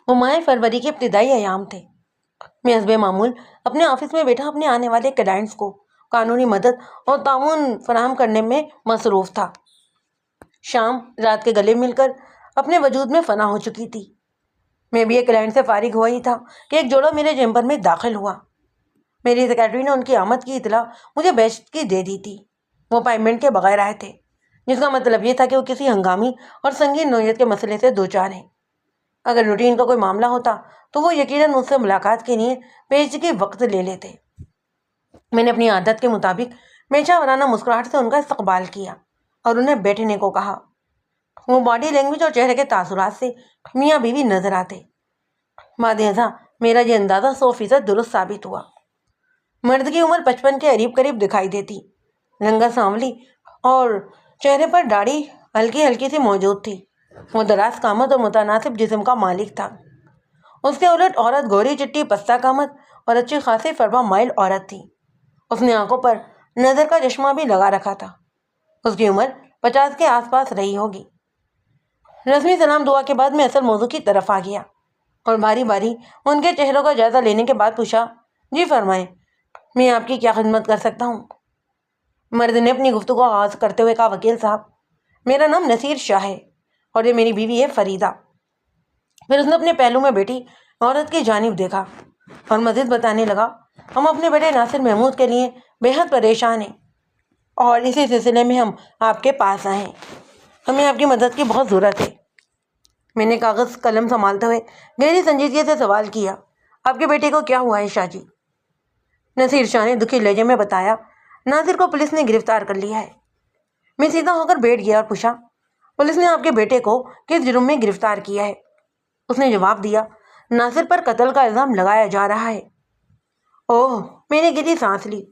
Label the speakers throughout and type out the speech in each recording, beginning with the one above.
Speaker 1: وہ ماہ فروری کے ابتدائی ایام تھے۔ میں حسب معمول اپنے آفس میں بیٹھا اپنے آنے والے کلائنٹس کو قانونی مدد اور تعاون فراہم کرنے میں مصروف تھا۔ شام رات کے گلے مل کر اپنے وجود میں فنا ہو چکی تھی۔ میں بھی ایک کلائنٹ سے فارغ ہوا ہی تھا کہ ایک جوڑا میرے چیمبر میں داخل ہوا۔ میری سیکرٹری نے ان کی آمد کی اطلاع مجھے بیشت کی دے دی تھی۔ وہ اپائنٹمنٹ کے بغیر آئے تھے، جس کا مطلب یہ تھا کہ وہ کسی ہنگامی اور سنگین نوعیت کے مسئلے سے دوچار ہیں۔ اگر روٹین کا کوئی معاملہ ہوتا تو وہ یقیناً مجھ سے ملاقات کے لیے پیچیدگی وقت لے لیتے۔ میں نے اپنی عادت کے مطابق میچہ ورانہ مسکراہٹ سے ان کا استقبال کیا اور انہیں بیٹھنے کو کہا۔ وہ باڈی لینگویج اور چہرے کے تاثرات سے میاں بیوی نظر آتے۔ بعد ازاں میرا یہ اندازہ 100% درست ثابت ہوا۔ مرد کی عمر 55 کے قریب قریب دکھائی دیتی، رنگت سانولی اور چہرے پر داڑھی ہلکی ہلکی سی موجود تھی۔ وہ دراز قامت اور متناسب جسم کا مالک تھا۔ اس کے الٹ عورت گوری چٹی پستہ قامت اور اچھی خاصی فربہ مائل عورت تھی۔ اس نے آنکھوں پر نظر کا چشمہ بھی لگا رکھا تھا۔ اس کی عمر 50 کے آس پاس رہی ہوگی۔ رسمی سلام دعا کے بعد میں اصل موضوع کی طرف آ گیا اور باری باری ان کے چہروں کا جائزہ لینے کے بعد پوچھا، جی فرمائیں، میں آپ کی کیا خدمت کر سکتا ہوں؟ مرد نے اپنی گفتگو آغاز کرتے ہوئے کہا، وکیل صاحب، میرا نام نصیر شاہ ہے اور یہ میری بیوی ہے فریدہ۔ پھر اس نے اپنے پہلو میں بیٹھی عورت کی جانب دیکھا اور مزید بتانے لگا، ہم اپنے بیٹے ناصر محمود کے لیے بے حد پریشان ہیں اور اسی سلسلے میں ہم آپ کے پاس آئے ہیں۔ ہمیں آپ کی مدد کی بہت ضرورت ہے۔ میں نے کاغذ قلم سنبھالتے ہوئے گہری سنجیدگی سے سوال کیا، آپ کے بیٹے کو کیا ہوا ہے شاہ جی؟ نصیر شاہ نے دکھی لہجے میں بتایا، ناصر کو پولیس نے گرفتار کر لیا ہے۔ میں سیدھا ہو کر بیٹھ گیا اور پوچھا، پولیس نے آپ کے بیٹے کو کس جرم میں گرفتار کیا ہے؟ اس نے جواب دیا، ناصر پر قتل کا الزام لگایا جا رہا ہے۔ اوہ، میں نے گہری سانس لی۔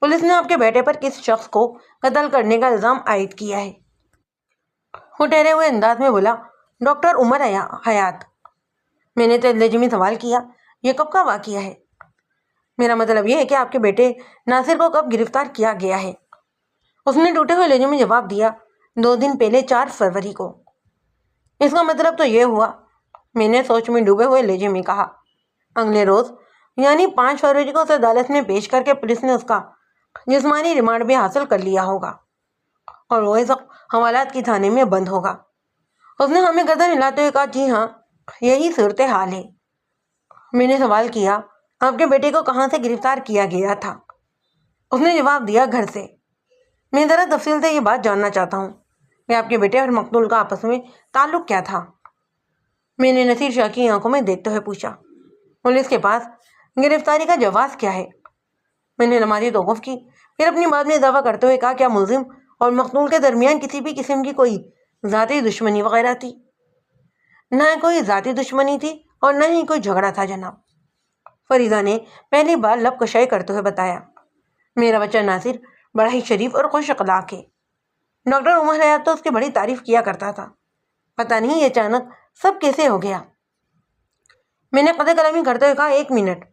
Speaker 1: پولیس نے آپ کے بیٹے پر کس شخص کو قتل کرنے کا الزام عائد کیا ہے؟ وہ ٹھہرے ہوئے انداز میں بولا، ڈاکٹر عمر حیات۔ میں نے تیز لہجے میں سوال کیا، یہ کب کا واقعہ ہے؟ میرا مطلب یہ ہے کہ آپ کے بیٹے ناصر کو کب گرفتار کیا گیا ہے؟ اس نے ٹوٹے ہوئے لہجے میں جواب دیا، 2 دن پہلے 4 فروری کو۔ اس کا مطلب تو یہ ہوا، میں نے سوچ میں ڈوبے ہوئے لہجے میں کہا، اگلے روز یعنی 5 فروری کو اسے عدالت میں پیش کر کے پولیس نے اس کا جسمانی ریمانڈ بھی حاصل کر لیا ہوگا اور وہ اس وقت حوالات کی تھانے میں بند ہوگا۔ اس نے ہمیں گردن ہلاتے ہوئے کہا، جی ہاں، یہی صورتحال ہے۔ میں نے سوال کیا، آپ کے بیٹے کو کہاں سے گرفتار کیا گیا تھا؟ اس نے جواب دیا، گھر سے۔ میں ذرا تفصیل سے یہ بات جاننا چاہتا ہوں کہ آپ کے بیٹے اور مقتول کا آپس میں تعلق کیا تھا؟ میں نے نصیر شاہ کی آنکھوں میں دیکھتے ہوئے پوچھا، پولیس کے پاس گرفتاری کا جواز کیا ہے؟ میں نے نمازی توقف کی، پھر اپنی بات میں اضافہ کرتے ہوئے کہا، کیا ملزم اور مقتول کے درمیان کسی بھی قسم کی کوئی ذاتی دشمنی وغیرہ تھی؟ نہ کوئی ذاتی دشمنی تھی اور نہ ہی کوئی جھگڑا تھا جناب، فریدہ نے پہلی بار لب کشائی کرتے ہوئے بتایا۔ میرا بچہ ناصر بڑا ہی شریف اور خوش اخلاق ہے۔ ڈاکٹر عمر حیات تو اس کی بڑی تعریف کیا کرتا تھا۔ پتہ نہیں یہ اچانک سب کیسے ہو گیا؟ میں نے قد قلمی کرتے ہوئے کہا، 1 منٹ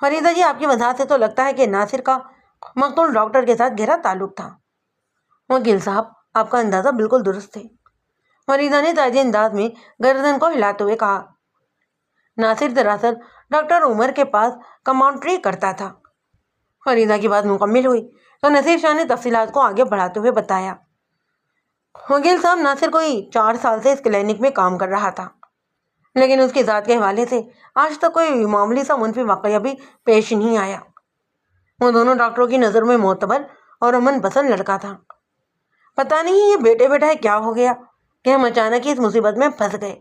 Speaker 1: فریدہ جی، آپ کی وضاحت سے تو لگتا ہے کہ ناصر کا مقتول ڈاکٹر کے ساتھ گہرا تعلق تھا۔ وکیل صاحب، آپ کا اندازہ بالکل درست ہے، فریدہ نے تائیدی انداز میں گردن کو ہلاتے ہوئے کہا۔ ناصر دراصل ڈاکٹر عمر کے پاس کماؤنٹری کرتا تھا۔ فریدہ کی بات مکمل ہوئی تو نصیر شاہ نے تفصیلات کو آگے بڑھاتے ہوئے بتایا، وکیل صاحب، ناصر کوئی 4 سال سے اس کلینک میں کام کر رہا تھا، لیکن اس کی ذات کے حوالے سے آج تک کوئی معمولی سا منفی واقعہ بھی پیش نہیں آیا۔ وہ دونوں ڈاکٹروں کی نظر میں معتبر اور امن پسند لڑکا تھا۔ پتہ نہیں یہ بیٹے بیٹھائے کیا ہو گیا کہ ہم اچانک ہی اس مصیبت میں پھنس گئے۔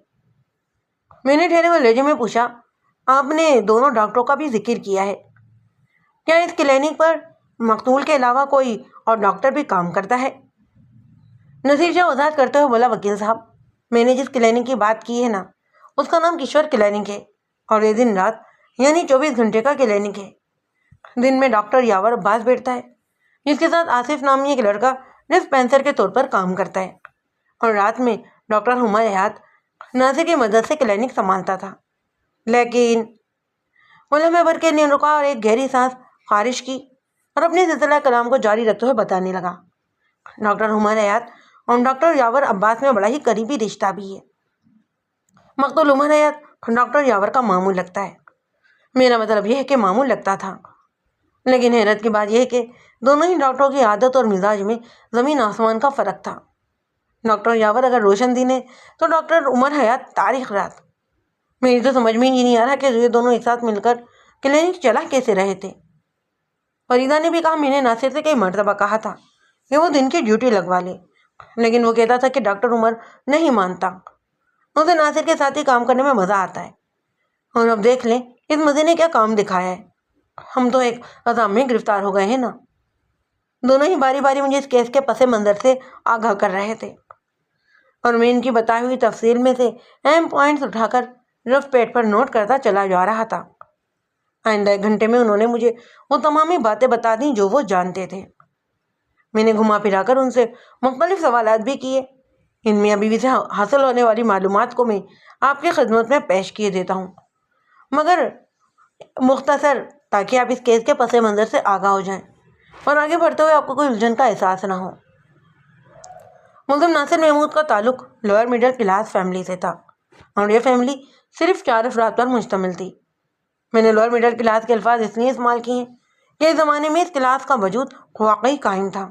Speaker 1: میں نے ٹھہرے ہوئے لہجے میں پوچھا، آپ نے دونوں ڈاکٹروں کا بھی ذکر کیا ہے، کیا اس کلینک پر مقتول کے علاوہ کوئی اور ڈاکٹر بھی کام کرتا ہے؟ نصیر شاہ وضاحت کرتے ہوئے بولا، وکیل صاحب، میں نے جس کلینک کی بات کی ہے نا، اس کا نام کشور کلینک ہے اور یہ دن رات یعنی 24 گھنٹے کا کلینک ہے۔ دن میں ڈاکٹر یاور عباس بیٹھتا ہے، جس کے ساتھ آصف نامی ایک لڑکا ڈسپینسر کے طور پر کام کرتا ہے، اور رات میں ڈاکٹر عمر حیات ناصر کی مدد سے کلینک سنبھالتا تھا۔ لیکن وہ لمحے بھر کے لیے رکا اور ایک گہری سانس خارج کی اور اپنے سلسلہ کلام کو جاری رکھتے ہوئے بتانے لگا، ڈاکٹر عمر حیات اور ڈاکٹر یاور عباس میں بڑا ہی قریبی رشتہ بھی ہے۔ مقتول عمر حیات ڈاکٹر یاور کا ماموں لگتا ہے۔ میرا مطلب یہ ہے کہ ماموں لگتا تھا۔ لیکن حیرت کی بات یہ ہے کہ دونوں ہی ڈاکٹروں کی عادت اور مزاج میں زمین آسمان کا فرق تھا۔ ڈاکٹر یاور اگر روشن دن ہے تو ڈاکٹر عمر حیات تاریخ رات۔ میری تو سمجھ میں ہی نہیں آ رہا کہ یہ دونوں ایک ساتھ مل کر کلینک چلا کیسے رہے تھے۔ فریدہ نے بھی کہا، میں نے ناصر سے کئی مرتبہ کہا تھا کہ وہ دن کی ڈیوٹی لگوا لے، لیکن وہ کہتا تھا کہ ڈاکٹر عمر نہیں مانتا، اسے ناصر کے ساتھ ہی کام کرنے میں مزہ آتا ہے۔ اور اب دیکھ لیں اس مزے نے کیا کام دکھایا ہے، ہم تو ایک عذاب میں گرفتار ہو گئے ہیں نا۔ دونوں ہی باری باری مجھے اس کیس کے پس منظر سے آگاہ کر رہے تھے اور میں ان کی بتائی ہوئی تفصیل میں سے اہم پوائنٹس اٹھا کر رف پیڈ پر نوٹ کرتا چلا جا رہا تھا۔ آئندہ 1 گھنٹے میں انہوں نے مجھے وہ تمام باتیں بتا دیں جو وہ جانتے تھے۔ میں نے گھما پھرا کر ان سے مختلف سوالات بھی کیے۔ ان میں ابھی سے حاصل ہونے والی معلومات کو میں آپ کی خدمت میں پیش کیے دیتا ہوں، مگر مختصر، تاکہ آپ اس کیس کے پس منظر سے آگاہ ہو جائیں اور آگے بڑھتے ہوئے آپ کو کوئی الجھن کا احساس نہ ہو۔ ملزم ناصر محمود کا تعلق لوئر مڈل کلاس فیملی سے تھا اور یہ فیملی صرف 4 افراد پر مشتمل تھی۔ میں نے لوئر مڈل کلاس کے الفاظ اس لیے استعمال کیے ہیں کہ اس زمانے میں اس کلاس کا وجود واقعی قائم تھا۔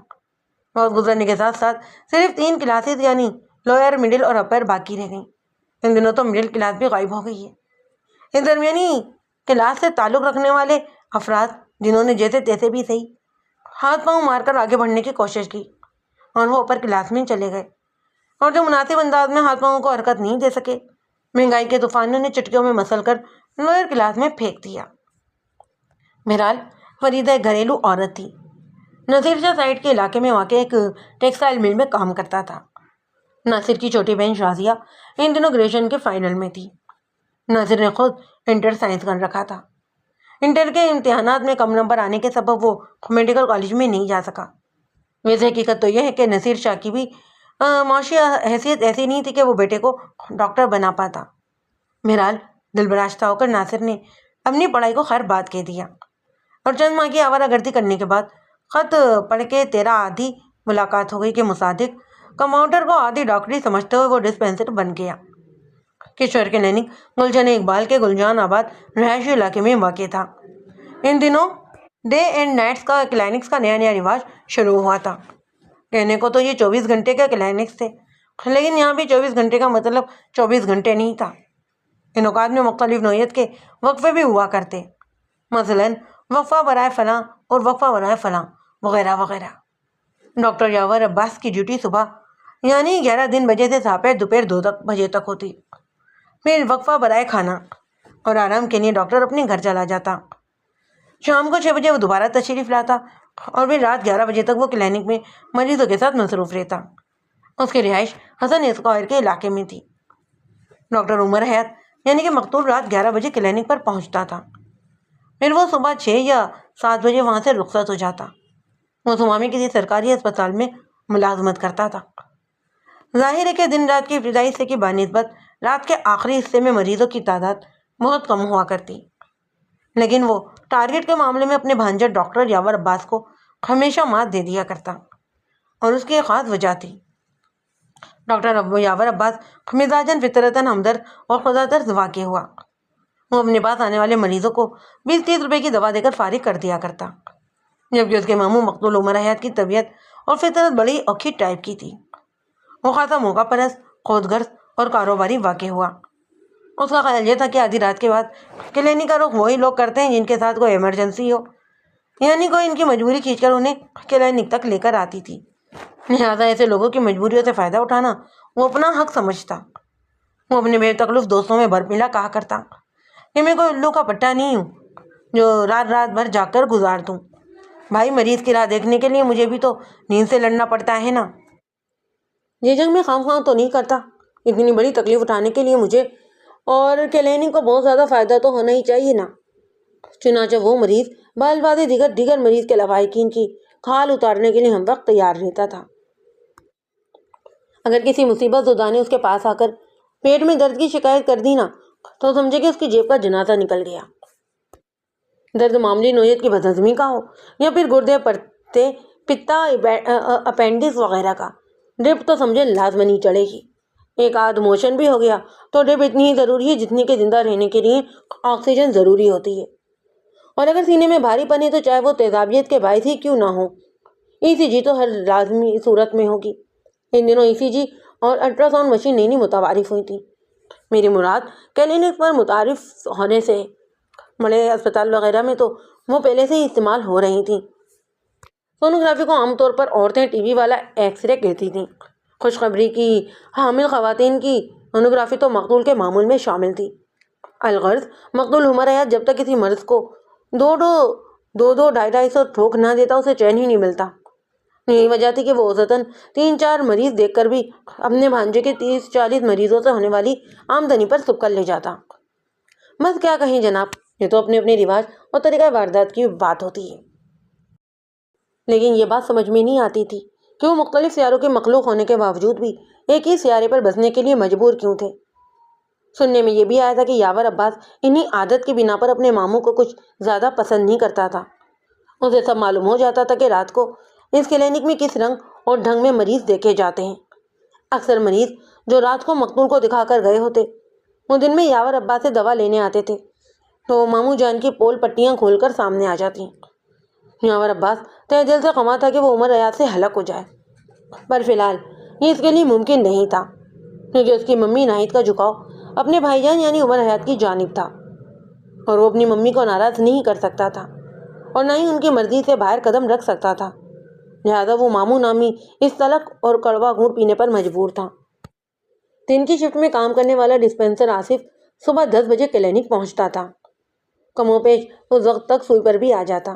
Speaker 1: وقت گزرنے کے ساتھ ساتھ صرف 3 کلاسز یعنی لوئر، مڈل اور اپر باقی رہ گئیں۔ ان دنوں تو مڈل کلاس بھی غائب ہو گئی ہے۔ اس درمیانی کلاس سے تعلق رکھنے والے افراد جنہوں نے جیسے تیسے بھی صحیح ہاتھ پاؤں مار کر آگے بڑھنے کی کوشش کی اور وہ اپر کلاس میں چلے گئے، اور جو مناسب انداز میں ہاتھ پاؤں کو حرکت نہیں دے سکے، مہنگائی کے طوفان نے انہیں چٹکیوں میں مسل کر لوئر کلاس میں پھینک دیا۔ بہرحال فریدہ ایک گھریلو عورت تھی۔ نصیر شاہ سائٹ کے علاقے میں واقع ایک ٹیکسٹائل مل میں کام کرتا تھا۔ ناصر کی چھوٹی بہن شازیہ ان دنوں گریجویشن کے فائنل میں تھی۔ ناصر نے خود انٹر سائنس کر رکھا تھا۔ انٹر کے امتحانات میں کم نمبر آنے کے سبب وہ میڈیکل کالج میں نہیں جا سکا۔ ویسے حقیقت تو یہ ہے کہ نصیر شاہ کی بھی معاشی حیثیت ایسی نہیں تھی کہ وہ بیٹے کو ڈاکٹر بنا پاتا۔ بہرحال دل براشتہ ہو کر ناصر نے اپنی پڑھائی کو خیر بات کہہ دیا اور چند ماہ کی آوارہ گردی کرنے کے بعد خط پڑھ کے 13 آدھی ملاقات ہو گئی کہ مصادق کمپاؤنڈر کو آدھی ڈاکٹری سمجھتے ہوئے وہ ڈسپینسر بن گیا۔ کشور کلینک گلشن اقبال کے گلجان آباد رہائشی علاقے میں واقع تھا۔ ان دنوں ڈے اینڈ نائٹس کا کلینکس کا نیا رواج شروع ہوا تھا۔ کہنے کو تو یہ 24 گھنٹے کے کلینکس تھے، لیکن یہاں بھی 24 گھنٹے کا مطلب 24 گھنٹے نہیں تھا۔ ان اوقات میں مختلف نوعیت کے وقفے بھی ہوا کرتے، مثلاً وقفہ برائے فلاں اور وقفہ برائے فلاں وغیرہ وغیرہ۔ ڈاکٹر یاور عباس کی ڈیوٹی صبح یعنی 11 بجے سے ساپیر دوپہر 2 بجے تک ہوتی، پھر وقفہ برائے کھانا اور آرام کے لیے ڈاکٹر اپنے گھر چلا جاتا۔ شام کو 6 بجے وہ دوبارہ تشریف لاتا اور پھر رات 11 بجے تک وہ کلینک میں مریضوں کے ساتھ مصروف رہتا۔ اس کی رہائش حسن اسکوائر کے علاقے میں تھی۔ ڈاکٹر عمر حیات یعنی کہ مقتول رات 11 بجے کلینک پر پہنچتا تھا، پھر وہ صبح 6 یا 7 بجے وہاں سے رخصت ہو جاتا۔ وہ صبح میں کسی سرکاری اسپتال میں ملازمت کرتا تھا۔ ظاہر ہے کہ دن رات کے ابتدائی حصے کی بنسبت رات کے آخری حصے میں مریضوں کی تعداد بہت کم ہوا کرتی، لیکن وہ ٹارگٹ کے معاملے میں اپنے بھانجے ڈاکٹر یاور عباس کو ہمیشہ مات دے دیا کرتا، اور اس کی ایک خاص وجہ تھی۔ ڈاکٹر یاور عباس مزاجاً فطرتاً ہمدرد اور خدا ترس واقع ہوا۔ وہ اپنے پاس آنے والے مریضوں کو 20-30 روپے کی دوا دے کر فارغ کر دیا کرتا، جبکہ اس کے ماموں مقتول عمر حیات کی طبیعت اور فطرت بڑی اوکھی ٹائپ کی تھی۔ وہ خاصا موقع پرست، خود غرض اور کاروباری واقع ہوا۔ اس کا خیال یہ تھا کہ آدھی رات کے بعد کلینک کا رخ وہی لوگ کرتے ہیں جن کے ساتھ کوئی ایمرجنسی ہو، یعنی کوئی ان کی مجبوری کھینچ کر انہیں کلینک تک لے کر آتی تھی۔ لہٰذا ایسے لوگوں کی مجبوریوں سے فائدہ اٹھانا وہ اپنا حق سمجھتا۔ وہ اپنے بے تکلف دوستوں میں برپیلا کہا کرتا کہ میں کوئی الو کا پٹا نہیں ہوں جو رات بھر جاگ کر گزار دوں۔ بھائی، مریض کی راہ دیکھنے کے لیے مجھے بھی تو نیند سے لڑنا پڑتا ہے نا۔ یہ جنگ میں خام خواہ تو نہیں کرتا، اتنی بڑی تکلیف اٹھانے کے لیے مجھے اور کلینک کو بہت زیادہ فائدہ تو ہونا ہی چاہیے نا۔ چنانچہ وہ مریض بالباد دیگر مریض کے لواحقین کی کھال اتارنے کے لیے ہم وقت تیار رہتا تھا۔ اگر کسی مصیبت زدہ نے اس کے پاس آ کر پیٹ میں درد کی شکایت کر دی نا تو سمجھے کہ اس کی جیب کا جنازہ نکل گیا۔ درد معمولی نوعیت کی بدہضمی کا ہو یا پھر گردے پرتے، پتا، اپینڈکس وغیرہ کا، ڈرپ تو سمجھے لازمنی چڑھے گی۔ ایک آدھ موشن بھی ہو گیا تو ڈرپ اتنی ہی ضروری ہے جتنی کہ زندہ رہنے کے لیے آکسیجن ضروری ہوتی ہے، اور اگر سینے میں بھاری پن ہے تو چاہے وہ تیزابیت کے باعث ہی کیوں نہ ہو، ای سی جی تو ہر لازمی صورت میں ہوگی۔ ان دنوں ای سی جی اور الٹرا ساؤنڈ مشین نئی متعارف ہوئی تھی۔ میری مراد کلینک پر متعارف ہونے سے، بڑے اسپتال وغیرہ میں تو وہ پہلے سے ہی استعمال ہو رہی تھیں۔ سونوگرافی کو عام طور پر عورتیں ٹی وی والا ایکس رے کہتی تھیں۔ خوشخبری کی حامل خواتین کی سونوگرافی تو مقتول کے معمول میں شامل تھی۔ الغرض مقتول عمر حیات جب تک کسی مرض کو دو ڈھائی سو ٹھوک نہ دیتا اسے چین ہی نہیں ملتا۔ یہی وجہ تھی کہ وہ اوسطاً 3-4 مریض دیکھ کر بھی اپنے بھانجے کے 30-40 مریضوں سے ہونے والی آمدنی پر سب کر لے جاتا۔ بس کیا کہیں جناب، یہ تو اپنے اپنے رواج اور طریقہ واردات کی بات ہوتی ہے۔ لیکن یہ بات سمجھ میں نہیں آتی تھی کہ وہ مختلف سیاروں کے مخلوق ہونے کے باوجود بھی ایک ہی سیارے پر بسنے کے لیے مجبور کیوں تھے۔ سننے میں یہ بھی آیا تھا کہ یاور عباس انہی عادت کی بنا پر اپنے ماموں کو کچھ زیادہ پسند نہیں کرتا تھا۔ اسے سب معلوم ہو جاتا تھا کہ رات کو اس کلینک میں کس رنگ اور ڈھنگ میں مریض دیکھے جاتے ہیں۔ اکثر مریض جو رات کو مقتول کو دکھا کر گئے ہوتے وہ دن میں یاور عباس سے دوا لینے آتے تھے تو ماموں جان کی پول پٹیاں کھول کر سامنے آ جاتی۔ یاور عباس تہ دل سے خواہ تھا کہ وہ عمر حیات سے ہلاک ہو جائے، پر فی الحال یہ اس کے لیے ممکن نہیں تھا، کیونکہ اس کی ممی ناہید کا جھکاؤ اپنے بھائی جان یعنی عمر حیات کی جانب تھا، اور وہ اپنی ممی کو ناراض نہیں کر سکتا تھا اور نہ ہی ان کی مرضی سے باہر قدم رکھ سکتا تھا، لہذا وہ ماموں نامی اس تلخ اور کڑوا گھونٹ پینے پر مجبور تھا۔ دن کی شفٹ میں کام کرنے والا ڈسپینسر آصف صبح 10 بجے کلینک پہنچتا تھا۔ کم و بیش اس وقت تک سوئی پر بھی آ جاتا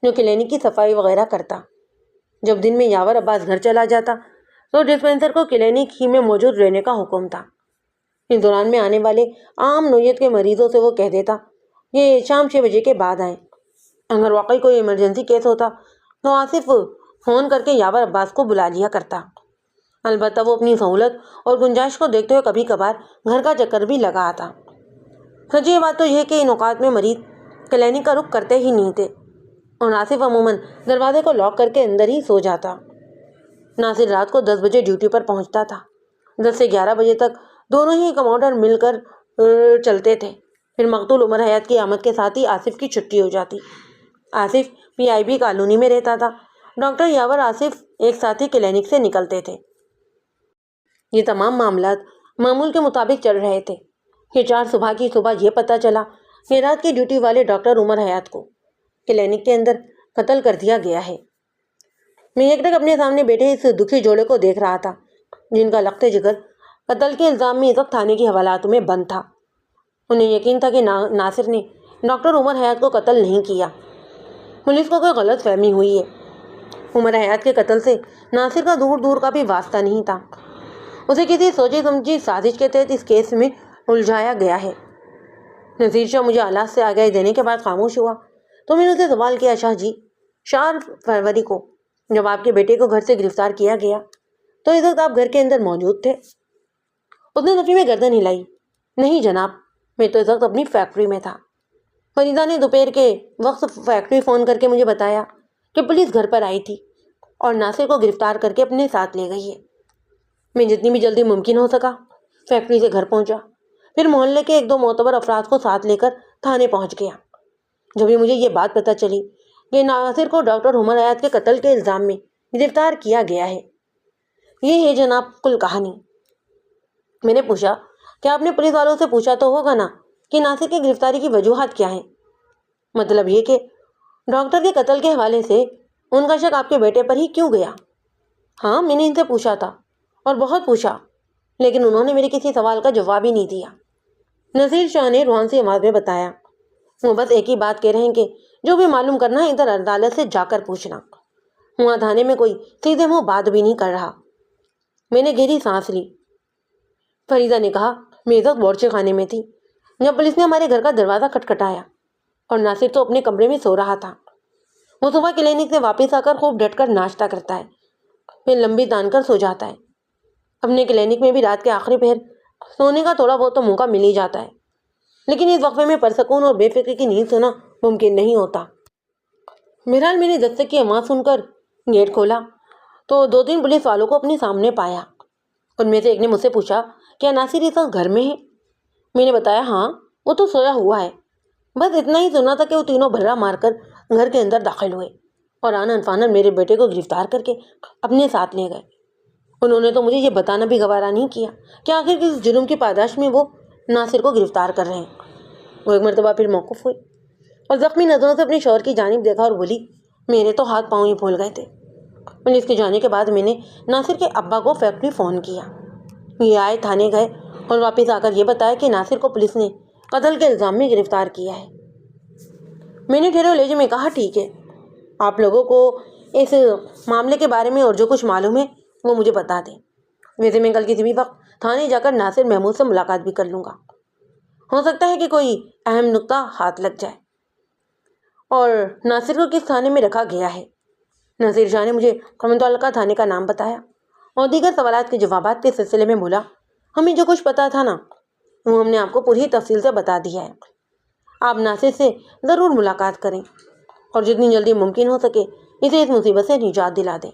Speaker 1: جو کلینک کی صفائی وغیرہ کرتا۔ جب دن میں یاور عباس گھر چلا جاتا تو ڈسپینسر کو کلینک ہی میں موجود رہنے کا حکم تھا۔ اس دوران میں آنے والے عام نوعیت کے مریضوں سے وہ کہہ دیتا کہ شام 6 بجے کے بعد آئیں۔ اگر واقعی کوئی ایمرجنسی کیس ہوتا تو آصف فون کر کے یاور عباس کو بلا لیا کرتا۔ البتہ وہ اپنی سہولت اور گنجائش کو دیکھتے ہوئے کبھی کبھار گھر کا چکر بھی لگا آتا۔ سچی بات تو یہ کہ ان اوقات میں مریض کلینک کا رخ کرتے ہی نہیں تھے اور آصف عموماً دروازے کو لاک کر کے اندر ہی سو جاتا۔ ناصر رات کو 10 بجے ڈیوٹی پر پہنچتا تھا۔ 10 سے 11 بجے تک دونوں ہی کماؤڈر مل کر چلتے تھے، پھر مقتول عمر حیات کی آمد کے ساتھ ہی آصف کی چھٹی ہو جاتی۔ آصف PIB کالونی میں رہتا تھا۔ ڈاکٹر یاور آصف ایک ساتھ ہی کلینک سے نکلتے تھے۔ یہ تمام معاملات معمول کے مطابق چل رہے تھے کہ 4 صبح کی صبح یہ پتہ چلا کہ رات کی ڈیوٹی والے ڈاکٹر عمر حیات کو کلینک کے اندر قتل کر دیا گیا ہے۔ میں ایک ٹک اپنے سامنے بیٹھے اس دکھی جوڑے کو دیکھ رہا تھا جن کا لخت جگر قتل کے الزام میں اس وقت تھانے کے حوالات میں بند تھا۔ انہیں یقین تھا کہ ناصر نے ڈاکٹر عمر حیات کو قتل نہیں کیا، پولیس کو کوئی غلط فہمی ہوئی ہے۔ عمر حیات کے قتل سے ناصر کا دور دور کا بھی واسطہ نہیں تھا، اسے کسی سوچی سمجھی سازش کے تحت اس کیس میں الجھایا گیا ہے۔ نذیر شاہ مجھے آلات سے آگاہی دینے کے بعد خاموش ہوا تو میں نے اسے سوال کیا، شاہ جی 4 فروری کو جب آپ کے بیٹے کو گھر سے گرفتار کیا گیا تو اس وقت آپ گھر کے اندر موجود تھے؟ اس نے نفی میں گردن ہلائی۔ نہیں جناب، میں تو اس وقت اپنی فیکٹری میں تھا۔ فریدہ نے دوپہر کے وقت فیکٹری فون کر کے مجھے بتایا کہ پولیس گھر پر آئی تھی اور ناصر کو گرفتار کر کے اپنے ساتھ لے گئی ہے۔ میں جتنی بھی جلدی ممکن ہو سکا فیکٹری سے گھر پہنچا، پھر محلے کے 1-2 معتبر افراد کو ساتھ لے کر تھانے پہنچ گیا۔ جبھی مجھے یہ بات پتہ چلی کہ ناصر کو ڈاکٹر عمر حیات کے قتل کے الزام میں گرفتار کیا گیا ہے۔ یہ ہے جناب کل کہانی۔ میں نے پوچھا کہ آپ نے پولیس والوں سے پوچھا تو ہوگا نا کہ ناصر کی گرفتاری کی وجوہات کیا ہیں؟ مطلب یہ کہ ڈاکٹر کے قتل کے حوالے سے ان کا شک آپ کے بیٹے پر ہی کیوں گیا؟ ہاں، میں نے ان سے پوچھا تھا اور بہت پوچھا، لیکن انہوں نے میرے کسی سوال کا جواب ہی نہیں دیا۔ نذیر شاہ نے روحان سی آواز میں بتایا، وہ بس ایک ہی بات کہہ رہے ہیں کہ جو بھی معلوم کرنا ہے ادھر عدالت سے جا کر پوچھنا۔ وہاں تھانے میں کوئی سیدھے منہ بات بھی نہیں کر رہا۔ میں نے گہری سانس لی۔ فریدہ نے کہا، میں اس وقت بورچے خانے میں تھی جب پولیس نے ہمارے گھر کا دروازہ کھٹکھٹایا اور ناصر تو اپنے کمرے میں سو رہا تھا۔ وہ صبح کلینک سے واپس آ کر خوب ڈٹ کر ناشتہ کرتا ہے، پھر لمبی تان کر سو جاتا ہے۔ اپنے کلینک میں بھی رات کے آخری پہر سونے کا تھوڑا بہت تو موقع مل ہی جاتا ہے، لیکن اس وقفے میں پرسکون اور بے فکری کی نیند سونا ممکن نہیں ہوتا۔ بہرحال میں نے دستک کی آواز سن کر گیٹ کھولا تو 2-3 پولیس والوں کو اپنے سامنے پایا۔ ان میں سے ایک نے مجھ سے پوچھا کیا ناصر اس وقت گھر میں ہے؟ میں نے بتایا ہاں وہ تو سویا ہوا ہے۔ بس اتنا ہی سنا تھا کہ وہ تینوں بھرا مار کر گھر کے اندر داخل ہوئے اور آنن فانن میرے بیٹے کو گرفتار کر کے اپنے ساتھ لے گئے۔ انہوں نے تو مجھے یہ بتانا بھی گوارا نہیں کیا کہ آخر کس جرم کی پاداش میں وہ ناصر کو گرفتار کر رہے ہیں۔ وہ ایک مرتبہ پھر موقف ہوئی اور زخمی نظروں سے اپنے شوہر کی جانب دیکھا اور بولی میرے تو ہاتھ پاؤں ہی پھول گئے تھے۔ پولیس کے جانے کے بعد میں نے ناصر کے ابا کو فیکٹری فون کیا۔ یہ آئے، تھانے گئے اور واپس آ کر یہ بتایا کہ ناصر کو پولیس نے قتل کے الزام میں گرفتار کیا ہے۔ میں نے ٹھہرے لہجے میں کہا ٹھیک ہے، آپ لوگوں کو اس معاملے کے بارے میں اور جو کچھ معلوم ہے وہ مجھے بتا دیں۔ ویسے میں کل کسی بھی وقت تھانے جا کر ناصر محمود سے ملاقات بھی کر لوں گا۔ ہو سکتا ہے کہ کوئی اہم نقطہ ہاتھ لگ جائے۔ اور ناصر کو کس تھانے میں رکھا گیا ہے؟ نذیر شاہ نے مجھے متعلقہ تھانے کا نام بتایا اور دیگر سوالات کے جوابات کے سلسلے میں بولا ہمیں جو کچھ پتا تھا نا وہ ہم نے آپ کو پوری تفصیل سے بتا دیا ہے۔ آپ ناصر سے ضرور ملاقات کریں اور جتنی جلدی ممکن ہو سکے اسے اس مصیبت سے نجات دلا دیں۔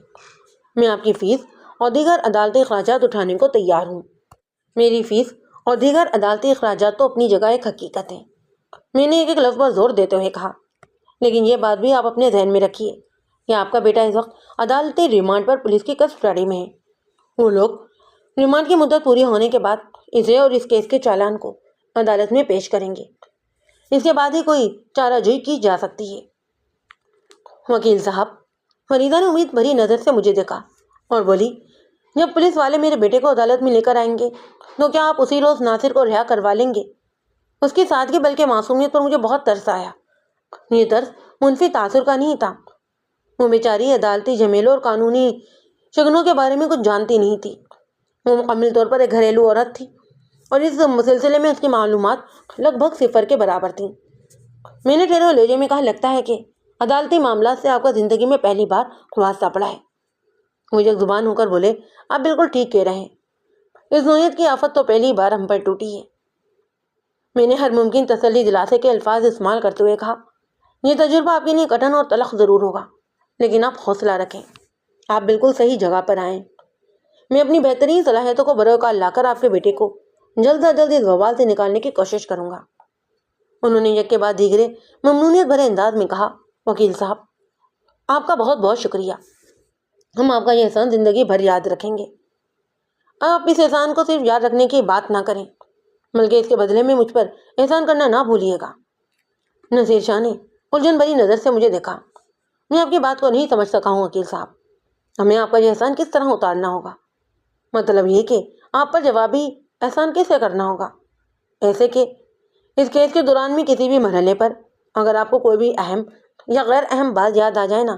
Speaker 1: میں آپ کی فیس اور دیگر عدالتی اخراجات اٹھانے کو تیار ہوں۔ میری فیس اور دیگر عدالتی اخراجات تو اپنی جگہ ایک حقیقت ہے، میں نے ایک ایک لفظ پر زور دیتے ہوئے کہا، لیکن یہ بات بھی آپ اپنے ذہن میں رکھیے کہ آپ کا بیٹا اس وقت عدالتی ریمانڈ پر پولیس کی کسٹڈی میں ہے۔ وہ لوگ ریمانڈ کی مدت پوری ہونے کے بعد اسے اور اس کیس کے چالان کو عدالت میں پیش کریں گے۔ اس کے بعد ہی کوئی چارہ جوئی کی جا سکتی ہے۔ وکیل صاحب، فریدہ نے امید بھری نظر سے مجھے دیکھا اور بولی جب پولیس والے میرے بیٹے کو عدالت میں لے کر آئیں گے تو کیا آپ اسی روز ناصر کو رہا کروا لیں گے؟ اس کی سادگی بلکہ معصومیت پر مجھے بہت ترس آیا۔ یہ ترس منفی تاثر کا نہیں تھا۔ وہ بیچاری عدالتی جھمیلوں اور قانونی شگنوں کے بارے میں کچھ جانتی نہیں تھی۔ وہ مکمل طور پر ایک گھریلو عورت تھی اور اس سلسلے میں اس کی معلومات لگ بھگ صفر کے برابر تھیں۔ میں نے ٹھہرے لہجے میں کہا لگتا ہے کہ عدالتی معاملات سے آپ کا زندگی میں پہلی بار واسطہ پڑا ہے۔ وہ یک زبان ہو کر بولے آپ بالکل ٹھیک کہہ رہے ہیں، اس نوعیت کی آفت تو پہلی بار ہم پر ٹوٹی ہے۔ میں نے ہر ممکن تسلی دلانے کے الفاظ استعمال کرتے ہوئے کہا یہ تجربہ آپ کے لیے کٹھن اور تلخ ضرور ہوگا، لیکن آپ حوصلہ رکھیں، آپ بالکل صحیح جگہ پر آئیں۔ میں اپنی بہترین صلاحیتوں کو بروکار لا کر آپ کے بیٹے کو جلد از جلد اس وبال سے نکالنے کی کوشش کروں گا۔ انہوں نے یک کے بعد دیگرے ممنونیت بھرے انداز میں کہا وکیل صاحب آپ کا بہت بہت شکریہ، ہم آپ کا یہ احسان زندگی بھر یاد رکھیں گے۔ آپ اس احسان کو صرف یاد رکھنے کی بات نہ کریں بلکہ اس کے بدلے میں مجھ پر احسان کرنا نہ بھولیے گا۔ نذیر شاہ نے الجھن بھری نظر سے مجھے دیکھا۔ میں آپ کی بات کو نہیں سمجھ سکا ہوں وکیل صاحب، ہمیں آپ کا یہ احسان کس طرح اتارنا ہوگا؟ مطلب یہ کہ آپ پر جوابی احسان کیسے کرنا ہوگا؟ ایسے کہ اس کیس کے دوران میں کسی بھی مرحلے پر اگر آپ کو کوئی بھی اہم یا غیر اہم بات یاد آ جائے نا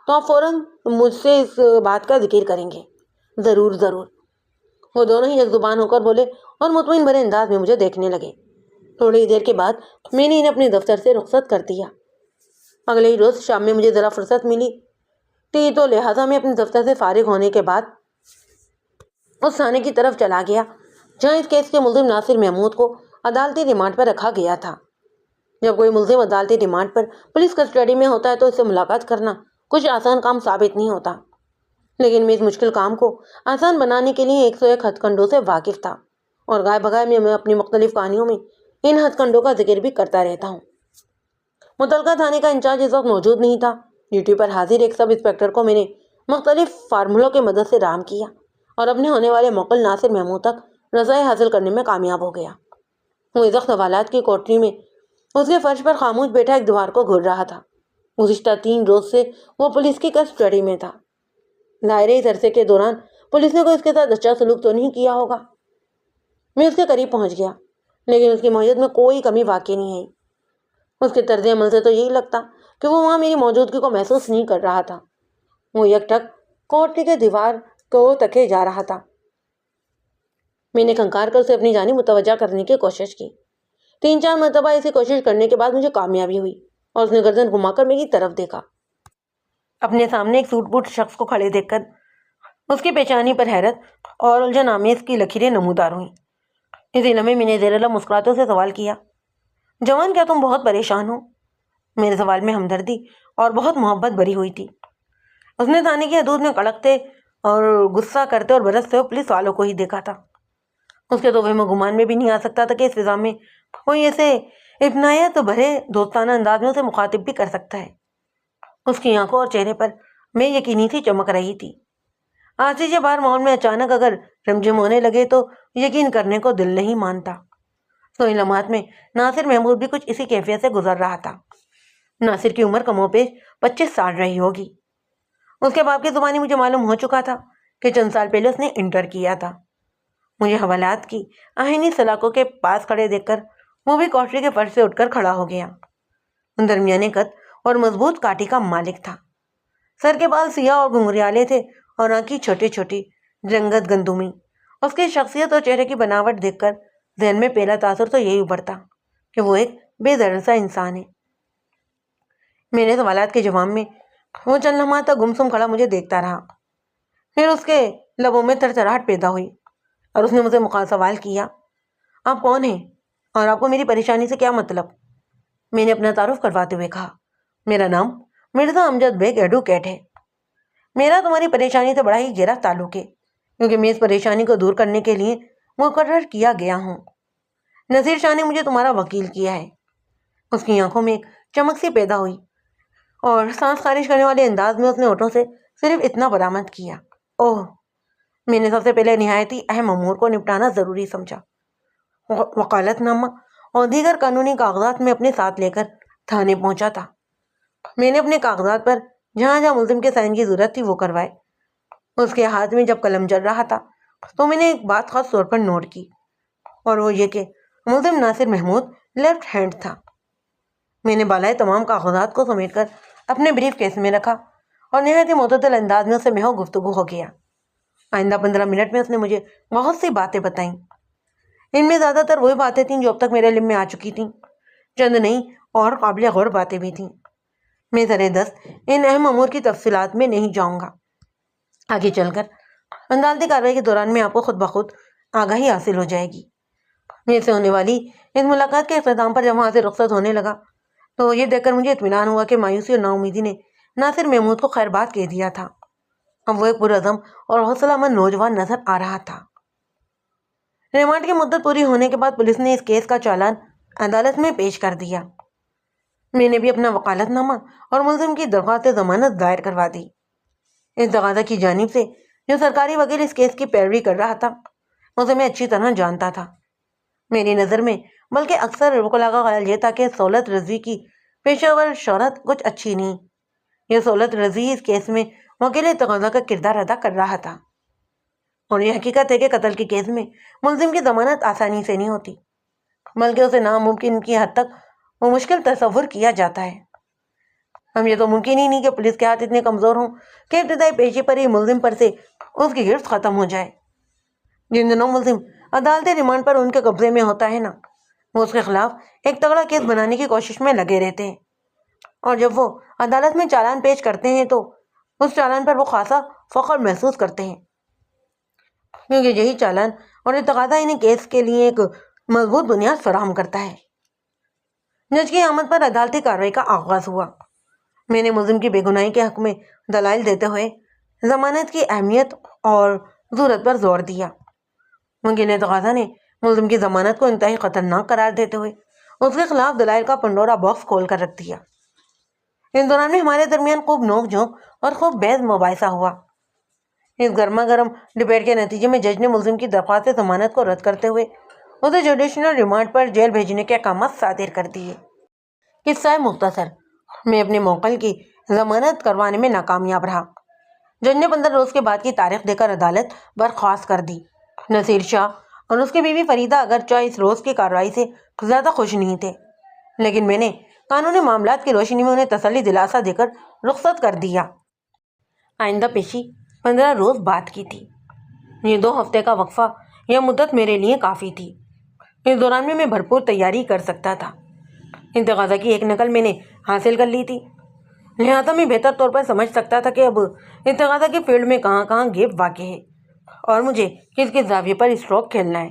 Speaker 1: تو آپ فوراً مجھ سے اس بات کا ذکر کریں گے۔ ضرور ضرور۔ وہ دونوں ہی یک زبان ہو کر بولے اور مطمئن بھرے انداز میں مجھے دیکھنے لگے۔ تھوڑی دیر کے بعد میں نے انہیں اپنے دفتر سے رخصت کر دیا۔ اگلے ہی روز شام میں مجھے ذرا فرصت ملی تھی تو لہٰذا میں اپنے دفتر سے فارغ ہونے کے بعد اس تھانے کی طرف چلا گیا جہاں اس کیس کے ملزم ناصر محمود کو عدالتی ریمانڈ پر رکھا گیا تھا۔ جب کوئی ملزم عدالتی ریمانڈ پر پولیس کسٹڈی میں ہوتا ہے تو اس سے ملاقات کرنا کچھ آسان کام ثابت نہیں ہوتا، لیکن میں اس مشکل کام کو آسان بنانے کے لیے 101 ہتھ کنڈوں سے واقف تھا اور گائے بغائے میں اپنی مختلف کہانیوں میں ان ہتھ کنڈوں کا ذکر بھی کرتا رہتا ہوں۔ متعلقہ تھانے کا انچارج اس وقت موجود نہیں تھا۔ ڈیوٹی پر حاضر ایک سب انسپکٹر کو میں نے مختلف فارمولوں کی مدد سے رام کیا اور اپنے ہونے والے موکل ناصر محمود تک رسائی حاصل کرنے میں کامیاب ہو گیا۔ وہ اس وقت حوالات کی کوٹری میں اس کے فرش پر خاموش بیٹھا ایک دیوار کو گھور رہا تھا۔ گزشتہ 3 روز سے وہ پولیس کی کسٹڈی میں تھا۔ ظاہر ہے اس عرصے کے دوران پولیس نے کوئی اس کے ساتھ اچھا سلوک تو نہیں کیا ہوگا۔ میں اس کے قریب پہنچ گیا لیکن اس کی موجودگی میں کوئی کمی واقع نہیں آئی۔ اس کے طرز عمل سے تو یہی لگتا کہ وہ وہاں میری موجودگی کو محسوس نہیں کر رہا تھا۔ وہ یک ٹک کوٹری کے دیوار کو تکے جا رہا تھا۔ میں نے کھنکار کر اسے اپنی جانب متوجہ کرنے کی کوشش کی۔ 3-4 مرتبہ ایسی کوشش کرنے کے بعد مجھے کامیابی ہوئی اور اس نے گردن گھما کر میری طرف دیکھا۔ اپنے سامنے ایک سوٹ بوٹ شخص کو کھڑے دیکھ کر اس کی پیشانی پر حیرت اور الجھن آمیز کی لکیریں نمودار ہوئیں۔ اسی لمحے میں نے زیر لب مسکراتے سے سوال کیا جوان کیا تم بہت پریشان ہو؟ میرے سوال میں ہمدردی اور بہت محبت بھری ہوئی تھی۔ اس نے تھانے کی حدود میں کڑکتے اور غصہ کرتے اور برستے ہوئے پولیس والوں کو ہی دیکھا تھا۔ اس کے تو وہم و گمان میں بھی نہیں آ سکتا تھا کہ اس فضا میں کوئی ایسے اپنایا تو بھرے دوستانہ انداز میں اسے مخاطب بھی کر سکتا ہے۔ اس کی آنکھوں اور چہرے پر میں یقینی سی چمک رہی تھی۔ آج سے بار ماحول میں اچانک اگر رمجم ہونے لگے تو یقین کرنے کو دل نہیں مانتا۔ تو ان لمحات میں ناصر محمود بھی کچھ اسی کیفیت سے گزر رہا تھا۔ ناصر کی عمر کم و بیش 25 سال رہی ہوگی۔ اس کے باپ کی زبانی مجھے معلوم ہو چکا تھا کہ چند سال پہلے اس نے انٹر کیا تھا۔ مجھے حوالات کی آہنی سلاخوں کے پاس کھڑے دیکھ کر وہ بھی کوٹری کے فرش سے اٹھ کر کھڑا ہو گیا۔ درمیانے قد اور مضبوط کاٹی کا مالک تھا۔ سر کے بال سیاہ اور گھنگریالے تھے اور آنکھیں چھوٹی چھوٹی رنگت گندمی۔ اس کی شخصیت اور چہرے کی بناوٹ دیکھ کر ذہن میں پہلا تاثر تو یہی ابھرتا کہ وہ ایک بے ضرر سا انسان ہے۔ میرے سوالات کے جواب میں وہ چند لمحات تک گمسم کھڑا مجھے دیکھتا رہا۔ پھر اس کے لبوں میں تھرتھراہٹ پیدا ہوئی اور اس نے مجھ سے سوال کیا، آپ کون ہیں اور آپ کو میری پریشانی سے کیا مطلب؟ میں نے اپنا تعارف کرواتے ہوئے کہا، میرا نام مرزا امجد بیگ ایڈوکیٹ ہے۔ میرا تمہاری پریشانی سے بڑا ہی گہرا تعلق ہے کیونکہ میں اس پریشانی کو دور کرنے کے لیے مقرر کیا گیا ہوں۔ نذیر شاہ نے مجھے تمہارا وکیل کیا ہے۔ اس کی آنکھوں میں ایک چمک سی پیدا ہوئی اور سانس خارج کرنے والے انداز میں اس نے ہونٹوں سے صرف اتنا برآمد کیا، اوہ! میں نے سب سے پہلے نہایتی اہم امور کو نپٹانا ضروری سمجھا۔ وکالت نامہ اور دیگر قانونی کاغذات میں اپنے ساتھ لے کر تھانے پہنچا تھا۔ میں نے اپنے کاغذات پر جہاں جہاں ملزم کے سائن کی ضرورت تھی وہ کروائے۔ اس کے ہاتھ میں جب قلم چل رہا تھا تو میں نے ایک بات خاص طور پر نوٹ کی، اور وہ یہ کہ ملزم ناصر محمود لیفٹ ہینڈ تھا۔ میں نے بالائے تمام کاغذات کو سمیٹ کر اپنے بریف کیس میں رکھا اور نہایت معتدل انداز میں اس سے محو گفتگو ہو گیا۔ آئندہ 15 منٹ میں اس نے مجھے بہت سی باتیں بتائیں۔ ان میں زیادہ تر وہی باتیں تھیں جو اب تک میرے علم میں آ چکی تھیں، چند نئی اور قابل غور باتیں بھی تھیں۔ میں زر دست ان اہم امور کی تفصیلات میں نہیں جاؤں گا۔ آگے چل کر عدالتی کارروائی کے دوران میں آپ کو خود بخود آگاہی حاصل ہو جائے گی۔ میرے سے ہونے والی اس ملاقات کے اختتام پر جب وہاں سے رخصت ہونے لگا تو یہ دیکھ کر مجھے اطمینان ہوا کہ مایوسی اور نا امیدی نے ناصر محمود کو خیر بات کہہ دیا تھا۔ اب وہ ایک پرعزم اور حوصلہ مند نوجوان نظر آ رہا تھا۔ ریمانڈ کی مدت پوری ہونے کے بعد پولیس نے اس کیس کا چالان عدالت میں پیش کر دیا۔ میں نے بھی اپنا وکالت نامہ اور ملزم کی درخواست ضمانت دائر کروا دی۔ اس تقاضا کی جانب سے جو سرکاری وکیل اس کیس کی پیروی کر رہا تھا اسے میں اچھی طرح جانتا تھا۔ میری نظر میں بلکہ اکثر وکلاء کا خیال یہ تھا کہ سہولت رضوی کی پیشہ ور شہرت کچھ اچھی نہیں۔ یہ سہولت رضوی اس کیس میں وکیل تقاضا کا کردار ادا کر رہا تھا، اور یہ حقیقت ہے کہ قتل کے کیس میں ملزم کی ضمانت آسانی سے نہیں ہوتی، بلکہ اسے ناممکن کی حد تک وہ مشکل تصور کیا جاتا ہے۔ ہم یہ تو ممکن ہی نہیں کہ پولیس کے ہاتھ اتنے کمزور ہوں کہ ابتدائی پیشے پر ہی ملزم پر سے اس کی گرفت ختم ہو جائے۔ جن دنوں ملزم عدالتی ریمانڈ پر ان کے قبضے میں ہوتا ہے نا، وہ اس کے خلاف ایک تگڑا کیس بنانے کی کوشش میں لگے رہتے ہیں، اور جب وہ عدالت میں چالان پیش کرتے ہیں تو اس چالان پر وہ خاصا فخر محسوس کرتے ہیں، کیونکہ یہی چالان اور یہ تقاضا انہیں کیس کے لیے ایک مضبوط بنیاد فراہم کرتا ہے۔ جج کی آمد پر عدالتی کارروائی کا آغاز ہوا۔ میں نے ملزم کی بے گناہی کے حق میں دلائل دیتے ہوئے ضمانت کی اہمیت اور ضرورت پر زور دیا۔ وکیل تقاضا نے ملزم کی ضمانت کو انتہائی خطرناک قرار دیتے ہوئے اس کے خلاف دلائل کا پنڈورا باکس کھول کر رکھ دیا۔ اس دوران میں ہمارے درمیان خوب نوک جھونک اور خوب بحث مباحثہ ہوا۔ اس گرما گرم ڈبیٹ کے نتیجے میں جج نے ملزم کی درخواست ضمانت کو رد کرتے ہوئے اسے جوڈیشنل ریمانڈ پر جیل بھیجنے کے احکامات صادر کر دیے۔ قصہ مختصر، میں اپنے موکل کی ضمانت کروانے میں ناکامیاب رہا۔ جج نے 15 روز کے بعد کی تاریخ دے کر عدالت برخاست کر دی۔ نصیر شاہ اور اس کی بیوی فریدہ اگرچہ اس روز کی کارروائی سے زیادہ خوش نہیں تھے، لیکن میں نے قانونی معاملات کی روشنی میں انہیں تسلی دلاسا دے کر رخصت کر دیا۔ آئندہ پیشی 15 روز بعد کی تھی۔ یہ 2 ہفتے کا وقفہ یا مدت میرے لیے کافی تھی۔ اس دوران میں بھرپور تیاری کر سکتا تھا۔ تقاضا کی ایک نقل میں نے حاصل کر لی تھی، لہٰذا میں بہتر طور پر سمجھ سکتا تھا کہ اب تقاضا کی فیلڈ میں کہاں کہاں گیپ واقع ہے اور مجھے کس کس زاویے پر اسٹروک کھیلنا ہے۔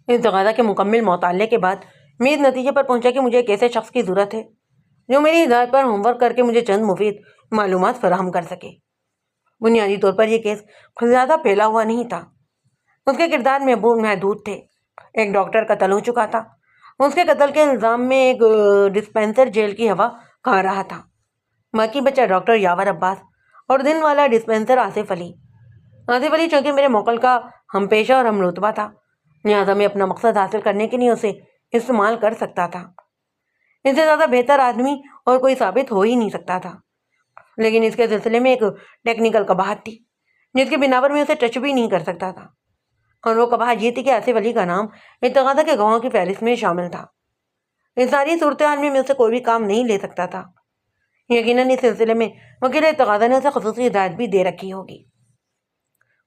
Speaker 1: اس تقاضا کے مکمل مطالعے کے بعد میں اس نتیجے پر پہنچا کہ مجھے ایک ایسے شخص کی ضرورت ہے جو میری ہدایت پر ہوم ورک کر کے مجھے چند مفید معلومات فراہم کر سکے۔ بنیادی طور پر یہ کیس زیادہ پھیلا ہوا نہیں تھا. اس کے کردار میں محدود تھے. ایک ڈاکٹر قتل ہو چکا تھا. اس کے قتل کے الزام میں ایک ڈسپینسر جیل کی ہوا کھا رہا تھا. باقی بچہ ڈاکٹر یاور عباس اور دن والا ڈسپینسر آصف علی. آصف علی چونکہ میرے موکل کا ہم پیشہ اور ہم رتبہ تھا، لہٰذا میں اپنا مقصد حاصل کرنے کے لیے اسے استعمال کر سکتا تھا. اس سے زیادہ بہتر آدمی اور کوئی ثابت ہو ہی نہیں سکتا تھا. لیکن اس کے سلسلے میں ایک ٹیکنیکل قباحت تھی جس کی بنا پر میں اسے ٹچ بھی نہیں کر سکتا تھا. اور وہ قباحت یہ تھی کہ آصف علی کا نام اتغاثہ کے گواہوں کی فہرست میں شامل تھا. اس ساری صورتحال میں اسے کوئی بھی کام نہیں لے سکتا تھا. یقیناً اس سلسلے میں وکیل اتغاثہ نے اسے خصوصی ہدایت بھی دے رکھی ہوگی.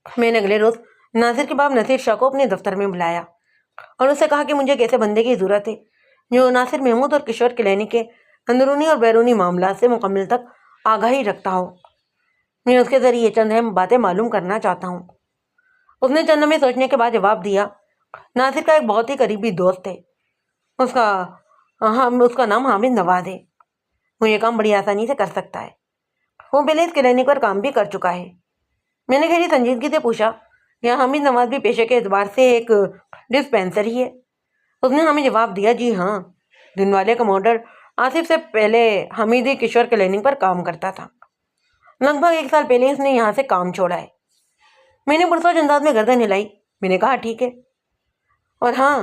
Speaker 1: میں نے اگلے روز ناصر کے باپ نصیر شاہ کو اپنے دفتر میں بلایا اور اس سے کہا کہ مجھے کیسے بندے کی ضرورت ہے جو ناصر محمود اور کشور کلینک کے اندرونی اور بیرونی معاملات سے مکمل تک آگاہی رکھتا ہو. میں اس کے ذریعے چند اہم باتیں معلوم کرنا چاہتا ہوں. اس نے چند لمحے سوچنے کے بعد جواب دیا. ناصر کا ایک بہت ہی قریبی دوست ہے. اس کا نام حامد نواز ہے. وہ یہ کام بڑی آسانی سے کر سکتا ہے. وہ پہلے اس کلینک پر کام بھی کر چکا ہے. میں نے گہری سنجیدگی سے پوچھا، یا حامد نواز بھی پیشے کے اعتبار سے ایک ڈسپینسر ہی ہے؟ اس نے ہمیں جواب دیا، جی ہاں. دن والے کمانڈر آصف سے پہلے حمیدی کشور کلینک پر کام کرتا تھا. لگ بھگ 1 سال پہلے اس نے یہاں سے کام چھوڑا ہے. میں نے پرسوچ انداز میں گردن ہلائی. میں نے کہا ٹھیک ہے. اور ہاں،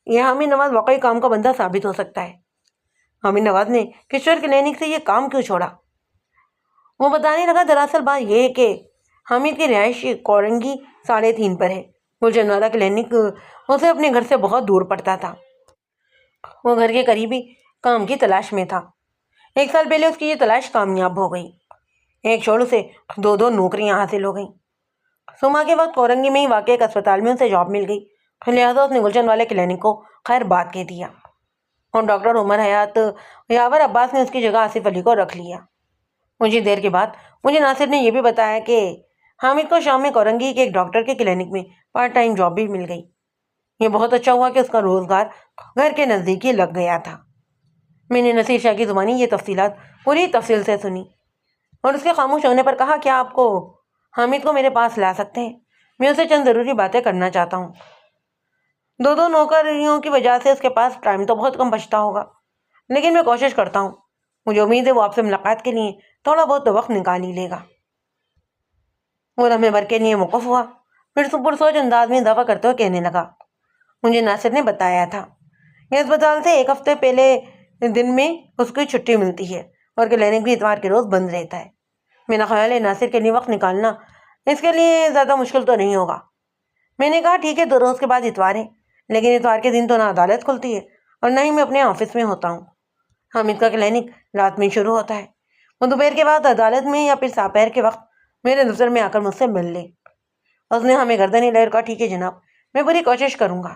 Speaker 1: یہ حامد نواز واقعی کام کا بندہ ثابت ہو سکتا ہے. حامد نواز نے کشور کلینک سے یہ کام کیوں چھوڑا؟ وہ بتانے لگا، دراصل بات یہ ہے کہ حامد کی رہائش کورنگی 3.5 پر ہے. گلشن والا کلینک اسے اپنے گھر سے بہت دور پڑتا تھا. وہ گھر کے قریبی کام کی تلاش میں تھا. 1 سال پہلے اس کی یہ تلاش کامیاب ہو گئی. ایک چھوڑ سے 2 نوکریاں حاصل ہو گئیں. صبح کے وقت کورنگی میں ہی واقع ایک اسپتال میں اسے جاب مل گئی. لہٰذا اس نے گلشن والے کلینک کو خیر بات کہہ دیا اور ڈاکٹر عمر حیات یاور عباس نے اس کی جگہ آصف علی کو رکھ لیا. کچھ دیر کے بعد مجھے ناصر نے یہ بھی بتایا کہ حامد کو شام میں کورنگی کے ایک ڈاکٹر کے کلینک میں پارٹ ٹائم جاب بھی مل گئی. یہ بہت اچھا ہوا کہ اس کا روزگار گھر کے نزدیک ہی لگ گیا تھا. میں نے نصیر شاہ کی زبانی یہ تفصیلات پوری تفصیل سے سنی اور اس کے خاموش ہونے پر کہا، کیا آپ کو حامد کو میرے پاس لا سکتے ہیں؟ میں اسے چند ضروری باتیں کرنا چاہتا ہوں. 2 نوکریوں کی وجہ سے اس کے پاس ٹائم تو بہت کم بچتا ہوگا، لیکن میں کوشش کرتا ہوں. مجھے امید ہے وہ آپ سے ملاقات کے لیے تھوڑا بہت وقت نکال ہی لے گا. وہ لمحے بھر کے لیے موقف ہوا، پھر پرسوچ انداز میں اضافہ کرتے ہوئے کہنے لگا، مجھے ناصر نے بتایا تھا یہ اسپتال سے 1 ہفتے پہلے دن میں اس کی چھٹی ملتی ہے اور کلینک بھی اتوار کے روز بند رہتا ہے. میرا خیال ہے ناصر کے لیے وقت نکالنا اس کے لیے زیادہ مشکل تو نہیں ہوگا. میں نے کہا ٹھیک ہے، 2 روز کے بعد اتوار ہے، لیکن اتوار کے دن تو نہ عدالت کھلتی ہے اور نہ ہی میں اپنے آفس میں ہوتا ہوں. حامد کا کلینک رات میں شروع ہوتا ہے. وہ دوپہر کے بعد عدالت میں یا پھر ساپہر کے وقت میرے دفتر میں آ کر مجھ سے مل لے. اس نے ہمیں گردن ہلائی اور کہا، ٹھیک ہے جناب، میں پوری کوشش کروں گا.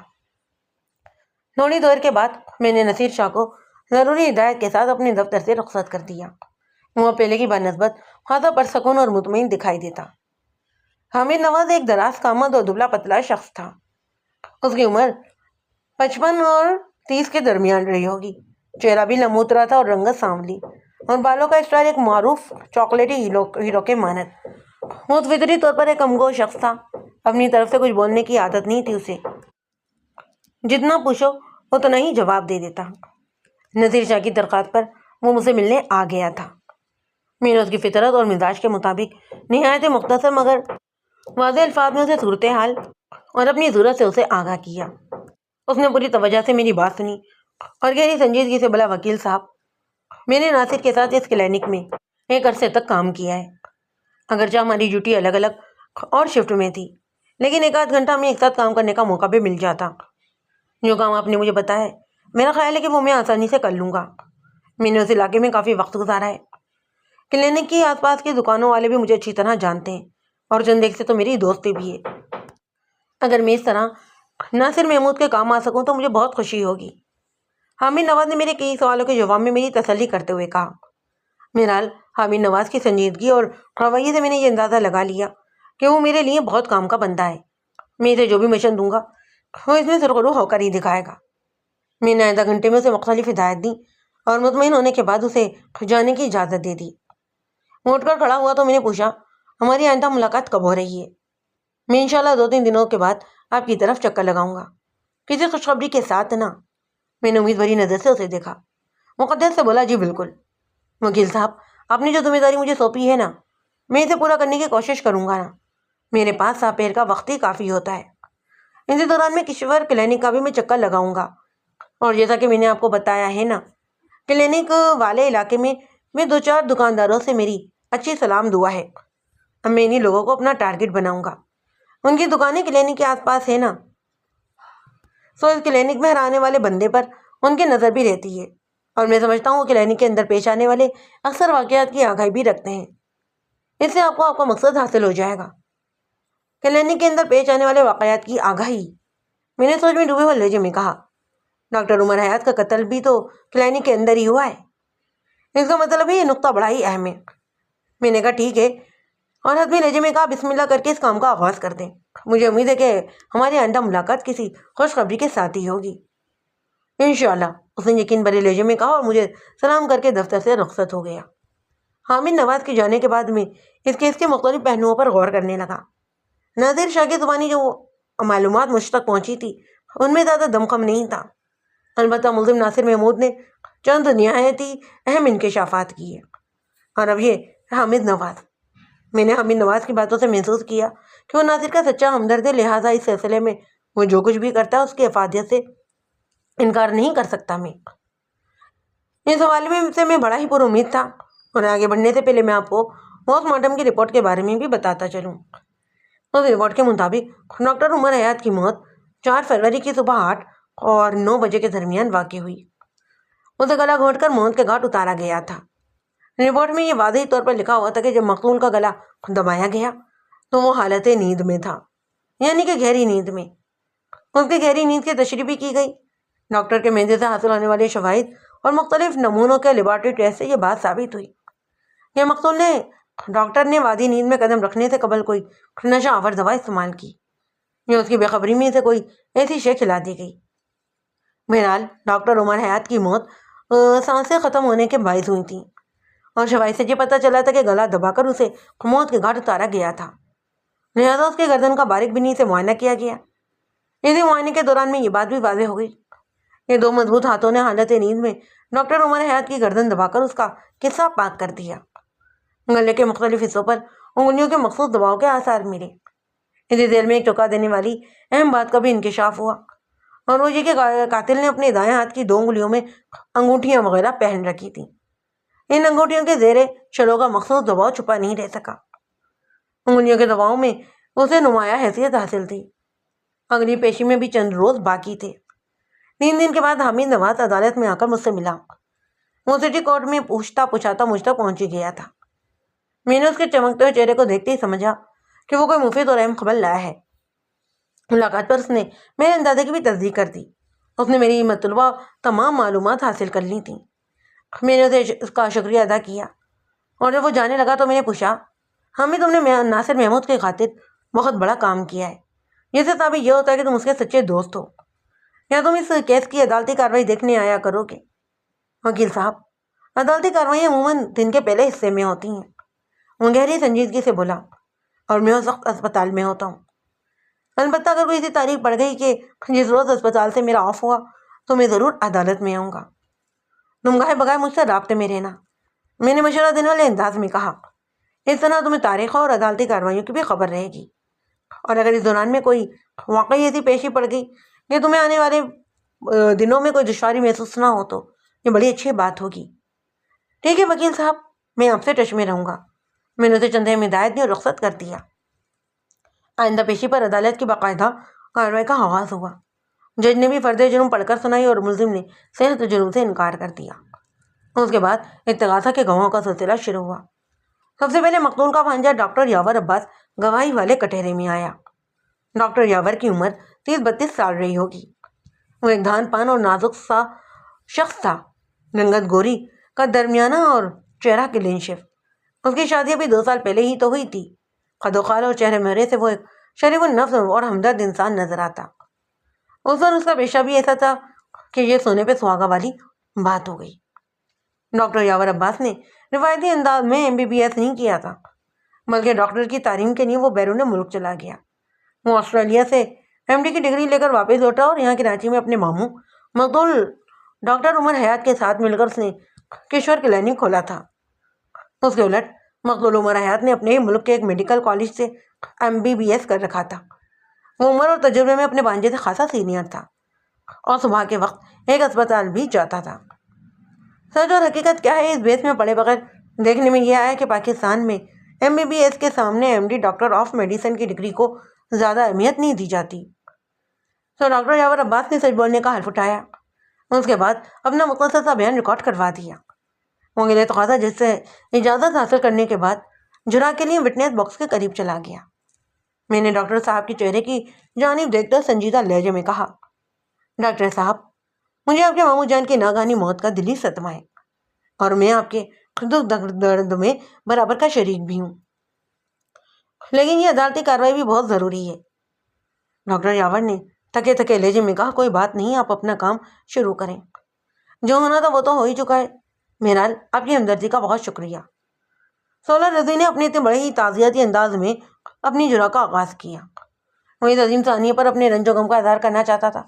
Speaker 1: تھوڑی دیر کے بعد میں نے نصیر شاہ کو ضروری ہدایت کے ساتھ اپنے دفتر سے رخصت کر دیا. وہ پہلے کی بنسبت خاصا پرسکون اور مطمئن دکھائی دیتا. حامد نواز ایک دراز قامت اور دبلا پتلا شخص تھا. اس کی عمر 55 اور 30 کے درمیان رہی ہوگی. چہرہ بھی لموترا تھا اور رنگت سانولی اور بالوں کا اسٹائل ایک معروف چاکلیٹی ہیرو کے مانند. وہ فطری طور پر ایک کمگو شخص تھا. اپنی طرف سے کچھ بولنے کی عادت نہیں تھی اسے. جتنا پوچھو اتنا ہی جواب دے دیتا. نصیر شاہ کی درخواست پر وہ مجھ سے ملنے آ گیا تھا. میں نے اس کی فطرت اور مزاج کے مطابق نہایت مختصر مگر واضح الفاظ میں اسے صورتحال اور اپنی ضرورت سے اسے آگاہ کیا. اس نے پوری توجہ سے میری بات سنی اور گہری سنجیدگی سے بولا، وکیل صاحب، میں نے ناصر کے ساتھ اس کلینک میں 1 عرصے تک کام کیا ہے. اگرچہ ہماری ڈیوٹی الگ الگ اور شفٹ میں تھی، لیکن 1 آدھ گھنٹہ ہمیں ایک ساتھ کام کرنے کا موقع بھی مل جاتا. جو کام آپ نے مجھے بتایا ہے میرا خیال ہے کہ وہ میں آسانی سے کر لوں گا. میں نے اس علاقے میں کافی وقت گزارا ہے. کلینک کی آس پاس کی دکانوں والے بھی مجھے اچھی طرح جانتے ہیں اور چند ایک سے تو میری دوستی بھی ہے. اگر میں اس طرح ناصر محمود کے کام آ سکوں تو مجھے بہت خوشی ہوگی. حامد نواز نے میرے کئی سوالوں کے جواب میں میری تسلی کرتے ہوئے کہا. بہرحال حامد نواز کی سنجیدگی اور رویے سے میں نے یہ اندازہ لگا لیا کہ وہ میرے لیے بہت کام کا بندہ ہے. میں اسے جو بھی مشن دوں گا وہ اس میں سرخرو ہو کر ہی دکھائے گا. میں نے آدھا گھنٹے میں اسے مختلف ہدایت دی اور مطمئن ہونے کے بعد اسے جانے کی اجازت دے دی. وہ اٹھ کر کھڑا ہوا تو میں نے پوچھا، ہماری آئندہ ملاقات کب ہو رہی ہے؟ میں انشاءاللہ 2-3 دنوں کے بعد آپ کی طرف چکر لگاؤں گا، کسی خوشخبری کے ساتھ نا۔ میں نے امید بھری نظر سے اسے دیکھا۔ مقدس سے بولا، جی بالکل وکیل صاحب، آپ نے جو ذمہ داری مجھے سونپی ہے نا، میں اسے پورا کرنے کی کوشش کروں گا نا۔ میرے پاس سا پیر کا وقت ہی کافی ہوتا ہے۔ اسی دوران میں کشور کلینک کا بھی میں چکر لگاؤں گا، اور جیسا کہ میں نے آپ کو بتایا ہے نا، کلینک والے علاقے میں 2-4 دکانداروں سے میری اچھی سلام دعا ہے۔ اب میں انہیں لوگوں کو اپنا ٹارگٹ بناؤں گا۔ ان کی دکانیں کلینک کے آس پاس ہے نا، سو اس کلینک میں ہر آنے والے بندے پر ان کی نظر بھی رہتی ہے، اور میں سمجھتا ہوں وہ کلینک کے اندر پیش آنے والے اکثر واقعات کی آگاہی بھی رکھتے ہیں۔ اس سے آپ کا مقصد حاصل ہو جائے گا۔ کلینک کے اندر پیش آنے والے واقعات کی آگاہی، میں نے سوچ میں ڈوبے ہوئے لہجے میں کہا۔ ڈاکٹر عمر حیات کا قتل بھی تو کلینک کے اندر ہی ہوا ہے، اس کا مطلب ہے یہ نقطہ بڑا ہی اہم ہے۔ میں نے کہا ٹھیک ہے، اور حتمی لہجے میں کہا بسم اللہ کر کے اس کام کا آغاز کر دیں۔ مجھے امید ہے کہ ہماری آئندہ ملاقات کسی خوشخبری کے ساتھ ہی ہوگی۔ انشاءاللہ، اس نے یقین بھرے لہجے میں کہا، اور مجھے سلام کر کے دفتر سے رخصت ہو گیا۔ حامد نواز کے جانے کے بعد میں اس کیس کے مختلف پہلوؤں پر غور کرنے لگا۔ نادر شاہ کی زبانی جو معلومات مجھ تک پہنچی تھی، ان میں زیادہ دمخم نہیں تھا۔ البتہ ملزم ناصر محمود نے چند نہایت ہی اہم انکشافات کیے۔ اور اب یہ حامد نواز، میں نے حامد نواز کی باتوں سے محسوس کیا کہ وہ ناصر کا سچا ہمدرد ہے، لہٰذا اس سلسلے میں وہ جو کچھ بھی کرتا ہے اس کی افادیت سے انکار نہیں کر سکتا۔ میں اس حوالے سے میں بڑا ہی پر امید تھا، اور آگے بڑھنے سے پہلے میں آپ کو پوسٹ مارٹم کی رپورٹ کے بارے میں بھی بتاتا چلوں۔ اس رپورٹ کے مطابق ڈاکٹر عمر حیات کی موت 4 فروری کی صبح 8 اور 9 بجے کے درمیان واقع ہوئی۔ اسے گلا گھونٹ کر موت کے گھاٹ اتارا گیا تھا۔ رپورٹ میں یہ واضح طور پر لکھا ہوا تھا کہ جب مقتول کا گلا دبایا گیا تو وہ حالت نیند میں تھا، یعنی کہ گہری نیند میں۔ اس کی گہری نیند کی تشریح بھی کی گئی۔ ڈاکٹر کے میدے سے حاصل ہونے والے شواہد اور مختلف نمونوں کے لیبارٹری ٹیسٹ سے یہ بات ثابت ہوئی کہ مقتول نے ڈاکٹر نے وادی نیند میں قدم رکھنے سے قبل کوئی نشہ آور دوا استعمال کی، یا اس کی بے خبری میں سے کوئی ایسی شے کھلا دی گئی۔ بہرحال ڈاکٹر عمر حیات کی موت سانسیں ختم ہونے کے باعث ہوئی تھیں، اور شواہد سے یہ پتہ چلا تھا کہ گلا دبا کر اسے موت کے گھاٹ اتارا گیا تھا، لہٰذا اس کے گردن کا باریک بینی سے معائنہ کیا گیا۔ اسی معائنے کے دوران میں یہ بات بھی واضح ہو گئی کہ 2 مضبوط ہاتھوں نے حالت نیند میں ڈاکٹر عمر حیات کی گردن دبا کر اس کا قصہ پاک کر دیا۔ گلے کے مختلف حصوں پر انگلیوں کے مخصوص دباؤ کے آثار ملے۔ اسی ذیل میں ایک چونکا دینے والی اہم بات کا بھی انکشاف ہوا، اور وہ یہ کہ قاتل نے اپنے دائیں ہاتھ کی 2 انگلیوں میں انگوٹھیاں وغیرہ پہن رکھی تھیں۔ ان انگوٹھیوں کے زیر شلو کا مخصوص دباؤ چھپا نہیں رہ سکا۔ انگلیوں کے دباؤ میں اسے نمایاں حیثیت حاصل تھی۔ اگلی پیشی میں بھی چند روز باقی تھے۔ 3 دن کے بعد حامد نواز عدالت میں آ کر مجھ سے ملا۔ وہ سٹی کورٹ میں پوچھتا پوچھاتا مجھ تک پہنچ گیا تھا۔ میں نے اس کے چمکتے ہوئے چہرے کو دیکھتے ہی سمجھا کہ وہ کوئی مفید اور اہم خبر لایا ہے۔ ملاقات پر اس نے میرے اندازے کی بھی تصدیق کر دی۔ اس نے میری مطلوبہ تمام معلومات حاصل کر لی تھیں۔ میں نے اسے اس کا شکریہ ادا کیا، اور جب وہ جانے لگا تو میں نے پوچھا، حامد، تم نے ناصر محمود کی خاطر بہت بڑا کام کیا ہے، یہ سے ثابت یہ ہوتا ہے کہ تم اس کے سچے دوست ہو، یا تم اس کیس کی عدالتی کارروائی دیکھنے آیا کرو گے؟ وکیل صاحب، عدالتی کارروائیاں عموماً دن کے پہلے حصے میں ہوتی ہیں، وہ گہری سنجیدگی سے بولا، اور میں اس وقت اسپتال میں ہوتا ہوں۔ البتہ اگر کوئی ایسی تاریخ پڑ گئی کہ جس روز اسپتال سے میرا آف ہوا تو میں ضرور عدالت میں آؤں گا۔ تم گاہے بغیر مجھ سے رابطے میں رہنا، میں نے مشورہ دینے والے انداز میں کہا۔ اس طرح تمہیں تاریخوں اور عدالتی کارروائیوں کی بھی خبر رہے گی، اور اگر اس دوران میں کوئی واقعی ایسی پیشی پڑ گئی کہ تمہیں آنے والے دنوں میں کوئی دشواری محسوس نہ ہو تو یہ بڑی اچھی بات ہوگی۔ ٹھیک ہے وکیل صاحب، میں آپ سے ٹچ میں رہوں گا۔ میں نے اسے چند اہم ہدایت دی اور رخصت کر دیا۔ آئندہ پیشی پر عدالت کی باقاعدہ کارروائی کا آغاز ہوا۔ جج نے بھی فرد جرم پڑھ کر سنائی، اور ملزم نے صحت جرم سے انکار کر دیا۔ اس کے بعد استغاثہ کے گواہوں کا سلسلہ شروع ہوا۔ سب سے پہلے مقتول کا بھانجا ڈاکٹر یاور عباس گواہی والے کٹہرے میں آیا۔ ڈاکٹر یاور کی عمر 30-32 سال رہی ہوگی۔ وہ ایک دھان پان اور نازک سا شخص تھا، رنگت گوری کا درمیانہ اور چہرہ کلین شیو۔ اس کی شادی ابھی 2 سال پہلے ہی تو ہوئی تھی۔ قد و خال اور چہرے مہرے سے وہ ایک شریف النفس اور ہمدرد انسان نظر آتا۔ اس وقت اس کا پیشہ بھی ایسا تھا کہ یہ سونے پہ سہاگا والی بات ہو گئی۔ ڈاکٹر یاور عباس نے روایتی انداز میں MBBS نہیں کیا تھا، بلکہ ڈاکٹر کی تعلیم کے لیے وہ بیرون ملک چلا گیا۔ وہ آسٹریلیا سے MD کی ڈگری لے کر واپس لوٹا اور یہاں کراچی میں اپنے ماموں مقتول ڈاکٹر عمر حیات کے ساتھ مل کر اس نے کشور کلینک کھولا تھا۔ اس کے الٹ مقتول عمر حیات نے اپنے ہی ملک کے ایک میڈیکل کالج سے MBBS کر رکھا تھا۔ وہ عمر اور تجربے میں اپنے بانجے سے خاصا سینئر تھا اور صبح کے وقت ایک اسپتال بھی جاتا تھا۔ سچ اور حقیقت کیا ہے، اس بیس میں پڑے بغیر دیکھنے میں یہ آیا کہ پاکستان میں MBBS کے سامنے MD ڈاکٹر آف میڈیسن کی ڈگری کو زیادہ اہمیت نہیں دی جاتی۔ تو ڈاکٹر یاور عباس نے سچ بولنے کا حلف اٹھایا، اس کے بعد اپنا مختصر سا بیان ریکارڈ کروا دیا۔ وہ میرے تقاضا جس سے اجازت حاصل کرنے کے بعد جرا کے لیے وٹنس باکس کے قریب چلا گیا۔ میں نے ڈاکٹر صاحب کے چہرے کی جانب دیکھ کر سنجیدہ لہجے میں کہا، ڈاکٹر صاحب، مجھے آپ کے ماموں جان کی ناگہانی موت کا دلی صدمہ ہے اور میں آپ کے دکھ درد میں برابر کا شریک بھی ہوں، لیکن یہ عدالتی کارروائی بھی بہت ضروری ہے۔ ڈاکٹر یاور نے تھکے تھکے لہجے میں کہا، کوئی بات نہیں، آپ اپنا کام شروع کریں، جو ہونا تھا وہ تو ہو ہی چکا ہے۔ بہرحال آپ کی ہمدردی کا بہت شکریہ۔ سولر رضوی نے اپنے اتنے بڑے ہی تعزیتی انداز میں اپنی جرا کا آغاز کیا۔ وہ اس عظیم ثانیے پر اپنے رنج و غم کا اظہار کرنا چاہتا تھا،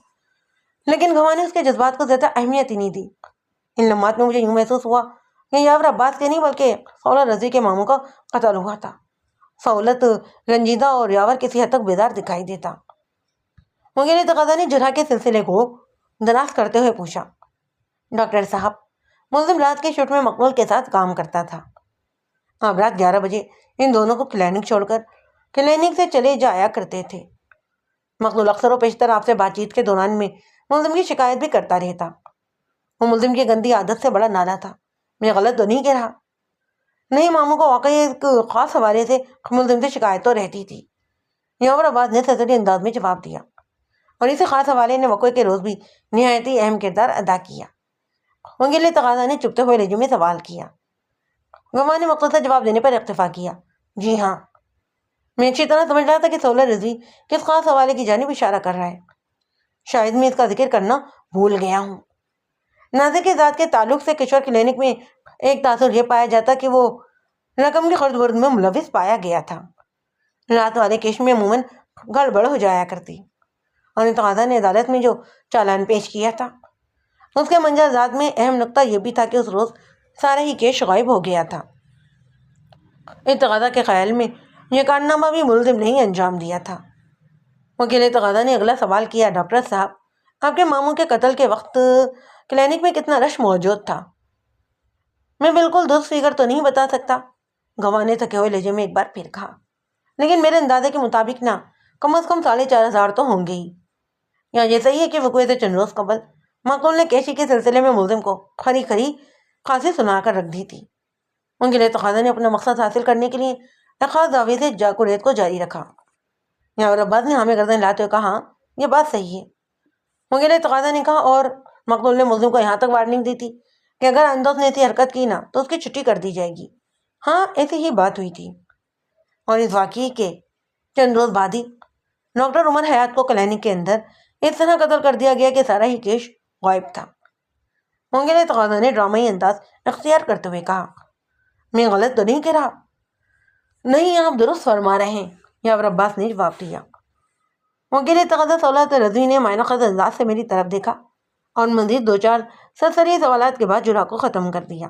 Speaker 1: لیکن گواہ نے اس کے جذبات کو زیادہ اہمیت ہی نہیں دی۔ ان لمحات میں مجھے یوں محسوس ہوا کہ یاور عباس کے نہیں بلکہ سولر رضوی کے ماموں کا قتل ہوا تھا۔ سہولت رنجیدہ اور یاور کسی حد تک بیدار دکھائی دیتا۔ وکیل تقاضا نے جرح کے سلسلے کو دراز کرتے ہوئے پوچھا، ڈاکٹر صاحب، ملزم رات کے شفٹ میں مقبول کے ساتھ کام کرتا تھا۔ اب رات 11 بجے ان دونوں کو کلینک چھوڑ کر کلینک سے چلے جایا کرتے تھے۔ مقتول اکثر و پیشتر آپ سے بات چیت کے دوران میں ملزم کی شکایت بھی کرتا رہتا۔ وہ ملزم کی گندی عادت سے بڑا نالا تھا۔ میں غلط تو نہیں کہہ رہا؟ نہیں، ماموں کو واقعی ایک خاص حوالے سے ملزم سے شکایت تو رہتی تھی، یاور عباس نے سرسری انداز میں جواب دیا، اور اسی خاص حوالے نے وقوع کے روز بھی نہایت ہی اہم کردار ادا کیا۔ وکیل تقاضا نے چپتے ہوئے لہجے میں سوال کیا۔ گواہ نے مختصر جواب دینے پر اکتفا کیا، جی ہاں۔ میں اچھی طرح سمجھ رہا تھا کہ سولر رضوی کس خاص حوالے کی جانب اشارہ کر رہا ہے، شاید میں اس کا ذکر کرنا بھول گیا ہوں۔ ناظر کے ذات کے تعلق سے کشور کلینک میں ایک تاثر یہ پایا جاتا کہ وہ رقم کی خرد برد میں ملوث پایا گیا تھا۔ رات والے کیس میں عموماً گڑبڑ ہو جایا کرتی، اور تقاضا نے عدالت میں جو چالان پیش کیا تھا اس کے منجر ذات میں اہم نقطہ یہ بھی تھا کہ اس روز سارا ہی کیس غائب ہو گیا تھا۔ تقاضا کے خیال میں یہ کارنامہ بھی ملزم نے ہی انجام دیا تھا۔ وکیل تقاضا نے اگلا سوال کیا، ڈاکٹر صاحب، آپ کے ماموں کے قتل کے وقت کلینک میں کتنا رش موجود تھا؟ میں بالکل درست فگر تو نہیں بتا سکتا، گواہ نے تھکے ہوئے لہجے میں ایک بار پھر کہا، لیکن میرے اندازے کے مطابق نہ کم از کم 4,500 تو ہوں گے ہی۔ یا یہ صحیح ہے کہ وقوع سے چند روز قبل مقتول نے کیشی کے سلسلے میں ملزم کو کھری کھری خاصی سنا کر رکھ دی تھی؟ وکیل تقاضا نے اپنا مقصد حاصل کرنے کے لیے ایک خاص دعوے سے جاکوریت کو جاری رکھا۔ یاور عباس نے ہمیں گردن لاتے ہوئے کہا، ہاں یہ بات صحیح ہے۔ وکیل تقاضا نے کہا، اور مقتول نے ملزم کو یہاں تک وارننگ دی تھی کہ اگر آئندہ اس نے ایسی حرکت کی نہ تو اس کی چھٹی کر دی جائے گی؟ ہاں، ایسی ہی بات ہوئی تھی، اور اس واقعے کے چند روز بعد ہی ڈاکٹر عمر حیات کو کلینک کے اندر اس طرح قتل کر دیا گیا کہ سارا ہی کیس غائب تھا۔ وکیل تقاضا نے ڈرامائی انداز اختیار کرتے ہوئے کہا، میں غلط تو نہیں کہہ رہا؟ نہیں، آپ درست فرما رہے ہیں، یاور عباس نے جواب دیا۔ وکیل تقاضا سولت رضوی نے معنی خیز انداز سے میری طرف دیکھا اور مزید 2-4 سرسری سوالات کے بعد جرح کو ختم کر دیا۔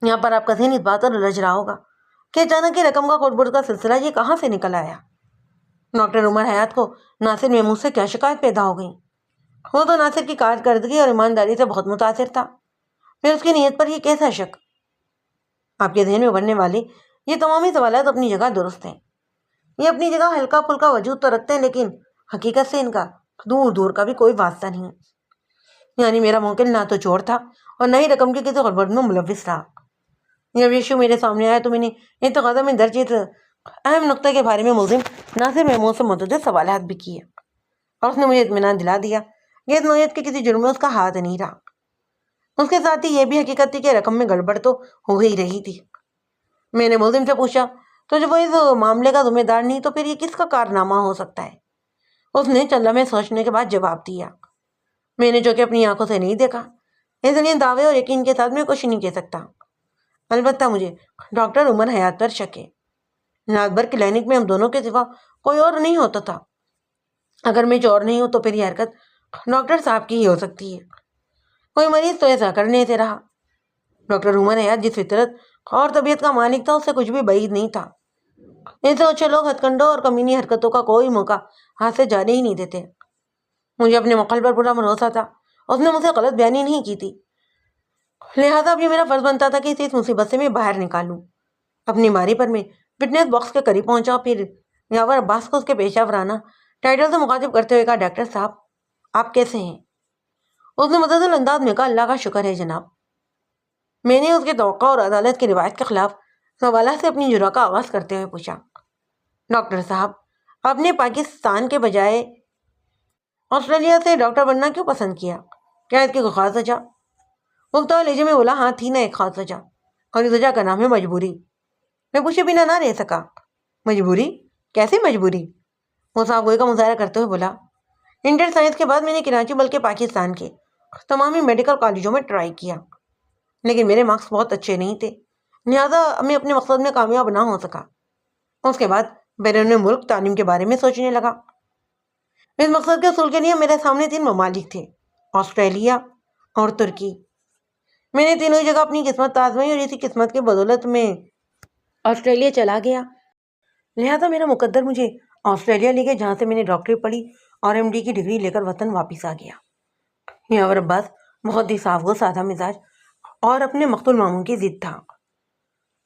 Speaker 1: یہاں پر آپ کا ذہن اس بات پر الجھ رہا ہوگا کہ اچانک یہ رقم کا کوٹ برد کا سلسلہ یہ کہاں سے نکل آیا؟ ڈاکٹر عمر حیات کو ناصر محمود سے کیا شکایت پیدا ہو گئی؟ وہ تو ناصر کی کارکردگی اور ایمانداری سے بہت متاثر تھا، پھر اس کی نیت پر یہ کیسا شک؟ آپ کے ذہن میں ابھرنے والے یہ تمامی سوالات اپنی جگہ درست ہیں، یہ اپنی جگہ ہلکا پھلکا وجود تو رکھتے ہیں، لیکن حقیقت سے ان کا دور دور کا بھی کوئی واسطہ نہیں۔ یعنی میرا موکل نہ تو چور تھا اور نہ ہی رقم کی کسی غربت میں ملوث رہا۔ جب یہ ایشو میرے سامنے آیا تو میں نے اتقاضا میں درج اس اہم نقطے کے بارے میں ملزم ناصر محمود سے متعدد سوالات بھی کیے، اور اس نے مجھے اطمینان دلا دیا کہ اس نوعیت کے کسی جرم میں اس کا ہاتھ نہیں رہا۔ اس کے ساتھ ہی یہ بھی حقیقت تھی کہ رقم میں گڑبڑ تو ہو ہی رہی تھی۔ میں نے ملزم سے پوچھا، تو جب وہ اس معاملے کا ذمہ دار نہیں تو پھر یہ کس کا کارنامہ ہو سکتا ہے؟ اس نے چند لمحے سوچنے کے بعد جواب دیا، میں نے جو کہ اپنی آنکھوں سے نہیں دیکھا، اس لیے دعوے اور یقین کے ساتھ میں کچھ نہیں کہہ سکتا۔ البتہ مجھے ڈاکٹر عمر حیات پر شک ہے، رات بھر کلینک میں ہم دونوں کے سوا کوئی اور نہیں ہوتا تھا. اگر میں چور نہیں ہوں تو پھر یہ حرکت ڈاکٹر صاحب کی ہی ہو سکتی ہے. کوئی مریض تو ایسا کرنے سے رہا. ڈاکٹر عمر حیات جس فطرت اور طبیعت کا مالک تھا اس سے کچھ بھی بعید نہیں تھا. ایسے اچھے لوگ ہتھکنڈوں اور کمینی حرکتوں کا کوئی موقع ہاتھ سے جانے ہی نہیں دیتے. مجھے اپنے مقل پر پورا بھروسا تھا. اس نے مجھے غلط بیانی نہیں کی تھی. لہٰذا اب یہ میرا فرض بنتا تھا کہ اسے اس مصیبت سے میں باہر نکالوں. اپنی باری پر میں فٹنس باکس کے قریب پہنچا. پھر یاور عباس کو اس کے پیشہ ورانہ ٹائٹل سے مخاطب کرتے ہوئے کہا, ڈاکٹر صاحب آپ کیسے ہیں؟ اس نے متعدل انداز میں کہا, اللہ کا شکر ہے جناب. میں نے اس کی توقع اور عدالت کی روایت کے خلاف سوالات سے اپنی جرأت کا آغاز کرتے ہوئے پوچھا, ڈاکٹر صاحب آپ نے پاکستان کے بجائے آسٹریلیا سے ڈاکٹر بننا کیوں پسند کیا؟ کیا اس کی کوئی خاص وجہ؟ پختہ لہجے میں بولا, ہاں تھی نا ایک خاص وجہ, اور اس وجہ کا نام ہے مجبوری. میں پوچھے بنا نہ رہ سکا. مجبوری؟ کیسی مجبوری؟ وہ صاحب گوئی کا مظاہرہ کرتے ہوئے بولا, انٹر سائنس کے بعد میں نے کراچی بلکہ پاکستان کے تمامی میڈیکل کالجوں میں ٹرائی کیا, لیکن میرے مارکس بہت اچھے نہیں تھے, لہٰذا میں اپنے مقصد میں کامیاب نہ ہو سکا. اس کے بعد بیرون ملک تعلیم کے بارے میں سوچنے لگا. اس مقصد کے حصول کے لیے میرے سامنے 3 ممالک تھے, آسٹریلیا اور ترکی. میں نے تینوں جگہ اپنی قسمت آزمائی اور اسی قسمت کی بدولت میں آسٹریلیا چلا گیا. لہٰذا میرا مقدر مجھے آسٹریلیا لے گیا, جہاں سے میں نے ڈاکٹری پڑھی اور ایم ڈی کی ڈگری لے کر وطن واپس آ گیا. یاور عباس بہت ہی صاف و سادہ مزاج اور اپنے مقتول ماموں کی ضد تھا.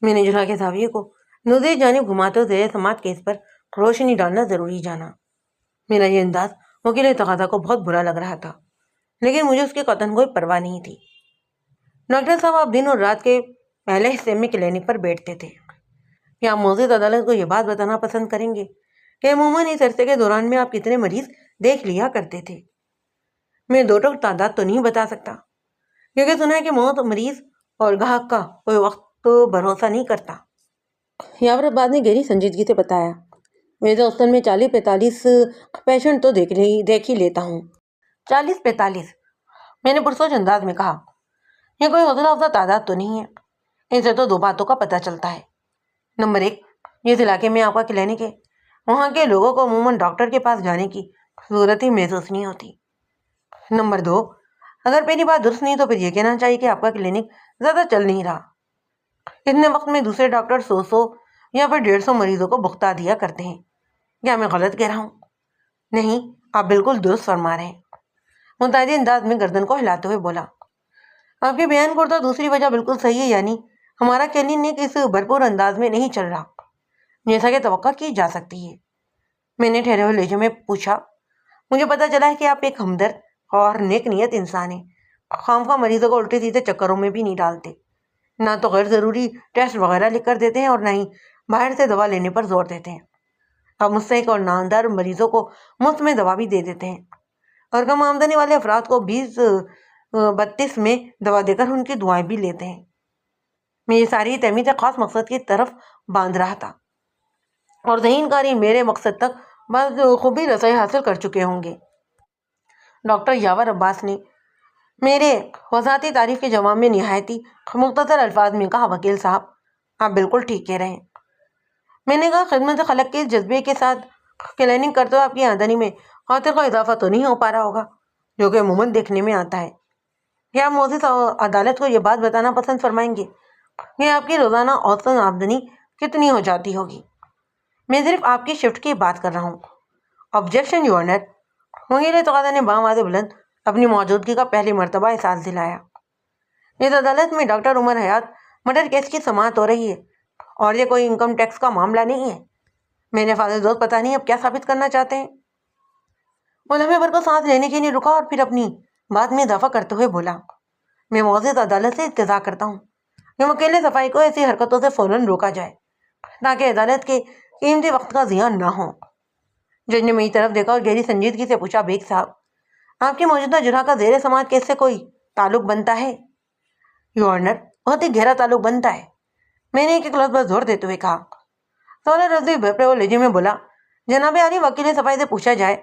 Speaker 1: میں نے جرا کے زاویے کو دوسری جانب گھماتے زیر سماعت کیس پر روشنی ڈالنا ضروری جانا. میرا یہ انداز وکیل تقاضا کو بہت برا لگ رہا تھا, لیکن مجھے اس کی قطعاً کوئی پرواہ نہیں تھی. ڈاکٹر صاحب آپ دن اور رات کے پہلے حصے میں کلینک پر بیٹھتے تھے. کیا آپ موجود عدالت کو یہ بات بتانا پسند کریں گے کہ عموماً اس عرصے کے دوران میں آپ کتنے مریض دیکھ لیا کرتے تھے؟ میں 2 ٹوک تعداد تو نہیں بتا سکتا, کیونکہ سنا ہے کہ موت مریض اور گاہک کا کوئی وقت تو بھروسہ نہیں کرتا. یاور عباس نے گہری سنجیدگی سے بتایا, ویسے اوسطاً میں 40-45 پیشنٹ تو دیکھ ہی لیتا ہوں. 40-45؟ میں نے پرسوچ انداز میں کہا, یہ کوئی حوصلہ افزا تعداد تو نہیں ہے. ان سے تو 2 باتوں کا پتہ چلتا ہے. نمبر 1, جس علاقے میں آپ کا کلینک ہے وہاں کے لوگوں کو عموماً ڈاکٹر کے پاس جانے کی ضرورت ہی محسوس نہیں ہوتی. نمبر 2, اگر پہلی بات درست نہیں تو پھر یہ کہنا چاہیے کہ آپ کا کلینک زیادہ چل نہیں رہا. اتنے وقت میں دوسرے ڈاکٹر 100 یا پھر 150 مریضوں کو بختا دیا کرتے ہیں. کیا میں غلط کہہ رہا ہوں؟ نہیں, آپ بالکل درست فرما رہے ہیں. متعدی انداز میں گردن کو ہلاتے ہوئے بولا, آپ کے بیان کو تو دوسری وجہ بالکل صحیح ہے, یعنی ہمارا کلینک اس بھرپور انداز میں نہیں چل رہا جیسا کہ توقع کی جا سکتی ہے. میں نے ٹھہرے ہوئے لہجے میں پوچھا, مجھے پتا چلا ہے کہ آپ ایک ہمدرد اور نیک نیت انسان ہیں. خواہ مریضوں کو الٹے سیدھے چکروں میں بھی نہیں ڈالتے, نہ تو غیر ضروری ٹیسٹ وغیرہ لکھ کر دیتے ہیں اور نہ ہی باہر سے دوا لینے پر زور دیتے ہیں. آپ مستحق اور نامدار مریضوں کو مفت میں دوا بھی دے دیتے ہیں, اور کم آمدنی والے افراد کو 20-32 میں دوا دے کر ان کی دعائیں بھی لیتے ہیں. میں یہ ساری تحمید خاص مقصد کی طرف باندھ رہا تھا, اور ذہین کاری میرے مقصد تک بعض خوبی رسائی حاصل کر چکے ہوں گے. ڈاکٹر یاور عباس نے میرے وضاحتی تعریف کے جواب میں نہایتی مختصر الفاظ میں کہا, وکیل صاحب آپ بالکل ٹھیک کہہ رہے ہیں. میں نے کہا, خدمت خلق کے جذبے کے ساتھ کلیننگ کرتے ہوئے آپ کی آمدنی میں خاطر کا اضافہ تو نہیں ہو پا رہا ہوگا, جو کہ عموماً دیکھنے میں آتا ہے. کیا آپ موجود عدالت کو یہ بات بتانا پسند فرمائیں گے کہ آپ کی روزانہ اوسط آمدنی کتنی ہو جاتی ہوگی؟ میں صرف آپ کی شفٹ کی بات کر رہا ہوں. Objection your owner. وکیل تقاضا نے بآواز بلند اپنی موجودگی کا پہلی مرتبہ احساس دلایا. اس عدالت میں ڈاکٹر عمر حیات مرڈر کیس کی سماعت ہو رہی ہے, اور یہ کوئی انکم ٹیکس کا معاملہ نہیں ہے. میرے فاضل دوست پتہ نہیں اب کیا ثابت کرنا چاہتے ہیں. وہ لمحے بھر کو سانس لینے کے لیے رکا اور پھر اپنی بات میں اضافہ کرتے ہوئے بولا, میں معزز عدالت سے التجا کرتا ہوں کہ وکیل صفائی کو ایسی حرکتوں سے فوراً روکا جائے تاکہ عدالت کے قیمتی وقت کا زیان نہ ہو. جج نے میری طرف دیکھا اور گہری سنجیدگی سے پوچھا, بیگ صاحب آپ کی موجودہ جرح کا زیر سماعت کیس سے کوئی تعلق بنتا ہے؟ یور آنر, بہت ہی گہرا تعلق بنتا ہے. میں نے ایک لفظ پر زور دیتے ہوئے کہا. سولہ رضوی بھرپے ہوئے لہجے میں بولا, جناب عالی وکیل صفائی سے پوچھا جائے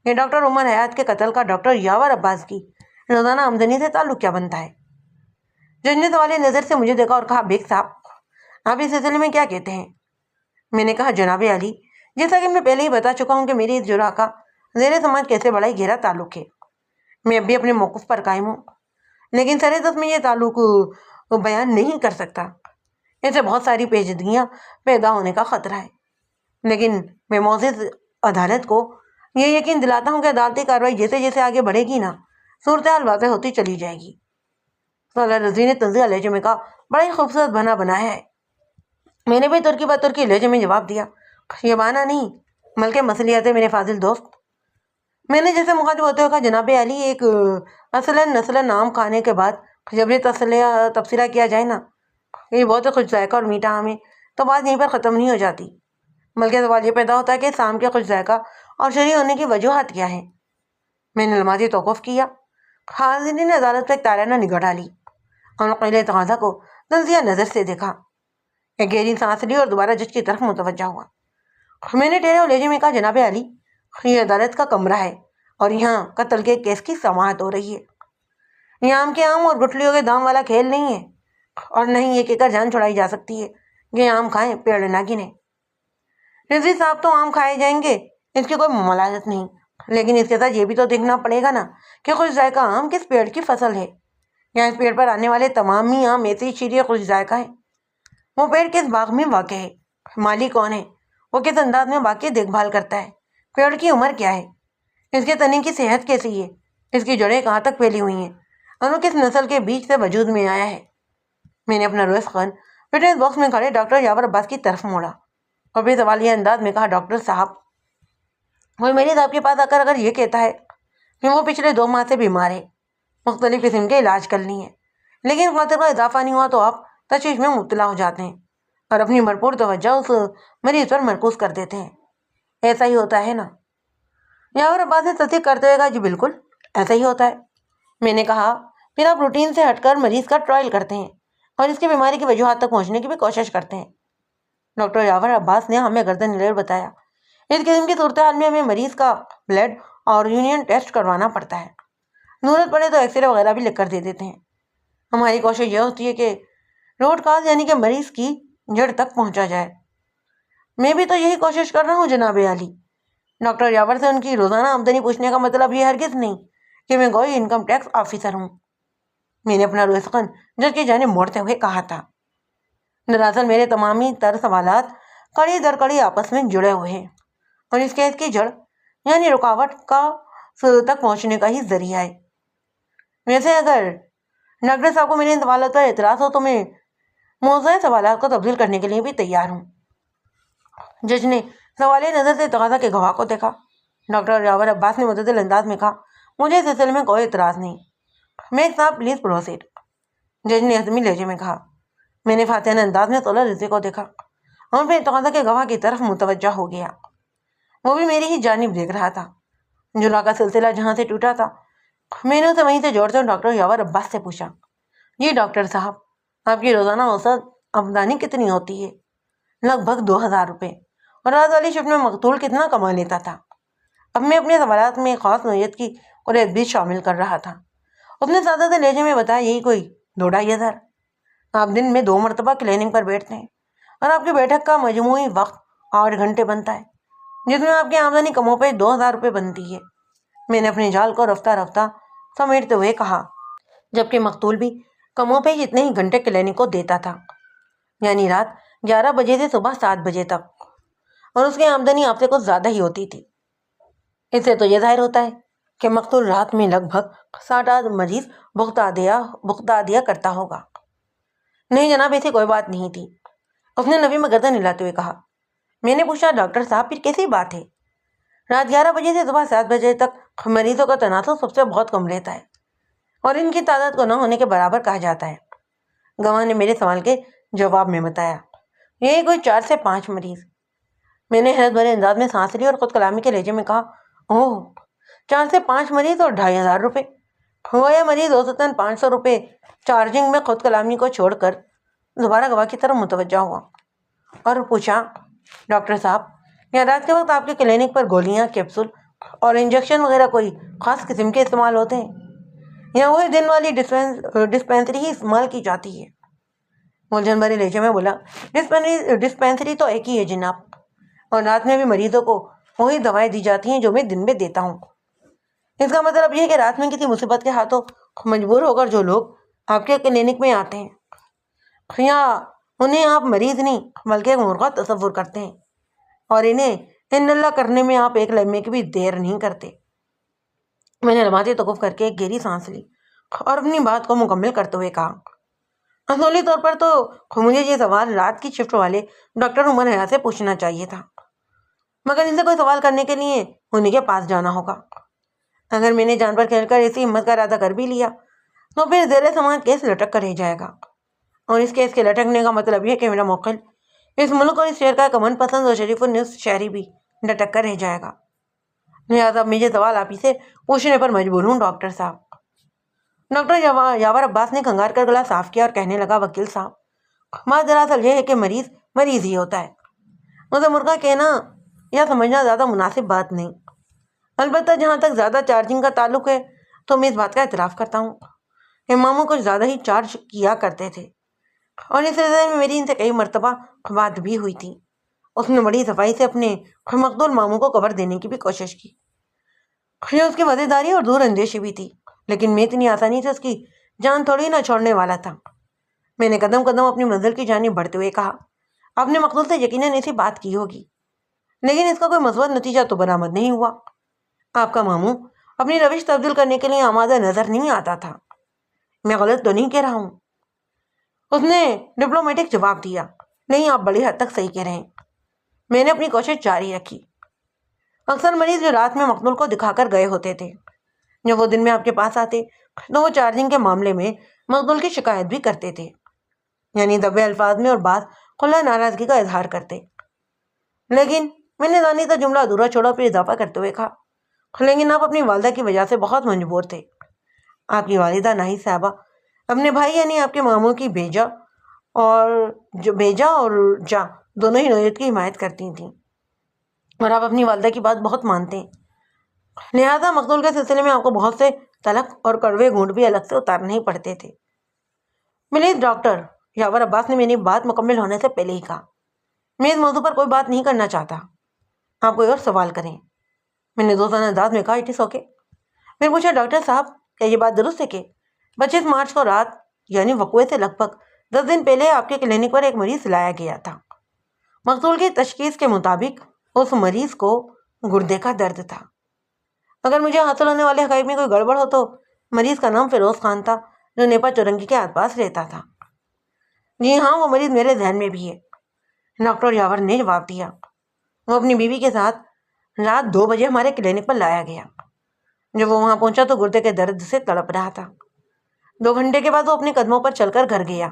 Speaker 1: کہ ڈاکٹر عمر حیات کے قتل کا ڈاکٹر یاور عباس کی روزانہ آمدنی سے تعلق کیا بنتا ہے؟ جج نے سوالی نظر سے مجھے دیکھا اور کہا, بیگ صاحب آپ اس سلسلے میں کیا کہتے ہیں؟ میں نے کہا جناب علی، جیسا کہ میں پہلے ہی بتا چکا ہوں کہ میری اس جرح کا زیر سماج کیسے بڑا ہی گہرا تعلق ہے۔ میں اب بھی اپنے موقف پر قائم ہوں، لیکن سر دست میں یہ تعلق بیان نہیں کر سکتا۔ اسے بہت ساری پیچیدگیاں پیدا ہونے کا خطرہ ہے، لیکن میں معزز عدالت کو یہ یقین دلاتا ہوں کہ عدالتی کارروائی جیسے جیسے آگے بڑھے گی نا، صورتحال واضح ہوتی چلی جائے گی۔ صالح رضوی نے تنزیہ لہجے میں کہا، بڑا ہی خوبصورت بنا بنایا ہے۔ میں نے بھی ترکی بہ ترکی لہجے میں جواب دیا، یہ بہانہ نہیں بلکہ مصلیحت ہے میرے فاضل دوست۔ میں نے جیسے مخاطب ہوتے ہوئے کہا، جناب علی، ایک نسل آم کھانے کے بعد جب یہ تبصرہ کیا جائے نا، یہ بہت ہی خوش ذائقہ اور میٹھا آم ہے، تو بات یہیں پر ختم نہیں ہو جاتی، بلکہ سوال یہ پیدا ہوتا ہے کہ اس آم کے خوش ذائقہ اور شرعی ہونے کی وجوہات کیا ہیں۔ میں نے لمحاتی توقف کیا۔ حاضرین نے عدالت پہ ایک تارانہ نگاہ ڈالی اور قیل تقاضا کو تنزیہ نظر سے دیکھا۔ ایک گہری سانس لی اور دوبارہ جج کی طرف متوجہ ہوا۔ میں نے ٹھہرے ہوئے لہجے میں کہا، جناب علی، یہ عدالت کا کمرہ ہے اور یہاں قتل کے کیس کی سماعت ہو رہی ہے۔ یہ آم کے آم اور گٹھلیوں کے دام والا کھیل نہیں ہے، اور نہ ہی یہ کہہ کر جان چھڑائی جا سکتی ہے کہ آم کھائیں پیڑ نہ گنیں۔ رضوی صاحب، تو آم کھائے جائیں گے، اس کی کوئی ممانعت نہیں، لیکن اس کے ساتھ یہ بھی تو دیکھنا پڑے گا نا کہ خوش ذائقہ آم کس پیڑ کی فصل ہے، یا اس پیڑ پر آنے والے تمام ہی آم ایسے ہی شیریں خوش ذائقہ ہیں۔ وہ پیڑ کس باغ میں واقع ہے، مالی کون ہے، وہ کس انداز میں باغ کی دیکھ بھال کرتا ہے، پیڑ کی عمر کیا ہے، اس کے تنے کی صحت کیسی ہے، اس کی جڑیں کہاں تک پھیلی ہوئی ہیں، اور وہ کس نسل کے بیچ سے وجود میں آیا ہے۔ میں نے اپنا روز خان فٹنس باکس میں کھڑے ڈاکٹر یاور عباس کی طرف موڑا اور پھر سوالیہ انداز میں کہا، ڈاکٹر صاحب، کوئی مریض آپ کے پاس آ کر اگر یہ کہتا ہے کہ وہ پچھلے 2 ماہ سے بیمار ہے، مختلف قسم کے علاج کر لی ہیں، لیکن خاطر کا اضافہ نہیں ہوا، تو آپ تشویش میں مبتلا ہو جاتے ہیں اور اپنی بھرپور توجہ اس مریض پر مرکوز کر دیتے ہیں۔ ایسا ہی ہوتا ہے نا؟ یاور عباس نے تصدیق کرتے ہوئے کہا، جی بالکل ایسا ہی ہوتا ہے۔ میں نے کہا، پھر آپ روٹین سے ہٹ کر مریض کا ٹرائل کرتے ہیں اور اس کی بیماری کی وجوہات تک پہنچنے کی بھی کوشش کرتے ہیں۔ ڈاکٹر یاور عباس نے ہمیں گردن ہلائے اور بتایا، اس قسم کی صورتحال میں ہمیں مریض کا بلڈ اور یورین ٹیسٹ کروانا پڑتا ہے، ضرورت پڑے تو ایکس رے وغیرہ بھی لکھ کر دے دیتے ہیں۔ ہماری کوشش یہ ہوتی ہے کہ روٹ کاز یعنی کہ مریض کی جڑ تک پہنچا جائے۔ میں بھی تو یہی کوشش کر رہا ہوں جناب علی۔ ڈاکٹر یاور سے ان کی روزانہ آمدنی پوچھنے کا مطلب یہ ہرگز نہیں کہ میں گوئی انکم ٹیکس آفیسر ہوں۔ میں نے اپنا روسخن جج کی جانب موڑتے ہوئے کہا تھا، دراصل میرے تمامی تر سوالات کڑی در کڑی آپس میں جڑے ہوئے ہیں، اور اس کیس کی جڑ یعنی رکاوٹ کا تک پہنچنے کا ہی ذریعہ ہے۔ ویسے اگر ڈاکٹر صاحب کو میرے ان سوالات پر اعتراض ہو تو میں موضوع سوالات کو تبدیل کرنے کے لیے بھی تیار ہوں۔ جج نے سوالیہ نظر سے تقاضا کے گواہ کو دیکھا۔ ڈاکٹر یاور عباس نے معتدل انداز میں کہا، مجھے اس سلسلے میں کوئی اعتراض نہیں۔ میں صاحب پلیز پروسیڈ۔ جج نے حتمی لہجے میں کہا۔ میں نے فاتحانہ انداز میں صالح رضوی کو دیکھا اور پھر تقاضا کے گواہ کی طرف متوجہ ہو گیا۔ وہ بھی میری ہی جانب دیکھ رہا تھا۔ جرح کا سلسلہ جہاں سے ٹوٹا تھا، میں نے اسے وہیں سے جوڑتے ہوئے ڈاکٹر یاور عباس سے پوچھا، جی ڈاکٹر صاحب، آپ کی روزانہ اوسط آمدنی کتنی ہوتی ہے؟ لگ بھگ 2000 روپے۔ اور رات والی شفٹ میں مقتول کتنا کما لیتا تھا؟ اب میں اپنے سوالات میں خاص نوعیت کی قریت بھی شامل کر رہا تھا۔ اس نے سادہ سے لہجے میں بتایا، یہی کوئی 2-2.5 ہزار۔ آپ دن میں 2 مرتبہ کلینک پر بیٹھتے ہیں اور آپ کی بیٹھک کا مجموعی وقت 8 گھنٹے بنتا ہے، جس میں آپ کی آمدنی کم و بیش 2000 روپے بنتی ہے۔ میں نے اپنے جال کو رفتہ رفتہ سمیٹتے ہوئے کہا، جبکہ مقتول بھی کم و بیش اتنے ہی گھنٹے کلینک کو دیتا تھا، یعنی رات 11 بجے سے صبح 7 بجے تک، اور اس کی آمدنی آپ سے کچھ زیادہ ہی ہوتی تھی۔ اس سے تو یہ ظاہر ہوتا ہے کہ مقتول رات میں لگ بھگ 60 مریض بختادیا کرتا ہوگا۔ نہیں جناب، ایسی کوئی بات نہیں تھی، اس نے نفی میں گردن ہلاتے ہوئے کہا۔ میں نے پوچھا، ڈاکٹر صاحب پھر کیسی بات ہے؟ رات 11 بجے سے صبح 7 بجے تک مریضوں کا تناسب سب سے بہت کم رہتا ہے، اور ان کی تعداد کو نہ ہونے کے برابر کہا جاتا ہے۔ گواہ نے میرے سوال کے جواب میں بتایا، یہی کوئی 4 سے 5 مریض۔ میں نے حیرت بھرے انداز میں سانس لی اور خود کلامی کے لہجے میں کہا، اوہ، 4 سے 5 مریض اور 2500 روپے۔ گویا مریض اوسطاً 500 روپے چارجنگ میں خود کلامی کو چھوڑ کر دوبارہ گواہ کی طرف متوجہ ہوا اور پوچھا، ڈاکٹر صاحب، کیا رات کے وقت آپ کے کلینک پر گولیاں، کیپسول اور انجیکشن وغیرہ کوئی خاص قسم کے استعمال ہوتے ہیں، یا وہی دن والی ڈسپینسری ہی استعمال کی جاتی ہے؟ الجھن بھرے لہجے میں بولا، ڈسپینسری تو ایک ہی ہے جناب، اور رات میں بھی مریضوں کو وہی دوائیں دی جاتی ہیں جو میں دن میں دیتا ہوں۔ اس کا مطلب یہ ہے کہ رات میں کسی مصیبت کے ہاتھوں مجبور ہو کر جو لوگ آپ کے کلینک میں آتے ہیں، یا انہیں آپ مریض نہیں بلکہ ایک مرغا تصور کرتے ہیں، اور انہیں ان اللہ کرنے میں آپ ایک لمحے کی بھی دیر نہیں کرتے۔ میں نے لمحاتی توقف کر کے ایک گہری سانس لی اور اپنی بات کو مکمل کرتے ہوئے کہا، اصولی طور پر تو مجھے یہ سوال رات کی شفٹ والے ڈاکٹر عمر حیات سے پوچھنا چاہیے تھا، مگر ان سے کوئی سوال کرنے کے لیے انہیں کے پاس جانا ہوگا۔ اگر میں نے جان پر کھیل کر اسی ہمت کا ارادہ کر بھی لیا تو پھر زیر سماعت کیس لٹک کر رہ جائے گا، اور اس کیس کے لٹکنے کا مطلب یہ کہ میرا موکل اس ملک اور اس شہر کا ایک امن پسند اور شریف النفس شہری بھی لٹک کر رہ جائے گا۔ لہٰذا اب مجھے سوال آپ ہی سے پوچھنے پر مجبور ہوں ڈاکٹر صاحب۔ ڈاکٹر یاور عباس نے کھنگار کر گلا صاف کیا اور کہنے لگا، وکیل صاحب، بات دراصل یہ ہے کہ مریض ہی ہوتا ہے، اسے مرغا کہنا یا سمجھنا زیادہ مناسب بات نہیں۔ البتہ جہاں تک زیادہ چارجنگ کا تعلق ہے تو میں اس بات کا اعتراف کرتا ہوں کہ ماموں کچھ زیادہ ہی چارج کیا کرتے تھے، اور اس سلسلے میں میری ان سے کئی مرتبہ بات بھی ہوئی تھی۔ اس نے بڑی صفائی سے اپنے مقتول ماموں کو کور دینے کی بھی کوشش کی۔ یہ اس کی وفاداری اور دور اندیشی بھی تھی، لیکن میں اتنی آسانی سے اس کی جان تھوڑی نہ چھوڑنے والا تھا۔ میں نے قدم قدم اپنی منزل کی جانب بڑھتے ہوئے کہا، آپ نے مقتول سے یقیناً ایسی بات کی ہوگی، لیکن اس کا کوئی مثبت نتیجہ تو برآمد نہیں ہوا۔ آپ کا ماموں اپنی روش تبدیل کرنے کے لیے آمادہ نظر نہیں آتا تھا۔ میں غلط تو نہیں کہہ رہا ہوں؟ اس نے ڈپلومیٹک جواب دیا، نہیں، آپ بڑی حد تک صحیح کہہ رہے ہیں۔ میں نے اپنی کوشش جاری رکھی۔ اکثر مریض جو رات میں مقتول کو دکھا کر گئے ہوتے تھے، جب وہ دن میں آپ کے پاس آتے تو وہ چارجنگ کے معاملے میں مقتول کی شکایت بھی کرتے تھے، یعنی دبے الفاظ میں اور بعض کھلا ناراضگی کا اظہار کرتے۔ لیکن میں نے دانی کا جملہ ادھورا چھوڑا، پھر اضافہ کرتے ہوئے کہا، لیکن آپ اپنی والدہ کی وجہ سے بہت مجبور تھے۔ آپ کی والدہ ناہید صاحبہ اپنے بھائی یعنی آپ کے ماموں کی بیجا اور جا دونوں ہی نوعیت کی حمایت کرتی تھیں، اور آپ اپنی والدہ کی بات بہت مانتے ہیں۔ لہٰذا مقتول کے سلسلے میں آپ کو بہت سے تلخ اور کڑوے گھونٹ بھی الگ سے اتارنے ہی پڑتے تھے۔ پلیز ڈاکٹر، یاور عباس نے میری بات مکمل ہونے سے پہلے ہی کہا، میں اس موضوع پر کوئی بات نہیں کرنا چاہتا، آپ کوئی اور سوال کریں۔ میں نے دوستانہ انداز میں کہا، اٹ از اوکے۔ پھر پوچھا، ڈاکٹر صاحب، کیا یہ بات درست ہے کہ 25 مارچ کو رات یعنی وقوعے سے لگ بھگ 10 دن پہلے آپ کے کلینک پر ایک مریض لایا گیا تھا؟ مقتول کی تشخیص کے مطابق اس مریض کو گردے کا درد تھا۔ اگر مجھے حاصل ہونے والے حقائق میں کوئی گڑبڑ ہو تو مریض کا نام فیروز خان تھا، جو نیپا چورنگی کے آس پاس رہتا تھا۔ جی ہاں، وہ مریض میرے ذہن میں بھی ہے، ڈاکٹر یاور نے جواب دیا۔ وہ اپنی بیوی کے ساتھ رات 2 بجے ہمارے کلینک پر لایا گیا۔ جب وہ وہاں پہنچا تو گردے کے درد سے تڑپ رہا تھا۔ 2 گھنٹے کے بعد وہ اپنے قدموں پر چل کر گھر گیا۔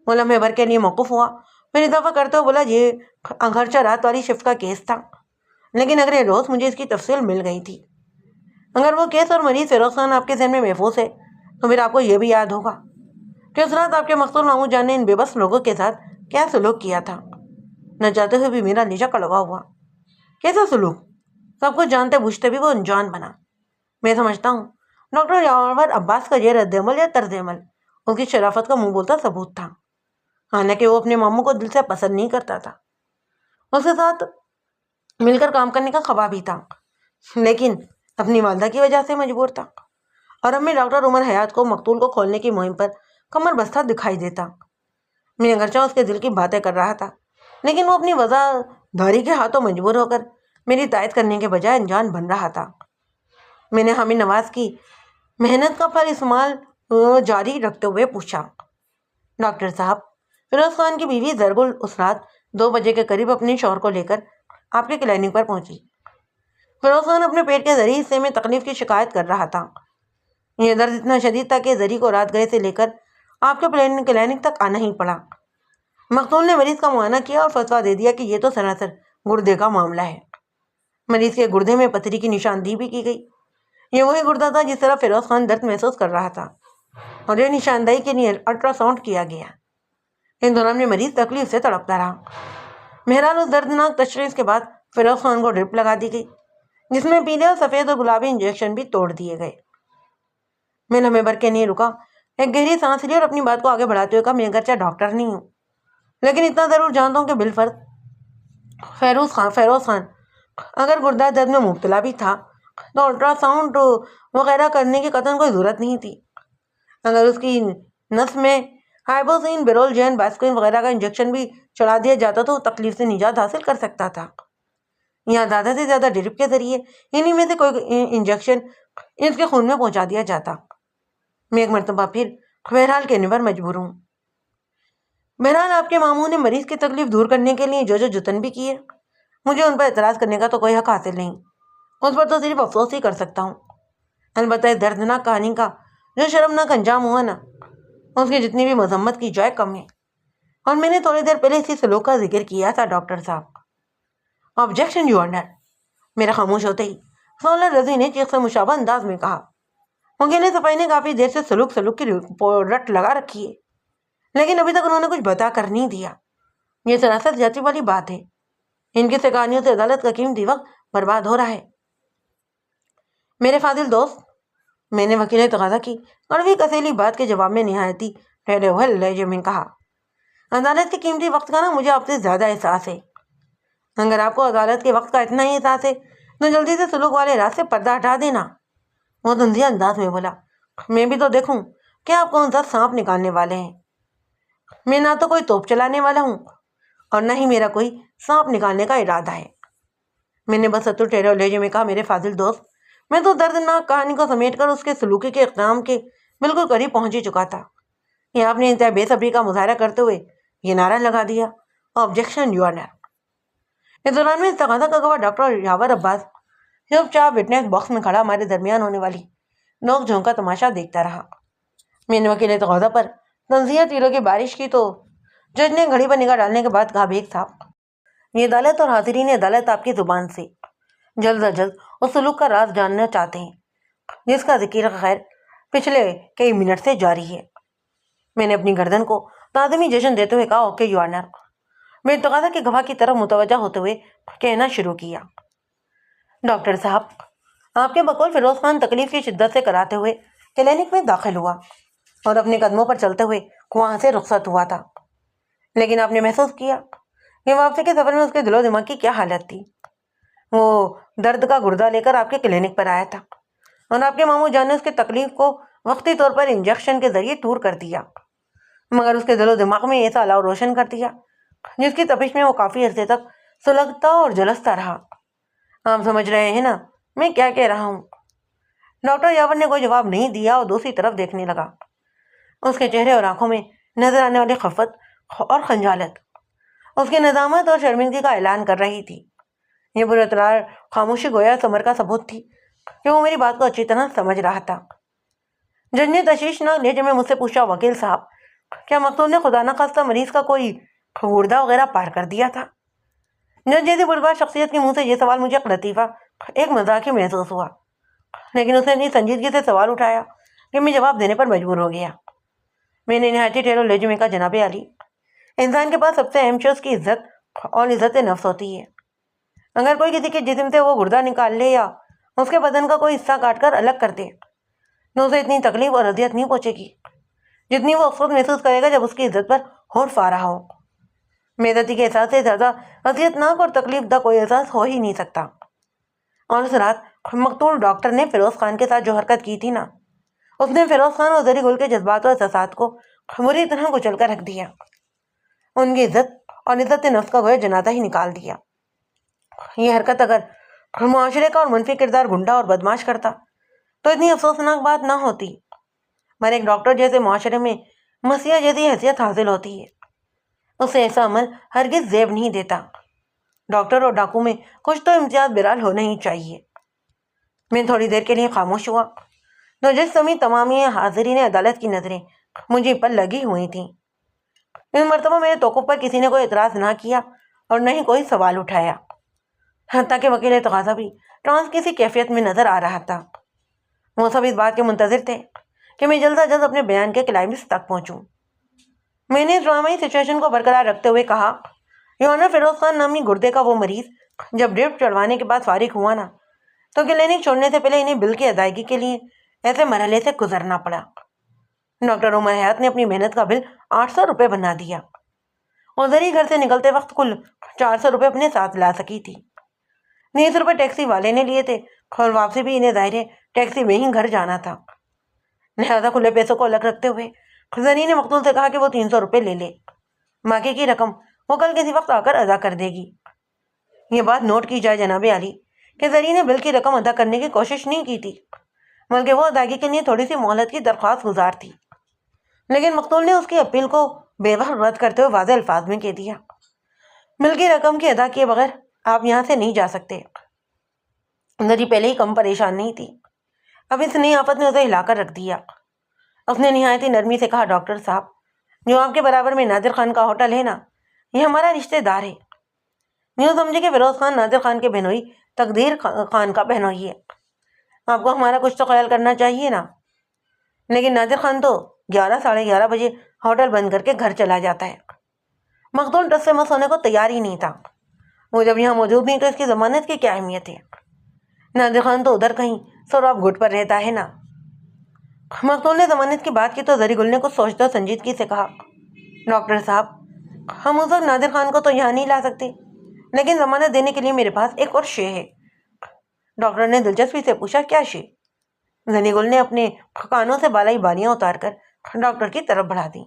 Speaker 1: وہ لمحے بھر کے لیے موقوف ہوا، پھر اضافہ کرتے ہوئے بولا، یہ اگرچہ رات والی شفٹ کا کیس تھا، لیکن اگلے روز مجھے اس کی تفصیل مل گئی تھی۔ اگر وہ کیس اور مریض فیروز خان آپ کے ذہن میں محفوظ ہے تو پھر آپ کو یہ بھی یاد ہوگا کہ اس رات آپ کے مقتول ماموں جان نے ان بے بس لوگوں کے ساتھ کیا سلوک کیا تھا۔ نہ چاہتے ہوئے بھی میرا لہجہ کڑوا ہوا۔ کیسا سلوک؟ سب کچھ جانتے بوجھتے بھی وہ انجان بنا۔ میں سمجھتا ہوں ڈاکٹر یاور عباس کا یہ رد عمل یا طرز عمل اس کی شرافت کا منہ بولتا ثبوت تھا، حالانکہ وہ اپنے ماموں کو دل سے پسند نہیں کرتا تھا، اس کے ساتھ مل کر کام کرنے کا خواہاں بھی تھا، لیکن اپنی والدہ کی وجہ سے مجبور تھا۔ اور اب میں ڈاکٹر عمر حیات کو مقتول کو کھولنے کی مہم پر کمر بستہ دکھائی دیتا۔ میں اگرچہ اس کے دل کی باتیں کر رہا تھا، لیکن وہ اپنی وضع دھاری کے ہاتھوں مجبور ہو کر میری تائید کرنے کے بجائے انجان بن رہا تھا۔ میں نے حامد نواز کی محنت کا پھل استعمال جاری رکھتے ہوئے پوچھا، ڈاکٹر صاحب، فیروز خان کی بیوی ضرب اس رات 2 بجے کے قریب اپنے شوہر کو لے کر آپ کے کلینک پر پہنچی۔ فیروز خان اپنے پیٹ کے ذریعے حصے میں تکلیف کی شکایت کر رہا تھا۔ یہ درد اتنا شدید تھا کہ ذریع کو رات گئے سے لے کر آپ کے کلینک تک آنا ہی پڑا۔ مقتول نے مریض کا معائنہ کیا اور فتویٰ دے دیا کہ یہ تو سراسر گردے کا معاملہ ہے۔ مریض کے گردے میں پتھری کی نشاندہی بھی کی گئی۔ یہ وہی گردہ تھا جس طرح فیروز خان درد محسوس کر رہا تھا، اور یہ نشاندہی کے لیے الٹرا ساؤنڈ کیا گیا۔ ان دوران میں مریض تکلیف سے تڑپتا رہا۔ بہرحال اس دردناک تشخیص کے بعد فیروز خان کو ڈرپ لگا دی گئی، جس میں پیلے اور سفید اور گلابی انجیکشن بھی توڑ دیے گئے۔ میں لمحے بھر کے لیے رکا، ایک گہری سانس لی اور اپنی بات کو آگے بڑھاتے ہوئے کہا، میں اگرچہ ڈاکٹر نہیں ہوں لیکن اتنا ضرور جانتا ہوں کہ بالفرض فیروز خان اگر گردہ درد میں مبتلا بھی تھا تو الٹرا ساؤنڈ وغیرہ کرنے کی قطعاً کوئی ضرورت نہیں تھی۔ اگر اس کی نس میں ہائبوزین، بیرولجین، باسکوئن وغیرہ کا انجیکشن بھی چڑھا دیا جاتا تو وہ تکلیف سے نجات حاصل کر سکتا تھا، یا زیادہ سے زیادہ ڈرپ کے ذریعے انہی میں سے کوئی انجیکشن اس کے خون میں پہنچا دیا جاتا۔ میں ایک مرتبہ پھر بہرحال کہنے پر مجبور ہوں، بہرحال آپ کے ماموں نے مریض کی تکلیف دور کرنے کے لیے جو جتن بھی کیے، مجھے ان پر اعتراض کرنے کا تو کوئی حق حاصل نہیں، اس پر تو صرف افسوس ہی کر سکتا ہوں۔ البتہ اس دردناک کہانی کا جو شرمناک انجام ہوا نا، اس کی جتنی بھی مذمت کی جائے کم ہے، اور میں نے تھوڑی دیر پہلے اسی سلوک کا ذکر کیا تھا ڈاکٹر صاحب۔ آبجیکشن یور آنر، میرا خاموش ہوتے ہی سولر رضی نے چیخ سے مشابہ انداز میں کہا۔ وکیل صفائی نے کافی دیر سے سلوک کی رٹ لگا رکھی ہے، لیکن ابھی تک انہوں نے کچھ بتا کر نہیں دیا۔ یہ سراسر جاتی والی بات ہے، ان کی کہانیوں سے عدالت کا قیمتی وقت برباد ہو رہا ہے۔ میرے فاضل دوست، میں نے وکیل تقاضا کی کڑوی کسیلی بات کے جواب میں نہایتی ٹھہرے ہوئے لہجے میں کہا، عدالت کے قیمتی وقت کا نا مجھے آپ سے زیادہ احساس ہے۔ اگر آپ کو عدالت کے وقت کا اتنا ہی احساس ہے تو جلدی سے سلوک والے راز سے پردہ ہٹا دینا۔ وہ تنزیہ انداز میں بولا، میں بھی تو دیکھوں کہ آپ کون سا سانپ نکالنے والے ہیں۔ میں نہ تو کوئی توپ چلانے والا ہوں اور نہ ہی میرا کوئی سانپ نکالنے کا ارادہ ہے۔ میں نے بس اتر ٹھہرے لہجے میں کہا، میرے فاضل دوست، میں تو دردناک کہانی کو سمیٹ کر اس کے سلوکی کے اقدام کے بالکل قریب پہنچ ہی چکا تھا کہ آپ نے انتہائی بے صبری کا مظاہرہ کرتے ہوئے یہ نعرہ لگا دیا، آبجیکشن یور آنر۔ اس دوران میں اس تقاضا کا گواہ ڈاکٹر یاور عباس چپ چاپ وٹنس باکس میں کھڑا ہمارے درمیان ہونے والی نوک جھونک کا تماشا دیکھتا رہا۔ میں نے وکیل تقاضا پر تنزیہ تیروں کی بارش کی تو جج نے گھڑی پر نگاہ ڈالنے کے بعد کہا، بیگ صاحب، یہ عدالت اور حاضرین عدالت آپ کی زبان سے جلد از جلد اس سلوک کا راز جاننا چاہتے ہیں جس کا ذکر خیر پچھلے کئی منٹ سے جاری ہے۔ میں نے اپنی گردن کو تعظیمی جشن دیتے ہوئے کہا، اوکے یور آنر۔ میں تقاضا کے گواہ کی طرف متوجہ ہوتے ہوئے کہنا شروع کیا، ڈاکٹر صاحب، آپ کے بقول فیروز خان تکلیف کی شدت سے کراتے ہوئے کلینک میں داخل ہوا اور اپنے قدموں پر چلتے ہوئے وہاں سے رخصت ہوا تھا، لیکن آپ نے محسوس کیا کہ واپسی کے سفر میں اس کے دل و دماغ کی کیا حالت تھی۔ وہ درد کا گردہ لے کر آپ کے کلینک پر آیا تھا اور آپ کے ماموں جان نے اس کی تکلیف کو وقتی طور پر انجیکشن کے ذریعے دور کر دیا، مگر اس کے دل و دماغ میں ایسا الاؤ روشن کر دیا جس کی تپش میں وہ کافی عرصے تک سلگتا اور جلستا رہا۔ آپ سمجھ رہے ہیں نا میں کیا کہہ رہا ہوں؟ ڈاکٹر یاور نے کوئی جواب نہیں دیا اور دوسری طرف دیکھنے لگا۔ اس کے چہرے اور آنکھوں میں نظر آنے والی خفت اور خجالت اس کی ندامت اور شرمندگی کا اعلان کر رہی تھی۔ یہ پراسرار خاموشی گویا ثمر کا ثبوت تھی کہ وہ میری بات کو اچھی طرح سمجھ رہا تھا۔ جج نے تشویشناک لہجے میں مجھ سے پوچھا، وکیل صاحب، کیا مقتول نے خدا نخواستہ مریض کا کوئی گردہ وغیرہ پار کر دیا تھا؟ جج جیسی بڑبار شخصیت کے منہ سے یہ سوال مجھے ایک لطیفہ، ایک مذاق ہی محسوس ہوا، لیکن اس نے اتنی سنجیدگی سے سوال اٹھایا کہ میں جواب دینے پر مجبور ہو گیا۔ میں نے نہایت ٹھہرے لہجے میں کہا، جناب عالی، انسان کے پاس سب سے اہم چیز اس کی عزت اور عزت نفس ہوتی ہے۔ اگر کوئی کسی کے جسم سے وہ گردہ نکال لے یا اس کے بدن کا کوئی حصہ کاٹ کر الگ کر دے تو اسے اتنی تکلیف اور اذیت نہیں پہنچے گی جتنی وہ اس وقت محسوس کرے گا جب اس کی عزت پر ہوٹ آ رہا ہو۔ بے عزتی کے احساس سے زیادہ اذیت ناک اور تکلیف دہ کوئی احساس ہو ہی نہیں سکتا۔ اور اس رات مقتول ڈاکٹر نے فیروز خان کے ساتھ جو حرکت کی تھی نا، اس نے فیروز خان اور زری گل کے جذبات و احساسات کو بری طرح کچل کر رکھ دیا، ان کی عزت اور عزت نفس کا گویا جنازہ ہی نکال دیا۔ یہ حرکت اگر معاشرے کا اور منفی کردار گنڈا اور بدماش کرتا تو اتنی افسوسناک بات نہ ہوتی، مگر ایک ڈاکٹر جیسے معاشرے میں مسیح جیسی حیثیت حاصل ہوتی ہے، اسے ایسا عمل ہرگز زیب نہیں دیتا۔ ڈاکٹر اور ڈاکو میں کچھ تو امتیاز بہرحال ہونا ہی چاہیے۔ میں تھوڑی دیر کے لیے خاموش ہوا تو جس سمیت تمام حاضرین عدالت کی نظریں مجھے پر لگی ہوئی تھیں۔ اس مرتبہ میرے توقف پر کسی نے کوئی اعتراض نہ کیا اور نہ ہی کوئی سوال اٹھایا، حتیٰ کہ وکیل تقاضا بھی ٹرانس کسی کیفیت میں نظر آ رہا تھا۔ وہ سب اس بات کے منتظر تھے کہ میں جلد از جلد اپنے بیان کے کلائمیکس تک پہنچوں۔ میں نے اس ڈرامائی سچویشن کو برقرار رکھتے ہوئے کہا، یور آنر، فیروز خان نامی گردے کا وہ مریض جب ڈرپ چڑھوانے کے بعد فارغ ہوا نا تو کلینک چھوڑنے سے پہلے انہیں بل کی ادائیگی کے لیے ایسے مرحلے سے گزرنا پڑا ڈاکٹر عمر حیات نے اپنی محنت کا بل 800 روپے بنا دیا اور زری گھر سے نکلتے وقت کل 400 روپے اپنے ساتھ لا سکی تھی۔ 20 روپے ٹیکسی والے نے لیے تھے اور واپسی بھی انہیں ظاہر ہے ٹیکسی میں ہی گھر جانا تھا، لہٰذا کھلے پیسوں کو الگ رکھتے ہوئے زری نے مقتول سے کہا کہ وہ 300 روپے لے لے، باقی کی رقم وہ کل کسی وقت آ کر ادا کر دے گی۔ یہ بات نوٹ کی جائے جناب عالی کہ زری نے بل کی رقم ادا کرنے کی کوشش نہیں کی تھی، بلکہ وہ ادائیگی کے لیے تھوڑی سی مہلت کی درخواست گزار تھی، لیکن مقتول نے اس کی اپیل کو بے وقت رد کرتے ہوئے واضح الفاظ میں کہہ دیا، بل کی رقم کی ادا کیے بغیر آپ یہاں سے نہیں جا سکتے۔ زری پہلے ہی کم پریشان نہیں تھی، اب اس نئی آفت نے اسے ہلا کر رکھ دیا۔ اس نے نہایت ہی نرمی سے کہا، ڈاکٹر صاحب، جو آپ کے برابر میں نادر خان کا ہوٹل ہے نا، یہ ہمارا رشتہ دار ہے۔ یوں سمجھے کہ فیروز خان نادر خان کے بہنوئی تقدیر خان کا بہنوئی ہے۔ آپ کو ہمارا کچھ تو خیال کرنا چاہیے نا۔ لیکن نادر خان تو 11 ساڑھے 11 بجے ہوٹل بند کر کے گھر چلا جاتا ہے۔ مقتول ٹس سے مس ہونے کو تیار ہی نہیں تھا۔ وہ جب یہاں موجود نہیں تو اس کی ضمانت کی کیا اہمیت ہے؟ نادر خان تو ادھر کہیں سوراب گھٹ پر رہتا ہے نا۔ مقتول نے ضمانت کی بات کی تو زری گل نے کچھ سوچتے اور سنجیدگی سے کہا، ڈاکٹر صاحب، ہم اس وقت نادر خان کو تو یہاں نہیں لا سکتے، لیکن ضمانت دینے کے لیے میرے پاس ایک اور شے ہے۔ ڈاکٹر نے دلچسپی سے پوچھا، کیا شے؟ زری گل نے اپنے کانوں سے بالائی بالیاں اتار کر ڈاکٹر کی طرف بڑھا دی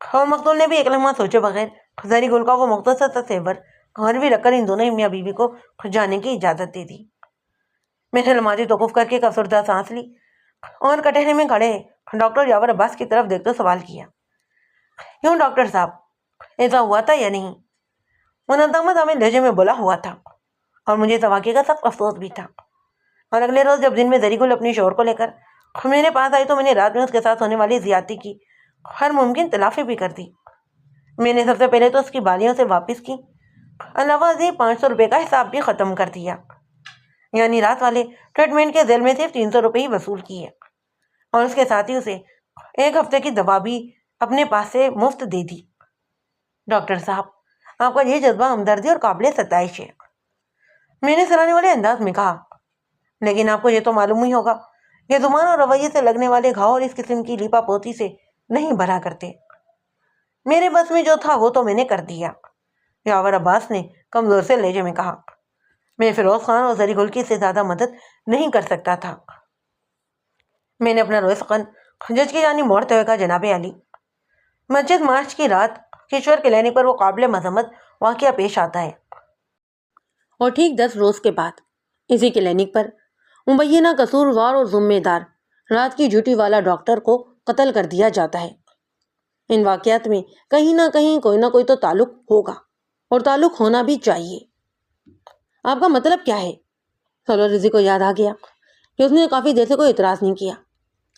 Speaker 1: اور مقتول نے بھی ایک لمحہ سوچے بغیر زری گل کا وہ مختصر سا زیور گھر رکھ کر ان دونوں میاں بیوی کو جانے کی اجازت دے دی۔ میں نے لمحاتی توقف کر کے ایک افسردہ سانس لی اور کٹہرے میں کھڑے ڈاکٹر یاور عباس کی طرف دیکھتے سوال کیا، کیوں ڈاکٹر صاحب، ایسا ہوا تھا یا نہیں؟ وہ ندامت ہمیں لہجے میں بولا ہوا تھا اور مجھے اس واقعے کا سخت افسوس بھی تھا، اور اگلے روز جب دن میں زری گل اپنی شوہر کو لے کر میرے پاس آئی تو میں نے رات میں اس کے ساتھ ہونے والی زیادتی کی ہر ممکن تلافی بھی کر دی۔ میں نے سب سے پہلے تو اس کی بالیوں سے واپس کی، علاوہ ازیں 500 روپے کا حساب بھی ختم کر دیا، یعنی رات والے ٹریٹمنٹ کے ذیل میں صرف 300 روپے ہی وصول کیے، اور اس کے ساتھ ہی اسے 1 ہفتے کی دوا بھی اپنے پاس سے مفت دے دی۔ ڈاکٹر صاحب، آپ کا یہ جذبہ ہمدردی اور قابل ستائش ہے، میں نے سرانے والے انداز میں کہا، لیکن آپ کو یہ تو معلوم ہی ہوگا کہ زبان اور رویے سے لگنے والے گھاؤ اور اس قسم کی لیپا پوتی سے نہیں بھرا کرتے۔ میرے بس میں جو تھا وہ تو میں نے کر دیا، یاور عباس نے کمزور سے لہجے میں کہا۔ میں فیروز خان اور زری گل کی سے زیادہ مدد نہیں کر سکتا تھا۔ میں نے اپنا روئے سخن جج کی جانب موڑتے ہوئے کہا، جناب عالی، 25 مارچ کی رات کشور کلینک پر وہ قابل مذمت واقعہ پیش آتا ہے، اور ٹھیک 10 روز کے بعد اسی کلینک پر مبینہ قصوروار اور ذمہ دار رات کی ڈیوٹی والا ڈاکٹر کو قتل کر دیا جاتا ہے۔ ان واقعات میں کہیں نہ کوئی تو تعلق ہوگا، اور تعلق ہونا بھی چاہیے۔ آپ کا مطلب کیا ہے؟ سولو رضی کو یاد آ گیا کہ اس نے کافی دیر سے کوئی اعتراض نہیں کیا۔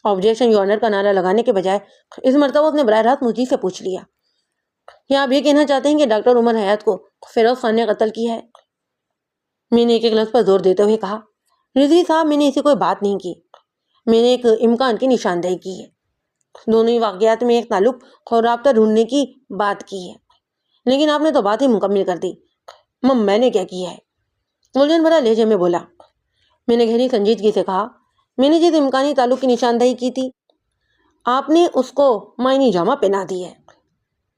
Speaker 1: آبجیکشن یور آنر کا نعرہ لگانے کے بجائے اس مرتبہ اس نے براہ راست مجھے سے پوچھ لیا، کیا آپ یہ کہنا چاہتے ہیں کہ ڈاکٹر عمر حیات کو فیروز خان نے قتل کیا ہے؟ میں نے ایک لفظ پر زور دیتے ہوئے کہا، رضوی صاحب، میں نے ایسی کوئی بات نہیں کی، میں نے ایک امکان کی نشاندہی کی ہے۔ دونوں ہی واقعات میں ایک تعلق اور رابطہ ڈھونڈنے کی بات کی ہے، لیکن آپ نے تو بات ہی مکمل کر دی۔ میں نے کیا کیا ہے؟ الجھن بھرا لہجے میں بولا۔ میں نے گہری سنجیدگی سے کہا، میں نے جس امکانی تعلق کی نشاندہی کی تھی، آپ نے اس کو معنی جامہ پہنا دی ہے۔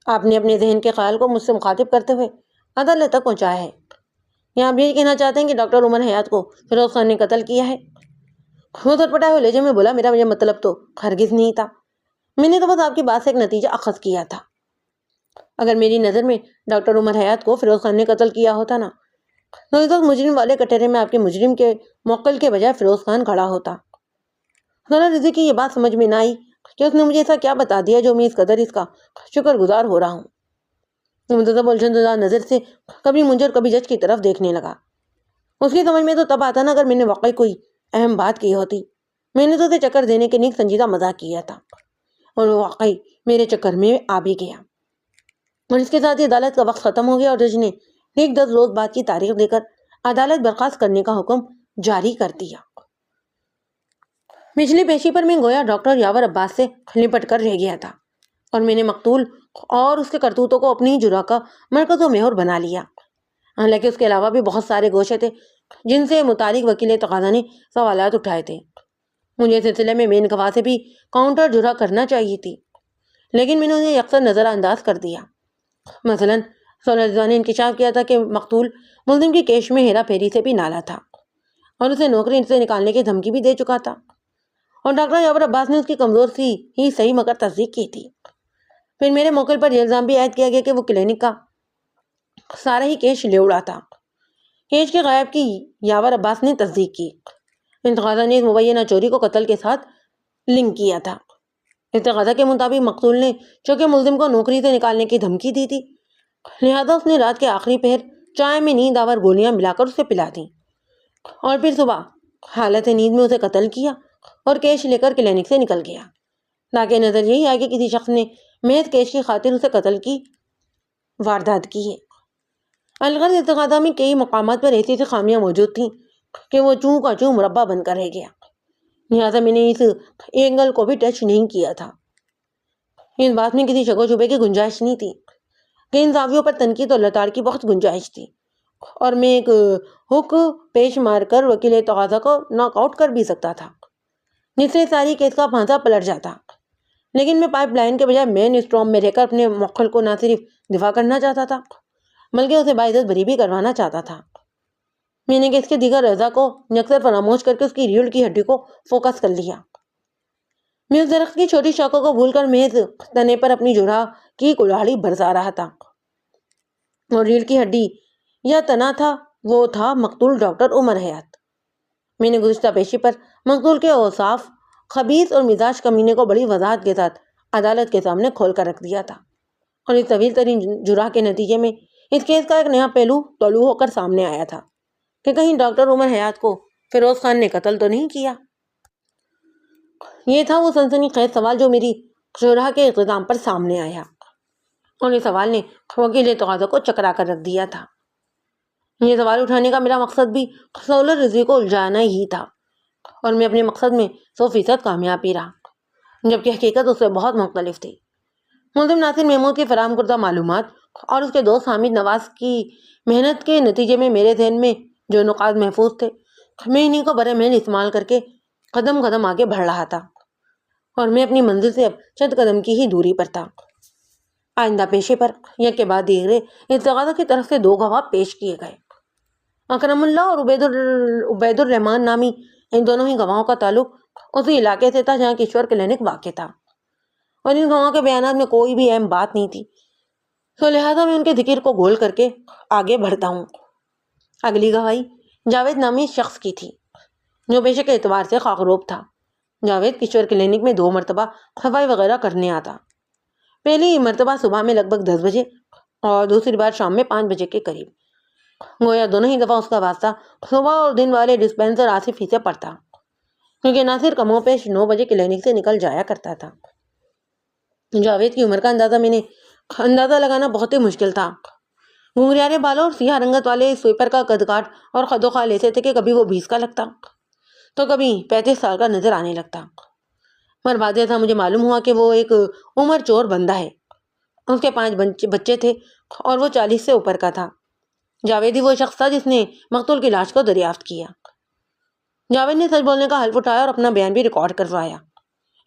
Speaker 1: آپ نے اپنے ذہن کے خیال کو مجھ سے مخاطب کرتے ہوئے عدالت تک پہنچایا ہے۔ یا آپ یہ کہنا چاہتے ہیں کہ ڈاکٹر عمر حیات کو فیروز خان نے قتل کیا ہے؟ وہ تھٹپٹائے ہوئے لہجے میں بولا، میرا یہ مطلب تو ہرگز نہیں تھا، میں نے تو بس آپ کی بات سے ایک نتیجہ اخذ کیا تھا۔ اگر میری نظر میں ڈاکٹر عمر حیات کو فیروز خان نے قتل کیا ہوتا نا، تو اس وقت مجرم والے کٹہرے میں آپ کے مجرم کے موکل کے بجائے فیروز خان کھڑا ہوتا۔ سولو رضی کی یہ بات سمجھ میں نہ آئی کہ اس نے مجھے ایسا کیا بتا دیا جو میں اس قدر اس کا شکر گزار ہو رہا ہوں۔ مدتب الجھن زدہ نظر سے کبھی مجھے اور کبھی جج کی طرف دیکھنے لگا۔ اس کی سمجھ میں تو تب آتا نا اگر میں نے واقعی کوئی اہم بات کی ہوتی۔ میں نے تو اسے چکر دینے کے لیے سنجیدہ مذاق کیا تھا، اور وہ واقعی میرے چکر میں آ بھی گیا۔ اور اس کے ساتھ ہی عدالت کا وقت ختم ہو گیا اور جج نے ٹھیک 10 روز بعد کی تاریخ دے کر عدالت برخاست کرنے کا حکم جاری کر دیا۔ پچھلی پیشی پر میں گویا ڈاکٹر یاور عباس سے لپٹ کر رہ گیا تھا، اور میں نے مقتول اور اس کے کرتوتوں کو اپنی ہی جرح کا مرکز و محور بنا لیا۔ حالانکہ اس کے علاوہ بھی بہت سارے گوشے تھے جن سے متعلق وکیل تقاضا نے سوالات اٹھائے تھے، مجھے اس سلسلے میں مین گواہ سے بھی کاؤنٹر جرا کرنا چاہیے تھی، لیکن میں نے انہیں اکثر نظر انداز کر دیا۔ مثلاً سولہ نے انکشاف کیا تھا کہ مقتول ملزم کی کیش میں ہیرا پھیری سے بھی نالا تھا اور اسے نوکری سے نکالنے کی دھمکی بھی دے چکا تھا، اور ڈاکٹر یاور عباس نے اس کی کمزور سی ہی صحیح مگر تصدیق کی تھی۔ پھر میرے موکل پر یہ الزام بھی عائد کیا گیا کہ وہ کلینک کا سارا ہی کیش لے اڑا تھا۔ کیش کے غائب کی یاور عباس نے تصدیق کی۔ انتقاضہ نے اس مبینہ چوری کو قتل کے ساتھ لنک کیا تھا۔ انتقاضہ کے مطابق مقتول نے چونکہ ملزم کو نوکری سے نکالنے کی دھمکی دی تھی، لہذا اس نے رات کے آخری پہر چائے میں نیند آور گولیاں ملا کر اسے پلا دیں اور پھر صبح حالت نیند میں اسے قتل کیا اور کیش لے کر کلینک سے نکل گیا، تاکہ نظر یہی آئے کہ کسی شخص نے محض کیش کی خاطر اسے قتل کی واردات کی ہے۔ الغرض انتقاضہ میں کئی مقامات پر ایسی خامیاں موجود تھیں کہ وہ چوں کا چوں مربع بن کر رہ گیا، لہٰذا میں نے اس اینگل کو بھی ٹچ نہیں کیا تھا۔ اس بات میں کسی شک و شبے کی گنجائش نہیں تھی کہ ان زاویوں پر تنقید اور لتاڑ کی بہت گنجائش تھی، اور میں ایک ہک پیش مار کر وکیل تقاضا کو ناک آؤٹ کر بھی سکتا تھا، جس سے ساری کیس کا پھانسا پلٹ جاتا۔ لیکن میں پائپ لائن کے بجائے مین اسٹرام میں رہ کر اپنے موکل کو نہ صرف دفاع کرنا چاہتا تھا بلکہ اسے باعزت بری بھی کروانا چاہتا تھا۔ میں نے کیس کے دیگر اعضاء کو یکسر فراموش کر کے اس کی ریڑھ کی ہڈی کو فوکس کر لیا۔ میں اس درخت کی چھوٹی شاخوں کو بھول کر محض تنے پر اپنی جڑا کی کلاڑی برسا رہا تھا، اور ریڑھ کی ہڈی یا تنا تھا وہ تھا مقتول ڈاکٹر عمر حیات۔ میں نے گزشتہ پیشی پر مقتول کے اوصاف خبیث اور مزاج کمینے کو بڑی وضاحت کے ساتھ عدالت کے سامنے کھول کر رکھ دیا تھا، اور اس طویل ترین جرح کے نتیجے میں اس کیس کا ایک نیا پہلو طلوع ہو کر سامنے آیا تھا کہ کہیں ڈاکٹر عمر حیات کو فیروز خان نے قتل تو نہیں کیا۔ یہ تھا وہ سنسنی خیز سوال جو میری شرح کے اختتام پر سامنے آیا، اور اس سوال نے وکیل تقاضا کو چکرا کر رکھ دیا تھا۔ یہ سوال اٹھانے کا میرا مقصد بھی سولر رضوی کو الجھانا ہی تھا، اور میں اپنے مقصد میں 100% کامیاب بھی رہا، جبکہ حقیقت اس سے بہت مختلف تھی۔ ملزم ناصر محمود کی فراہم کردہ معلومات اور اس کے دوست حامد نواز کی محنت کے نتیجے میں میرے ذہن میں جو نقاط محفوظ تھے، میں انہیں کو برے محل استعمال کر کے قدم قدم آگے بڑھ رہا تھا، اور میں اپنی منزل سے اب چند قدم کی ہی دوری پر تھا۔ آئندہ پیشے پر یک کے بعد دیگرے ارتقاضہ کی طرف سے 2 گواہ پیش کیے گئے۔ اکرم اللہ اور عبید الرحمان نامی ان دونوں ہی گواہوں کا تعلق اسی علاقے سے تھا جہاں کشور کلینک واقع تھا، اور ان گواہوں کے بیانات میں کوئی بھی اہم بات نہیں تھی، تو لہٰذا میں ان کے ذکر کو گول کر کے آگے بڑھتا ہوں۔ اگلی گواہی جاوید نامی شخص کی تھی جو پیشے کے اعتبار سے خاکروب تھا۔ جاوید کشور کلینک میں 2 مرتبہ صفائی وغیرہ کرنے آتا، پہلی مرتبہ صبح میں لگ بھگ 10 بجے اور دوسری بار شام میں 5 بجے کے قریب۔ گویا دونوں ہی دفعہ اس کا واسطہ صبح اور دن والے ڈسپینسر آصف ہی سے پڑتا، کیونکہ ناصر کم و بیش 9 بجے کلینک سے نکل جایا کرتا تھا۔ جاوید کی عمر کا اندازہ لگانا بہت ہی مشکل تھا۔ گھنگریارے بالوں اور سیاہ رنگت والے سویپر کا قد کاٹ اور خد و خال ایسے تھے کہ کبھی وہ 20 کا لگتا تو کبھی 35 سال کا نظر آنے لگتا۔ پر بعد ازاں مجھے معلوم ہوا کہ وہ ایک عمر چور بندہ ہے۔ اس کے 5 بچے تھے اور وہ 40 سے اوپر کا تھا۔ جاوید ہی وہ شخص تھا جس نے مقتول کی لاش کو دریافت کیا۔ جاوید نے سچ بولنے کا حلف اٹھایا اور اپنا بیان بھی ریکارڈ کروایا۔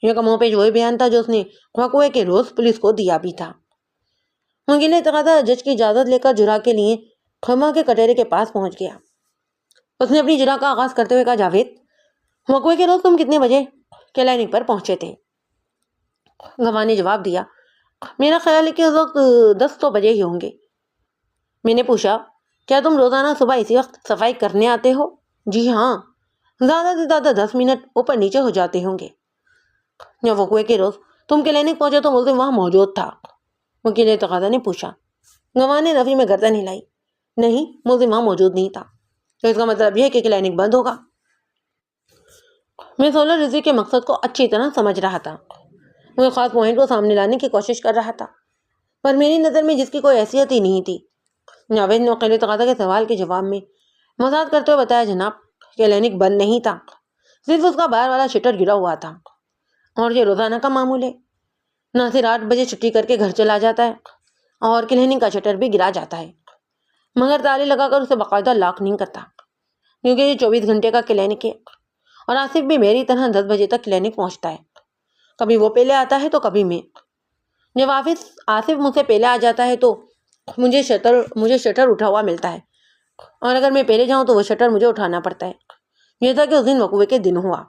Speaker 1: یہ کم و بیش وہی بیان تھا جو اس نے وقوعے کے روز پولیس کو دیا بھی تھا۔ وکیل تقاضا جج کی اجازت لے کر جرح کے لیے خما کے کٹہرے کے پاس پہنچ گیا۔ اس نے اپنی جرح کا آغاز کرتے ہوئے کہا، جاوید، وقوعے کے روز تم کتنے بجے کلینک پر پہنچے تھے؟ گواہ نے جواب دیا، میرا خیال ہے کہ اس وقت 10 تو بجے ہی ہوں گے۔ میں نے پوچھا، کیا تم روزانہ صبح اسی وقت صفائی کرنے آتے ہو؟ جی ہاں، زیادہ سے زیادہ 10 منٹ اوپر نیچے ہو جاتے ہوں گے۔ جب وقوعے کے روز تم کلینک پہنچے تو ملزم وہاں موجود تھا؟ وکیل تقاضا نے پوچھا۔ گواہ نے رفع میں گردن ہلائی، نہیں، ملزم وہاں موجود نہیں تھا۔ تو اس کا مطلب یہ ہے کہ کلینک بند ہوگا۔ میں سولر رضوی کے مقصد کو اچھی طرح سمجھ رہا تھا، وہ خاص پوائنٹ کو سامنے لانے کی کوشش کر رہا تھا، پر میری نظر میں جس کی کوئی حیثیت ہی نہیں تھی۔ جاوید نے وکیل تقاضا کے سوال کے جواب میں وضاحت کرتے ہوئے بتایا، جناب، کلینک بند نہیں تھا، صرف اس کا باہر والا شٹر گرا ہوا تھا، اور یہ روزانہ کا معمول ہے۔ ناصر 8 بجے چھٹی کر کے گھر چلا جاتا ہے اور کلینک کا شٹر بھی گرا جاتا ہے، مگر تالے لگا کر اسے باقاعدہ لاک نہیں کرتا، کیونکہ یہ 24 گھنٹے کا کلینک ہے اور آصف بھی میری طرح 10 بجے تک کلینک پہنچتا ہے. کبھی وہ پہلے آتا ہے تو کبھی میں. جب آصف مجھ سے پہلے آ جاتا ہے تو مجھے شٹر اٹھا ہوا ملتا ہے، اور اگر میں پہلے جاؤں تو وہ شٹر مجھے اٹھانا پڑتا ہے. یہ تھا کہ اس دن وقوعے کے دن ہوا.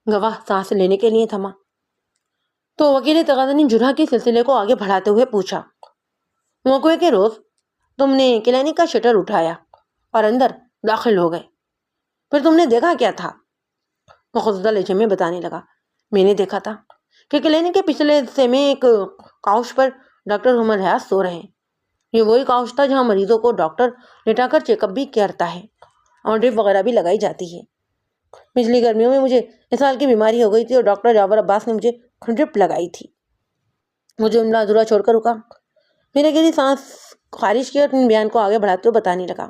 Speaker 1: گواہ سانس لینے کے لیے تھما تو وکیل تقاضا نے جرح کے سلسلے کو آگے بڑھاتے ہوئے پوچھا، وقوعے کے روز تم نے کلینک کا شٹر اٹھایا اور اندر داخل ہو گئے، پھر تم نے دیکھا کیا تھا؟ مخزدہ لہجے میں بتانے لگا، میں نے دیکھا تھا کہ کلینک کے پچھلے حصے میں ایک کاؤچ پر ڈاکٹر عمر حیات سو رہے ہیں. یہ وہی کاؤچ تھا جہاں مریضوں کو ڈاکٹر لٹا کر چیک اپ بھی کرتا ہے اور ڈرپ وغیرہ بھی لگائی جاتی ہے. پچھلی گرمیوں میں مجھے اسہال کی بیماری ہو گئی تھی اور ڈاکٹر جعفر عباس نے مجھے ڈرپ لگائی تھی. مجھے جملہ ادھورا چھوڑ کر رکا. میرے گہری سانس خارج کی اور اپنے بیان کو آگے بڑھاتے ہوئے بتانے لگا،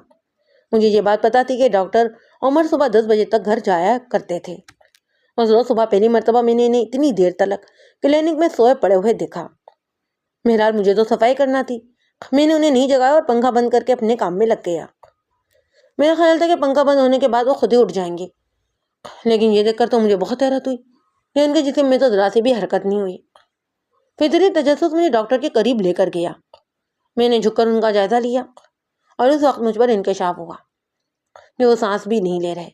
Speaker 1: مجھے یہ بات پتا تھی کہ ڈاکٹر عمر صبح 10 بجے تک گھر جایا کرتے تھے. اس روز صبح پہلی مرتبہ میں نے انہیں اتنی دیر تک کلینک میں سوئے پڑے ہوئے دیکھا. بہرحال مجھے تو صفائی کرنا تھی. میں نے انہیں نہیں جگایا اور پنکھا بند کر کے اپنے کام میں لگ گیا. میرا خیال تھا کہ پنکھا بند ہونے کے بعد وہ خود ہی اٹھ جائیں گے، لیکن یہ دیکھ کر تو مجھے بہت حیرت ہوئی کہ ان کے جسم میں تو ذرا سی بھی حرکت نہیں ہوئی. فطری تجسس مجھے ڈاکٹر کے قریب لے کر گیا. میں نے جھک کر ان کا جائزہ لیا اور اس وقت مجھ پر انکشاف ہوا کہ وہ سانس بھی نہیں لے رہے.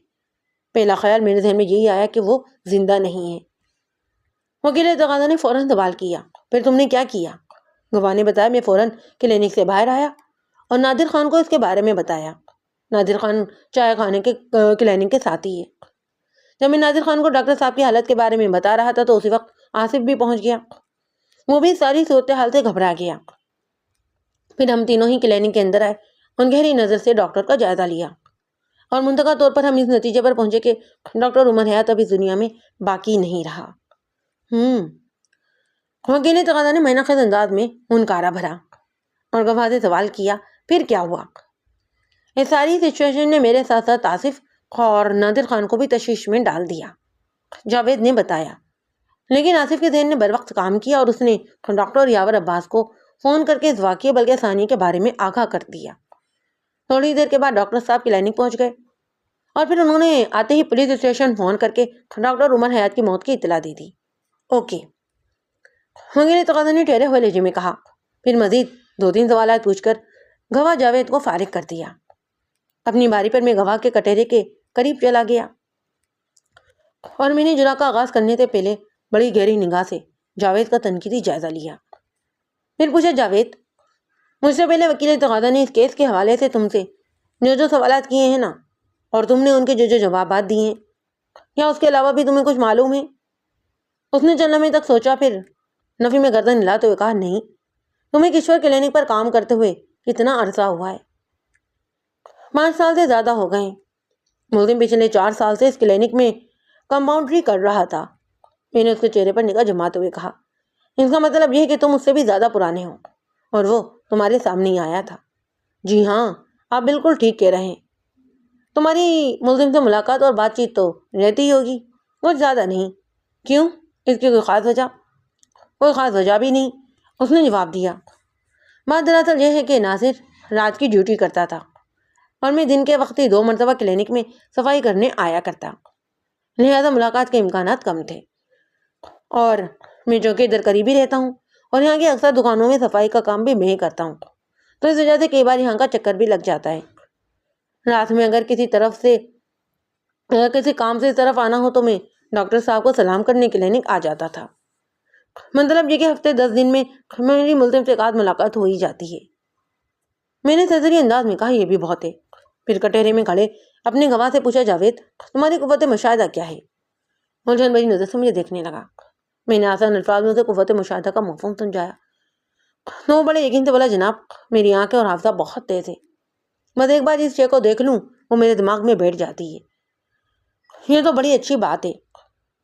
Speaker 1: پہلا خیال میرے ذہن میں یہی آیا کہ وہ زندہ نہیں ہے. وکیل تقاضا نے فوراً سوال کیا، پھر تم نے کیا کیا؟ گواہ نے بتایا، میں فوراً کلینک سے باہر آیا اور نادر خان کو اس کے بارے میں بتایا. نادر خان چائے خانے کے کلینک کے ساتھی ہے. جب میں نادر خان کو ڈاکٹر صاحب کی حالت کے بارے میں بتا رہا تھا تو اسی وقت آصف بھی پہنچ گیا. وہ بھی ساری صورتحال سے گھبرا گیا. پھر ہم تینوں ہی کلینک کے اندر آئے اور گہری نظر سے ڈاکٹر کا جائزہ لیا اور منتہا طور پر ہم اس نتیجے پر پہنچے کہ ڈاکٹر عمر حیات اب اس دنیا میں باقی نہیں رہا. وکیل تقاضا نے معنی خیز انداز میں ہنکارا بھرا اور گواہ سے سوال کیا، پھر کیا ہوا؟ اس ساری سچویشن نے میرے ساتھ ساتھ آصف اور نادر خان کو بھی تشویش میں ڈال دیا. جاوید نے بتایا، لیکن آصف کے ذہن نے بر وقت کام کیا اور اس نے ڈاکٹر یاور عباس کو فون کر کے اس واقعے بلکہ ثانیہ کے بارے میں آگاہ کر دیا. تھوڑی دیر کے بعد ڈاکٹر صاحب کلینک پہنچ گئے اور پھر انہوں نے آتے ہی پولیس اسٹیشن فون کر کے ڈاکٹر عمر حیات کی موت کی اطلاع دے دی. اوکے، وکیل تقاضا نے ٹھہرے ہوئے لہجے میں کہا. پھر مزید 2-3 سوالات پوچھ کر گواہ جاوید کو فارغ کر دیا. اپنی باری پر میں گواہ کے کٹہرے کے قریب چلا گیا اور میں نے جرح کا آغاز کرنے سے پہلے بڑی گہری نگاہ سے جاوید کا تنقیدی جائزہ لیا. پھر پوچھا، جاوید، مجھ سے پہلے وکیل تقاضا نے اس کیس کے حوالے سے تم سے جو سوالات کیے ہیں نا، اور تم نے ان کے جو جوابات دیے ہیں، کیا اس کے علاوہ بھی تمہیں کچھ معلوم ہے؟ اس نے چند لمحے تک سوچا، پھر نفی میں گردن ہلاتے ہوئے کہا، نہیں. تمہیں کشور کلینک پر کام کرتے ہوئے کتنا عرصہ ہوا ہے؟ 5 سال سے زیادہ ہو گئے. ملزم پچھلے 4 سال سے اس کلینک میں کمپاؤنڈری کر رہا تھا. میں نے اس کے چہرے پر نگاہ جماتے ہوئے کہا، اس کا مطلب یہ ہے کہ تم اس سے بھی زیادہ پرانے ہو اور وہ تمہارے سامنے ہی آیا تھا. جی ہاں، آپ بالکل ٹھیک کہہ رہے ہیں. تمہاری ملزم سے ملاقات اور بات چیت تو رہتی ہی ہوگی، کچھ زیادہ نہیں. کیوں؟ اس کی کوئی خاص وجہ؟ کوئی خاص وجہ بھی نہیں، اس نے جواب دیا. بات دراصل یہ ہے کہ ناصر رات کی ڈیوٹی کرتا تھا اور میں دن کے وقت ہی 2 مرتبہ کلینک میں صفائی کرنے آیا کرتا، لہذا ملاقات کے امکانات کم تھے. اور میں جو کہ ادھر قریبی رہتا ہوں اور یہاں کی اکثر دکانوں میں صفائی کا کام بھی میں ہی کرتا ہوں، تو اس وجہ سے کئی بار یہاں کا چکر بھی لگ جاتا ہے. رات میں اگر کسی کام سے اس طرف آنا ہو تو میں ڈاکٹر صاحب کو سلام کرنے کلینک آ جاتا تھا. مطلب یہ کہ ہفتے 10 دن میں میری ملزم سے ایک آدھ ملاقات ہو ہی جاتی ہے. میں نے سرسری انداز میں کہا، یہ بھی بہت ہے. پھر کٹہرے میں کھڑے اپنے گواہ سے پوچھا، جاوید، تمہاری قوت مشاہدہ کیا ہے؟ ملجھن بھری نظر سے مجھے دیکھنے لگا. میں نے آسان الفاظ میں سے قوت مشاہدہ کا مفہوم سمجھایا. تو وہ بڑے یقین سے بولا، جناب، میری آنکھیں اور حافظہ بہت تیز ہے. بس ایک بار اس شے کو دیکھ لوں وہ میرے دماغ میں بیٹھ جاتی ہے. یہ تو بڑی اچھی بات ہے.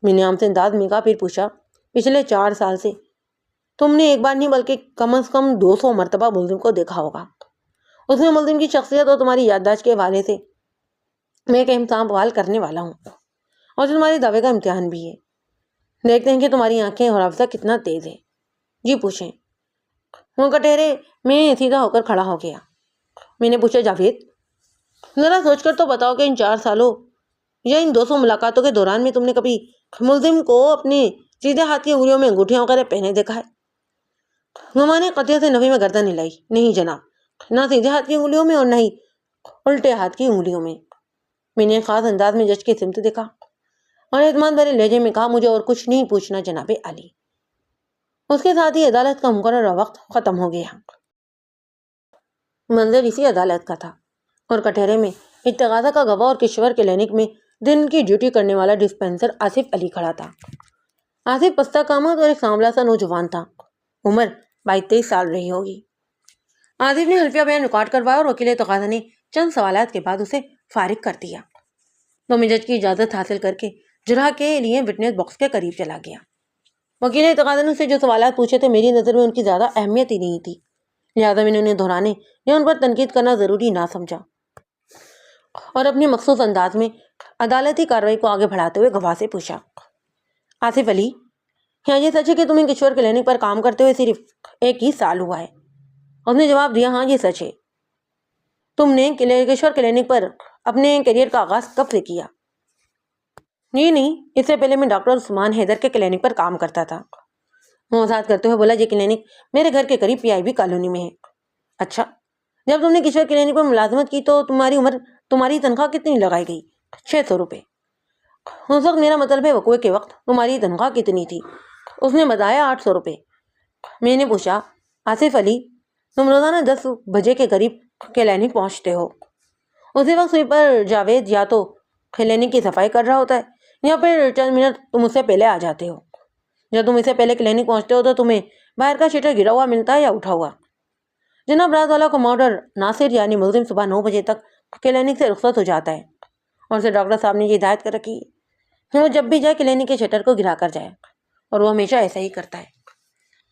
Speaker 1: میں نے عام سے انداز میں کہا. پھر پوچھا، پچھلے 4 سال سے تم نے ایک بار نہیں بلکہ کم از کم 200 مرتبہ ملزم کو دیکھا ہوگا. اس میں ملزم کی شخصیت اور تمہاری یادداشت کے حوالے سے میں ایک اہم سوال کرنے والا ہوں اور تمہارے دعوے کا امتحان بھی ہے. دیکھتے ہیں کہ تمہاری آنکھیں اور حافظہ کتنا تیز ہے. جی پوچھیں. وہ کٹہرے میں سیدھا ہو کر کھڑا ہو گیا. میں نے پوچھا، جاوید، ذرا سوچ کر تو بتاؤ کہ ان 4 سالوں یا ان 200 ملاقاتوں کے دوران میں تم نے کبھی ملزم کو اپنے سیدھے ہاتھ کی انگلیوں میں انگوٹھیاں وغیرہ پہنے دیکھا ہے؟ ہما نے قطعیت سے نفی میں گردن ہلائی. نہیں جناب، نہ سیدھے ہاتھ کی انگلیوں میں اور نہ ہی الٹے ہاتھ کی انگلیوں میں. میں نے خاص انداز میں جج کی سمت دیکھا اور اعتماد بھرے لہجے میں کہا، مجھے اور کچھ نہیں پوچھنا جناب عالی. اس کے ساتھ ہی عدالت کا مقررہ وقت ختم ہو گیا. منظر اسی عدالت کا تھا اور کٹہرے میں اتغاثہ کا گواہ اور کشور کلینک میں دن کی ڈیوٹی کرنے والا ڈسپینسر آصف علی کھڑا تھا. آصف پستہ قامت اور ایک سانولا سا نوجوان تھا. عمر 22-23 سال رہی ہوگی. آصف نے حلفیہ بیان ریکارڈ کروایا اور وکیل تقاضا نے چند سوالات کے بعد اسے فارغ کر دیا. تو میں جج کی اجازت حاصل کر کے جرح کے لیے وٹنس باکس کے قریب چلا گیا. وکیل تقاضا نے اسے جو سوالات پوچھے تھے میری نظر میں ان کی زیادہ اہمیت ہی نہیں تھی، لہٰذا میں نے انہیں دہرانے یا ان پر تنقید کرنا ضروری نہ سمجھا اور اپنے مخصوص انداز میں عدالتی کارروائی کو آگے بڑھاتے ہوئے گواہ سے پوچھا، آصف علی، کیا یہ سچ ہے کہ تمہیں کشور کلینک پر کام کرتے ہوئے صرف 1 ہی سال ہوا ہے؟ اس نے جواب دیا، ہاں یہ سچ ہے. تم نے کشور کلینک پر اپنے کیریئر کا آغاز کب سے کیا؟ یہ نہیں، اس سے پہلے میں ڈاکٹر عثمان حیدر کے کلینک پر کام کرتا تھا. وہ وضاحت کرتے ہوئے بولا، یہ کلینک میرے گھر کے قریب PIB کالونی میں ہے. اچھا، جب تم نے کشور کلینک پر ملازمت کی تو تمہاری تنخواہ کتنی لگائی گئی؟ 600 روپے. اس وقت میرا مطلب ہے وقوع کے وقت تمہاری تنخواہ کتنی تھی؟ اس نے بتایا 800 روپے. میں نے پوچھا، آصف علی، تم روزانہ 10 بجے کے قریب کلینک پہنچتے ہو. اسی وقت سویپر جاوید یا تو کلینک کی صفائی کر رہا ہوتا ہے یا پھر چند منٹ تم اس سے پہلے آ جاتے ہو. جب تم اس سے پہلے کلینک پہنچتے ہو تو تمہیں باہر کا شٹر گرا ہوا ملتا ہے یا اٹھا ہوا؟ جناب، رات والا کماؤڈر ناصر یعنی ملزم صبح 9 بجے تک کلینک سے رخصت ہو جاتا ہے اور اسے ڈاکٹر صاحب نے یہ ہدایت کر رکھی ہے وہ جب بھی جائے کلینک کے شٹر کو گرا کر جائے، اور وہ ہمیشہ ایسا ہی کرتا ہے.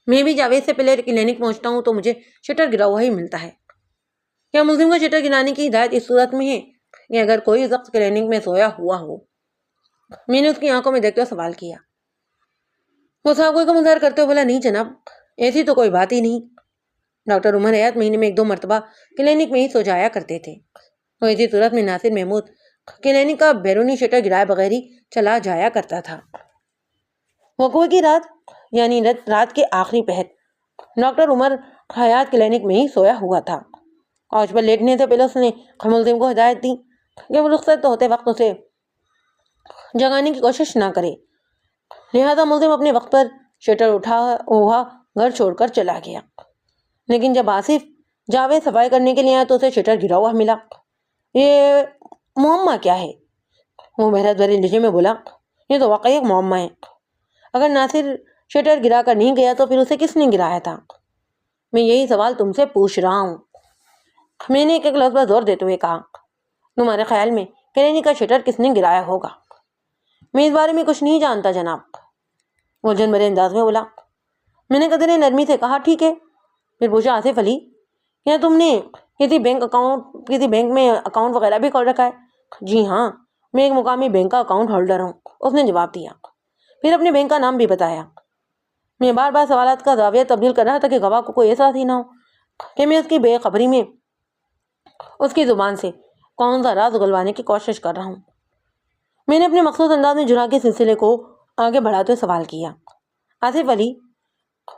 Speaker 1: میں بھی جاوید سے پہلے کلینک پہنچتا ہوں تو مجھے شٹر گرا ہوا ہی ملتا ہے. کیا ملزم کو شٹر گرانے کی ہدایت اس صورت میں ہے کہ اگر کوئی شخص کلینک میں سویا ہوا ہو؟ میں نے اس کی آنکھوں میں دیکھتے ہوئے سوال کیا. وہ صاحب کا مظاہر کرتے ہوئے بولا، نہیں جناب، ایسی تو کوئی بات ہی نہیں. ڈاکٹر عمر حیات مہینے میں 1-2 مرتبہ کلینک میں ہی سو جایا کرتے تھے. اور اسی صورت میں ناصر محمود کلینک کا بیرونی شٹر گرائے بغیر ہی چلا جایا کرتا تھا. وقوع کی رات یعنی رات کے آخری پہر ڈاکٹر عمر حیات کلینک میں ہی سویا ہوا تھا. کوچ پر لیٹنے سے پہلے اس نے ملزم کو ہدایت دی کہ وہ رخصت ہوتے وقت اسے جگانے کی کوشش نہ کرے. لہذا ملزم اپنے وقت پر شٹر اٹھا ہوا گھر چھوڑ کر چلا گیا. لیکن جب آصف جاوید صفائی کرنے کے لیے آیا تو اسے شٹر گرا ہوا ملا. یہ معمہ کیا ہے؟ وہ بحث بھرے لہجے میں بولا، یہ تو واقعی ایک معمہ ہے. اگر ناصر شٹر گرا کر نہیں گیا تو پھر اسے کس نے گرایا تھا؟ میں یہی سوال تم سے پوچھ رہا ہوں. میں نے ایک لفظ پر زور دیتے ہوئے کہا، تمہارے خیال میں کلینک کا شٹر کس نے گرایا ہوگا؟ میں اس بارے میں کچھ نہیں جانتا جناب. وہ جن بھرے انداز میں بولا. میں نے قدرے نرمی سے کہا، ٹھیک ہے. پھر پوچھا، آصف علی، کیا تم نے کسی بینک میں اکاؤنٹ وغیرہ بھی کھول رکھا ہے؟ جی ہاں، میں ایک مقامی بینک کا اکاؤنٹ ہولڈر ہوں. اس نے جواب دیا. پھر اپنے بینک کا نام بھی بتایا. میں بار بار سوالات کا زاویہ تبدیل کر رہا تھا کہ گواہ کو کوئی احساس ہی نہ ہو کہ میں اس کی بے خبری میں اس کی زبان سے کون سا راز اگلوانے کی کوشش کر رہا ہوں. میں نے اپنے مخصوص انداز میں جرح کے سلسلے کو آگے بڑھاتے ہوئے سوال کیا، آصف علی،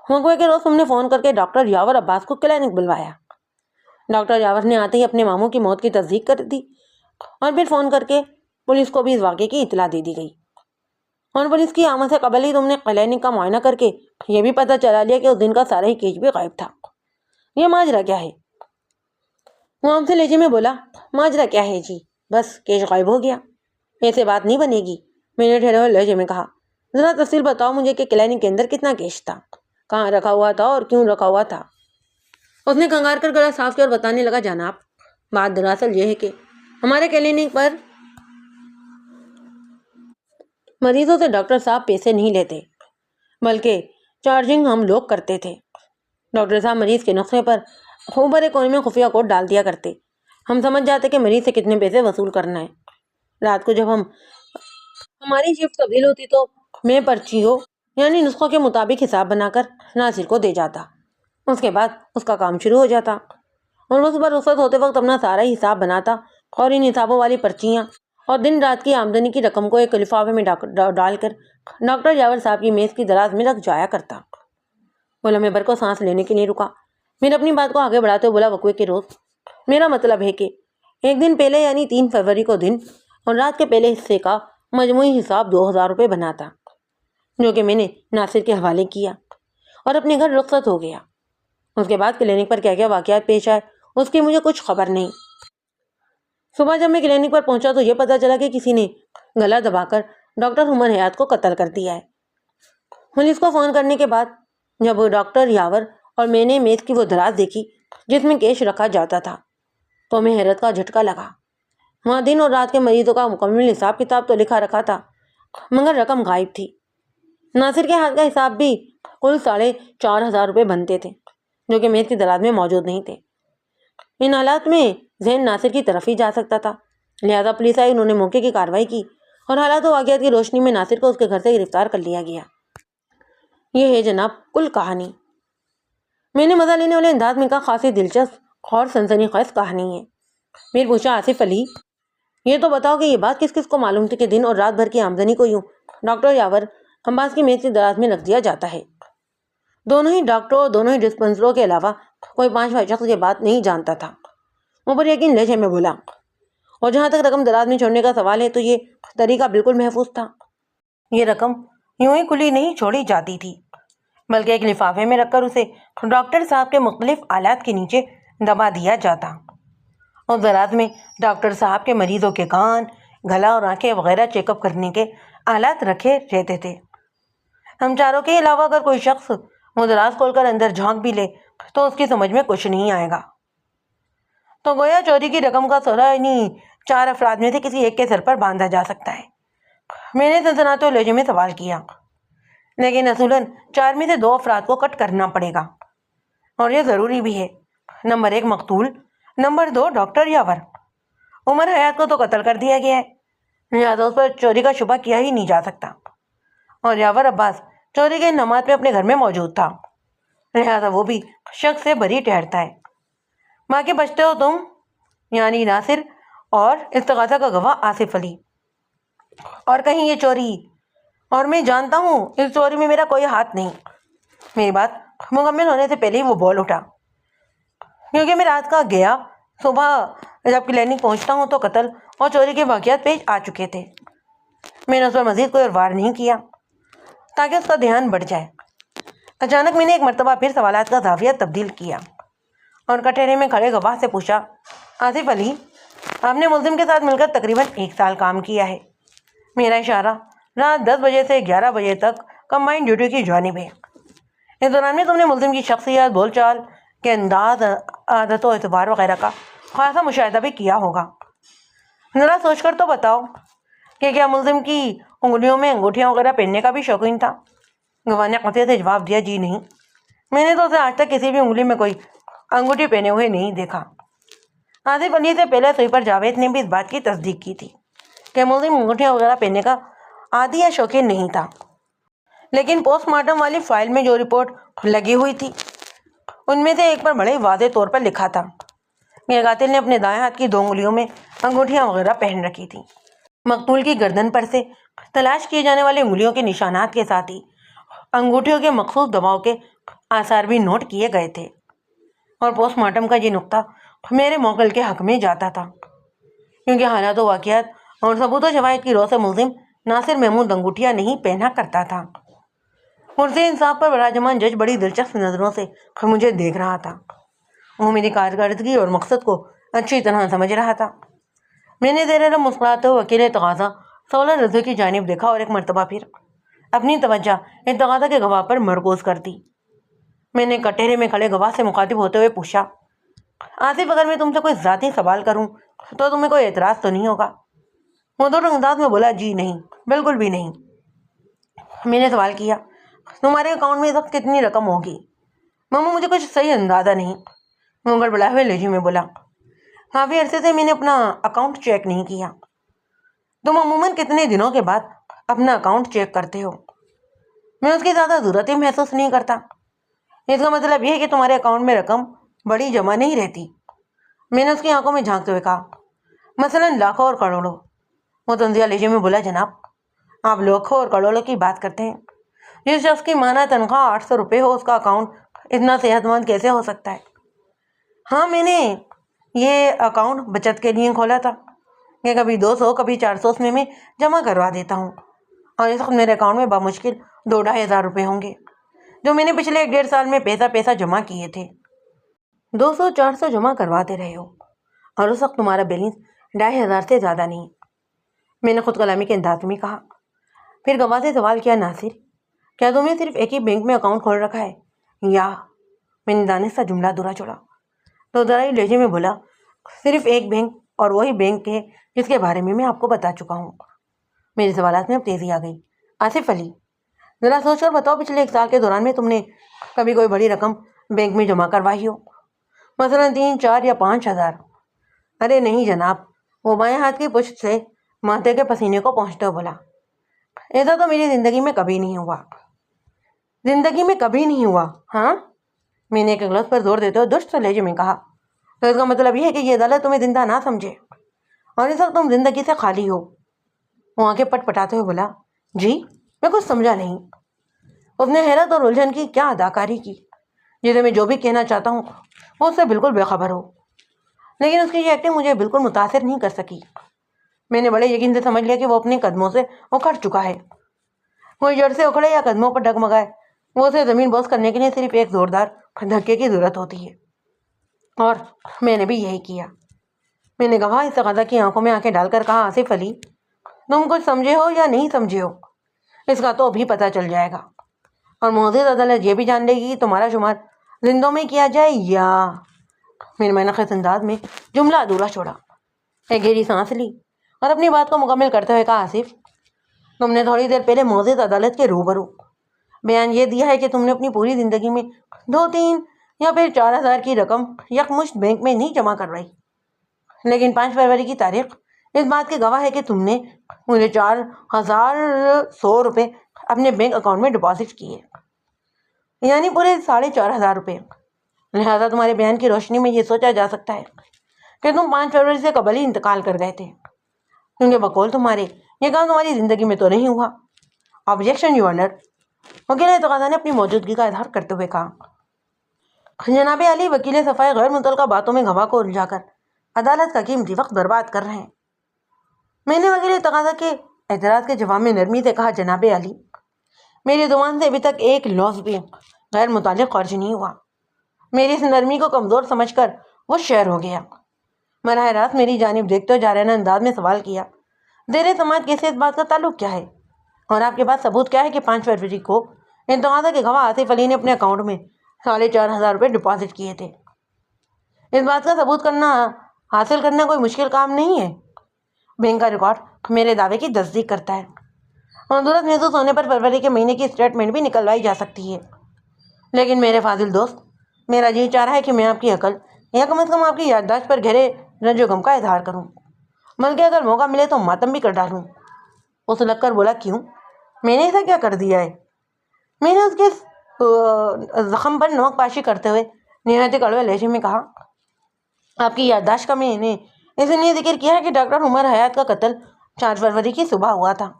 Speaker 1: وقوع کے روز تم نے فون کر کے ڈاکٹر یاور عباس کو کلینک بلوایا. ڈاکٹر یاور نے آتے ہی اپنے ماموں کی موت کی تصدیق کر دی اور پھر فون کر کے پولیس کو بھی اس واقعے کی اطلاع دے دی گئی. اور پولیس کی آمد سے قبل ہی تم نے کلینک کا معائنہ کر کے یہ بھی پتہ چلا لیا کہ اس دن کا سارا ہی کیش بھی غائب تھا. یہ ماجرا کیا ہے؟ وہ ہم سے لہجے میں بولا، ماجرا کیا ہے جی، بس کیش غائب ہو گیا. ایسے بات نہیں بنے گی. میں نے ٹھہرے ہوئے لہجے میں کہا، ذرا تفصیل بتاؤ مجھے کہ کلینک کے اندر کتنا کیش تھا، کہاں رکھا ہوا تھا اور کیوں رکھا ہوا تھا. اس نے کنگار کر گلا صاف کیا اور بتانے لگا، جناب، بات دراصل یہ ہے کہ ہمارے کلینک پر مریضوں سے ڈاکٹر صاحب پیسے نہیں لیتے بلکہ چارجنگ ہم لوگ کرتے تھے. ڈاکٹر صاحب مریض کے نسخے پر اوپر ایک کونے میں خفیہ کوڈ ڈال دیا کرتے. ہم سمجھ جاتے کہ مریض سے کتنے پیسے وصول کرنا ہے. رات کو جب ہماری شفٹ تبدیل ہوتی تو میں پرچیوں یعنی نسخوں کے مطابق حساب بنا کر ناصر کو دے جاتا. اس کے بعد اس کا کام شروع ہو جاتا اور وہ صبح رخصت ہوتے وقت اپنا سارا حساب بناتا اور ان حسابوں والی پرچیاں اور دن رات کی آمدنی کی رقم کو ایک لفافے میں ڈال کر ڈاکٹر یاور صاحب کی میز کی دراز میں رکھ جایا کرتا۔ وہ لمحے بھر کو سانس لینے کے لیے رکا، پھر اپنی بات کو آگے بڑھاتے بولا، وقوع کے روز، میرا مطلب ہے کہ ایک دن پہلے یعنی 3 فروری کو دن اور رات کے پہلے حصے کا مجموعی حساب 2000 روپے بنا تھا، جو کہ میں نے ناصر کے حوالے کیا اور اپنے گھر رخصت ہو گیا۔ اس کے بعد کلینک پر کیا کیا واقعات پیش آئے اس کی مجھے کچھ خبر نہیں۔ صبح جب میں کلینک پر پہنچا تو یہ پتہ چلا کہ کسی نے گلا دبا کر ڈاکٹر عمر حیات کو قتل کر دیا ہے۔ پولیس کو فون کرنے کے بعد جب ڈاکٹر یاور اور میں نے میز کی وہ دراز دیکھی جس میں کیش رکھا جاتا تھا تو ہمیں حیرت کا جھٹکا لگا۔ وہاں دن اور رات کے مریضوں کا مکمل حساب کتاب تو لکھا رکھا تھا، مگر رقم غائب تھی۔ ناصر کے ہاتھ کا حساب بھی کل 4500 روپے بنتے تھے، جو کہ میز کی دراز میں موجود نہیں تھے۔ ان حالات میں ذہن ناصر کی طرف ہی جا سکتا تھا، لہذا پولیس آئی، انہوں نے موقع کی کارروائی کی اور حالات و واقعات کی روشنی میں ناصر کو اس کے گھر سے گرفتار کر لیا گیا۔ یہ ہے جناب کل کہانی۔ میں نے مزہ لینے والے انداز میں کہا، خاصی دلچسپ اور سنسنی خیز کہانی ہے۔ پھر پوچھا، آصف علی، یہ تو بتاؤ کہ یہ بات کس کس کو معلوم تھی کہ دن اور رات بھر کی آمدنی کو یوں ڈاکٹر یاور عباس کی میز کی دراز میں رکھ دیا جاتا ہے؟ دونوں ہی ڈاکٹروں اور دونوں ہی ڈسپنسروں کے علاوہ کوئی 5واں شخص یہ بات نہیں جانتا تھا، وہ پر یقین لہجے میں بولا۔ اور جہاں تک رقم دراز میں چھوڑنے کا سوال ہے تو یہ طریقہ بالکل محفوظ تھا۔ یہ رقم یوں ہی کھلی نہیں چھوڑی جاتی تھی، بلکہ ایک لفافے میں رکھ کر اسے ڈاکٹر صاحب کے مختلف آلات کے نیچے دبا دیا جاتا، اور دراز میں ڈاکٹر صاحب کے مریضوں کے کان، گلا اور آنکھیں وغیرہ چیک اپ کرنے کے آلات رکھے رہتے تھے۔ ہم چاروں کے علاوہ اگر کوئی شخص وہ دراز کھول کر اندر جھانک بھی لے تو اس کی سمجھ میں کچھ نہیں آئے گا۔ تو گویا چوری کی رقم کا سودا انہی 4 افراد میں سے کسی ایک کے سر پر باندھا جا سکتا ہے۔ میں نے سنسناتے لہجے میں سوال کیا، لیکن اصولاً 4 میں سے 2 افراد کو کٹ کرنا پڑے گا، اور یہ ضروری بھی ہے۔ نمبر 1 مقتول، نمبر 2 ڈاکٹر یاور۔ عمر حیات کو تو قتل کر دیا گیا ہے، لہٰذا اس پر چوری کا شبہ کیا ہی نہیں جا سکتا، اور یاور عباس چوری کے انعامات میں اپنے گھر میں موجود تھا، لہٰذا وہ بھی شک سے بری ٹھہرتا ہے۔ باقی بچتے ہو تم، یعنی ناصر اور استغاثہ کا گواہ آصف علی۔ اور کہیں یہ چوری، اور میں جانتا ہوں اس چوری میں میرا کوئی ہاتھ نہیں۔ میری بات مکمل ہونے سے پہلے ہی وہ بول اٹھا، کیونکہ میں رات کا گیا، صبح جب کلینک پہنچتا ہوں تو قتل اور چوری کے واقعات پیش آ چکے تھے۔ میں نے اس پر مزید کوئی وار نہیں کیا تاکہ اس کا دھیان بڑھ جائے۔ اچانک میں نے ایک مرتبہ پھر سوالات کا زاویہ تبدیل کیا اور کٹہرے میں کھڑے گواہ سے پوچھا، آصف علی، آپ نے ملزم کے ساتھ مل کر تقریباً 1 سال کام کیا ہے۔ میرا اشارہ رات 10 بجے سے 11 بجے تک کمبائنڈ ڈیوٹی کی جانب ہے۔ اس دوران میں تم نے ملزم کی شخصیت، بول چال کے انداز، عادت و اعتبار وغیرہ کا خاصا مشاہدہ بھی کیا ہوگا۔ ذرا سوچ کر تو بتاؤ کہ کیا ملزم کی انگلیوں میں انگوٹھیاں وغیرہ پہننے کا بھی شوقین تھا؟ گواہ نے قطع سے جواب دیا، جی نہیں، میں نے تو اسے آج تک کسی بھی انگلی میں کوئی انگوٹھی پہنے ہوئے نہیں دیکھا۔ آصف علی سے پہلے سویپر جاوید نے بھی اس بات کی تصدیق کی تھی کہ ملزم انگوٹھیاں وغیرہ پہننے کا عادی یا شوقین نہیں تھا، لیکن پوسٹ مارٹم والی فائل میں جو رپورٹ لگی ہوئی تھی ان میں سے ایک پر بڑے واضح طور پر لکھا تھا کہ قاتل نے اپنے دائیں ہاتھ کی 2 انگلیوں میں انگوٹھیاں وغیرہ پہن رکھی تھیں۔ مقتول کی گردن پر سے تلاش کیے جانے والی انگلیوں کے نشانات کے ساتھ ہی انگوٹھیوں کے مخصوص دباؤ کے آثار بھی نوٹ کیے گئے تھے، اور پوسٹ مارٹم کا یہ نقطہ میرے موکل کے حق میں جاتا تھا، کیونکہ حالات و واقعات اور ثبوت و شواہد کی رو سے ملزم ناصر محمود انگوٹھیاں نہیں پہنا کرتا تھا۔ کرسی انصاف پر براجمان جج بڑی دلچسپ نظروں سے مجھے دیکھ رہا تھا، وہ میری کارکردگی اور مقصد کو اچھی طرح سمجھ رہا تھا۔ میں نے زیر رم مسکراتے ہوئے وکیل تقاضا سولر رضوی کی جانب دیکھا اور ایک مرتبہ پھر اپنی توجہ تقاضا کے گواہ پر مرکوز کر دی۔ میں نے کٹہرے میں کھڑے گواہ سے مخاطب ہوتے ہوئے پوچھا، آصف، اگر میں تم سے کوئی ذاتی سوال کروں تو تمہیں کوئی اعتراض تو نہیں ہوگا؟ وہ دونوں انداز میں بولا، جی نہیں، بالکل بھی نہیں۔ میں نے سوال کیا، تمہارے اکاؤنٹ میں اس وقت کتنی رقم ہوگی؟ ماموں، مجھے کچھ صحیح اندازہ نہیں، وہ گڑبڑائے ہوئے لہجے میں بولا، کافی عرصے سے میں نے اپنا اکاؤنٹ چیک نہیں کیا۔ تم عموماً کتنے دنوں کے بعد اپنا اکاؤنٹ چیک کرتے ہو؟ میں اس کی زیادہ ضرورت ہی محسوس نہیں کرتا۔ اس کا مطلب یہ ہے کہ تمہارے اکاؤنٹ میں رقم بڑی جمع نہیں رہتی۔ میں نے اس کی آنکھوں میں جھانکتے ہوئے کہا، مثلاً لاکھوں اور کروڑوں۔ وہ تنزیہ لہجے میں بولا، جناب آپ لاکھوں اور کروڑوں کی بات کرتے ہیں، جس شخص کی ماہانہ تنخواہ 800 روپے ہو اس کا اکاؤنٹ اتنا صحت مند کیسے ہو سکتا ہے؟ ہاں، میں نے یہ اکاؤنٹ بچت کے لیے کھولا تھا کہ کبھی 200 کبھی 400 اس میں جمع کروا دیتا ہوں، اور اس وقت میرے اکاؤنٹ میں بمشکل 2-2,500 روپے ہوں گے جو میں نے پچھلے 1-1.5 سال میں پیسہ جمع کیے تھے۔ 200-400 جمع کرواتے رہے ہو اور اس وقت تمہارا بیلنس 2,500 سے زیادہ نہیں، میں نے خود کلامی کے انداز میں کہا۔ پھر گواہ سے سوال کیا، ناصر کیا تم نے صرف ایک ہی بینک میں اکاؤنٹ کھول رکھا ہے یا؟ میں نے دانش کا جملہ ادھورا چھوڑا تو ذرا لہجے میں بولا، صرف ایک بینک، اور وہی بینک ہے جس کے بارے میں آپ کو بتا چکا ہوں۔ میرے سوالات میں اب تیزی آ گئی۔ آصف علی، ذرا سوچ کر بتاؤ، پچھلے 1 سال کے دوران میں تم نے کبھی کوئی بڑی رقم بینک میں جمع کروائی ہو، مثلا 3, 4 یا 5,000؟ ارے نہیں جناب، وہ بائیں ہاتھ کی پشت سے ماتھے کے پسینے کو پہنچتے ہوئے بولا، ایسا تو میری زندگی میں کبھی نہیں ہوا۔ زندگی میں کبھی نہیں ہوا؟ ہاں، میں نے ایک لفظ پر زور دیتے ہوئے درست لہجے میں کہا، تو اس کا مطلب یہ ہے کہ یہ عدالت تمہیں زندہ نہ سمجھے اور اس وقت تم زندگی سے خالی ہو۔ وہ آنکھیں پٹ پٹاتے ہوئے بولا، جی میں کچھ سمجھا نہیں۔ اس نے حیرت اور الجھن کی کیا اداکاری کی، جسے میں جو بھی کہنا چاہتا ہوں وہ اس سے بالکل بے خبر ہو، لیکن اس کی یہ ایکٹنگ مجھے بالکل متاثر نہیں کر سکی۔ میں نے بڑے یقین سے سمجھ لیا کہ وہ اپنے قدموں سے اکھڑ چکا ہے۔ کوئی جڑ سے اکھڑے یا قدموں پر ڈگمگائے، وہ اسے زمین بوس کرنے کے لیے صرف ایک زوردار دھکے کی ضرورت ہوتی ہے، اور میں نے بھی یہی کیا۔ میں نے گواہ استغاثہ کی آنکھوں میں آنکھیں ڈال کر کہا، آصف علی تم کچھ سمجھے ہو یا نہیں سمجھے ہو اس کا تو ابھی پتہ چل جائے گا، اور معزز عدالت یہ بھی جان لے گی کہ تمہارا شمار زندوں میں کیا جائے یا؟ میرے منعقد انداز میں جملہ ادھورا چھوڑا، ایک گہری سانس لی اور اپنی بات کو مکمل کرتے ہوئے کہا، آصف تم نے تھوڑی دیر پہلے معزز عدالت کے روبرو بیان یہ دیا ہے کہ تم نے اپنی پوری زندگی میں 2-3 یا پھر 4,000 کی رقم یکمشت بینک میں نہیں جمع کروائی، لیکن 5 فروری کی تاریخ اس بات کی گواہ ہے کہ تم نے مجھے 4,100 روپے اپنے بینک اکاؤنٹ میں ڈپازٹ کیے، یعنی پورے 4,500 روپے۔ لہٰذا تمہارے بیان کی روشنی میں یہ سوچا جا سکتا ہے کہ تم 5 فروری سے قبل ہی انتقال کر گئے تھے، کیونکہ بقول تمہارے یہ کام تمہاری زندگی میں تو نہیں ہوا۔ آبجیکشن یور آنر، وکیل تقاضا نے اپنی موجودگی کا اظہار کرتے ہوئے کہا۔ جناب علی، وکیل صفائی غیر متعلقہ باتوں میں گواہ کو الجھا کر عدالت کا قیمتی وقت برباد کر رہے ہیں۔ میں نے وکیل تقاضا کے اعتراض کے جواب میں نرمی سے کہا، جناب علی میری زبان سے ابھی تک ایک لفظ بھی غیر متعلق خرچ نہیں ہوا۔ میری اس نرمی کو کمزور سمجھ کر وہ شعر ہو گیا، براہ راست میری جانب دیکھتے ہوئے جارحانہ انداز میں سوال کیا، زیر سماعت کیسے اس بات کا تعلق کیا ہے اور آپ کے پاس ثبوت کیا ہے کہ 5 فروری کو تقاضا کے گواہ آصف علی نے اپنے اکاؤنٹ میں 4,500 روپے ڈپازٹ کیے تھے؟ اس بات کا ثبوت حاصل کرنا کوئی مشکل کام نہیں ہے۔ بینک کا ریکارڈ میرے دعوے کی تصدیق کرتا ہے، اور ضرورت محسوس ہونے پر فروری کے مہینے کی اسٹیٹمنٹ بھی نکلوائی جا سکتی ہے۔ لیکن میرے فاضل دوست، میرا جی چاہ رہا ہے کہ میں آپ کی عقل یا کم از کم آپ کی یادداشت پر گہرے رنج و غم کا اظہار کروں، بلکہ اگر موقع ملے تو ماتم بھی کر ڈالوں۔ وہ سلگ کر بولا، کیوں؟ میں نے ایسا کیا کر دیا ہے؟ میں نے اس کے زخم پر نمک پاشی کرتے ہوئے نہایت کڑوے لہجے میں کہا، آپ کی یادداشت کا میں نے اس لیے ذکر کیا ہے کہ ڈاکٹر عمر حیات کا قتل 4 فروری کی صبح ہوا تھا،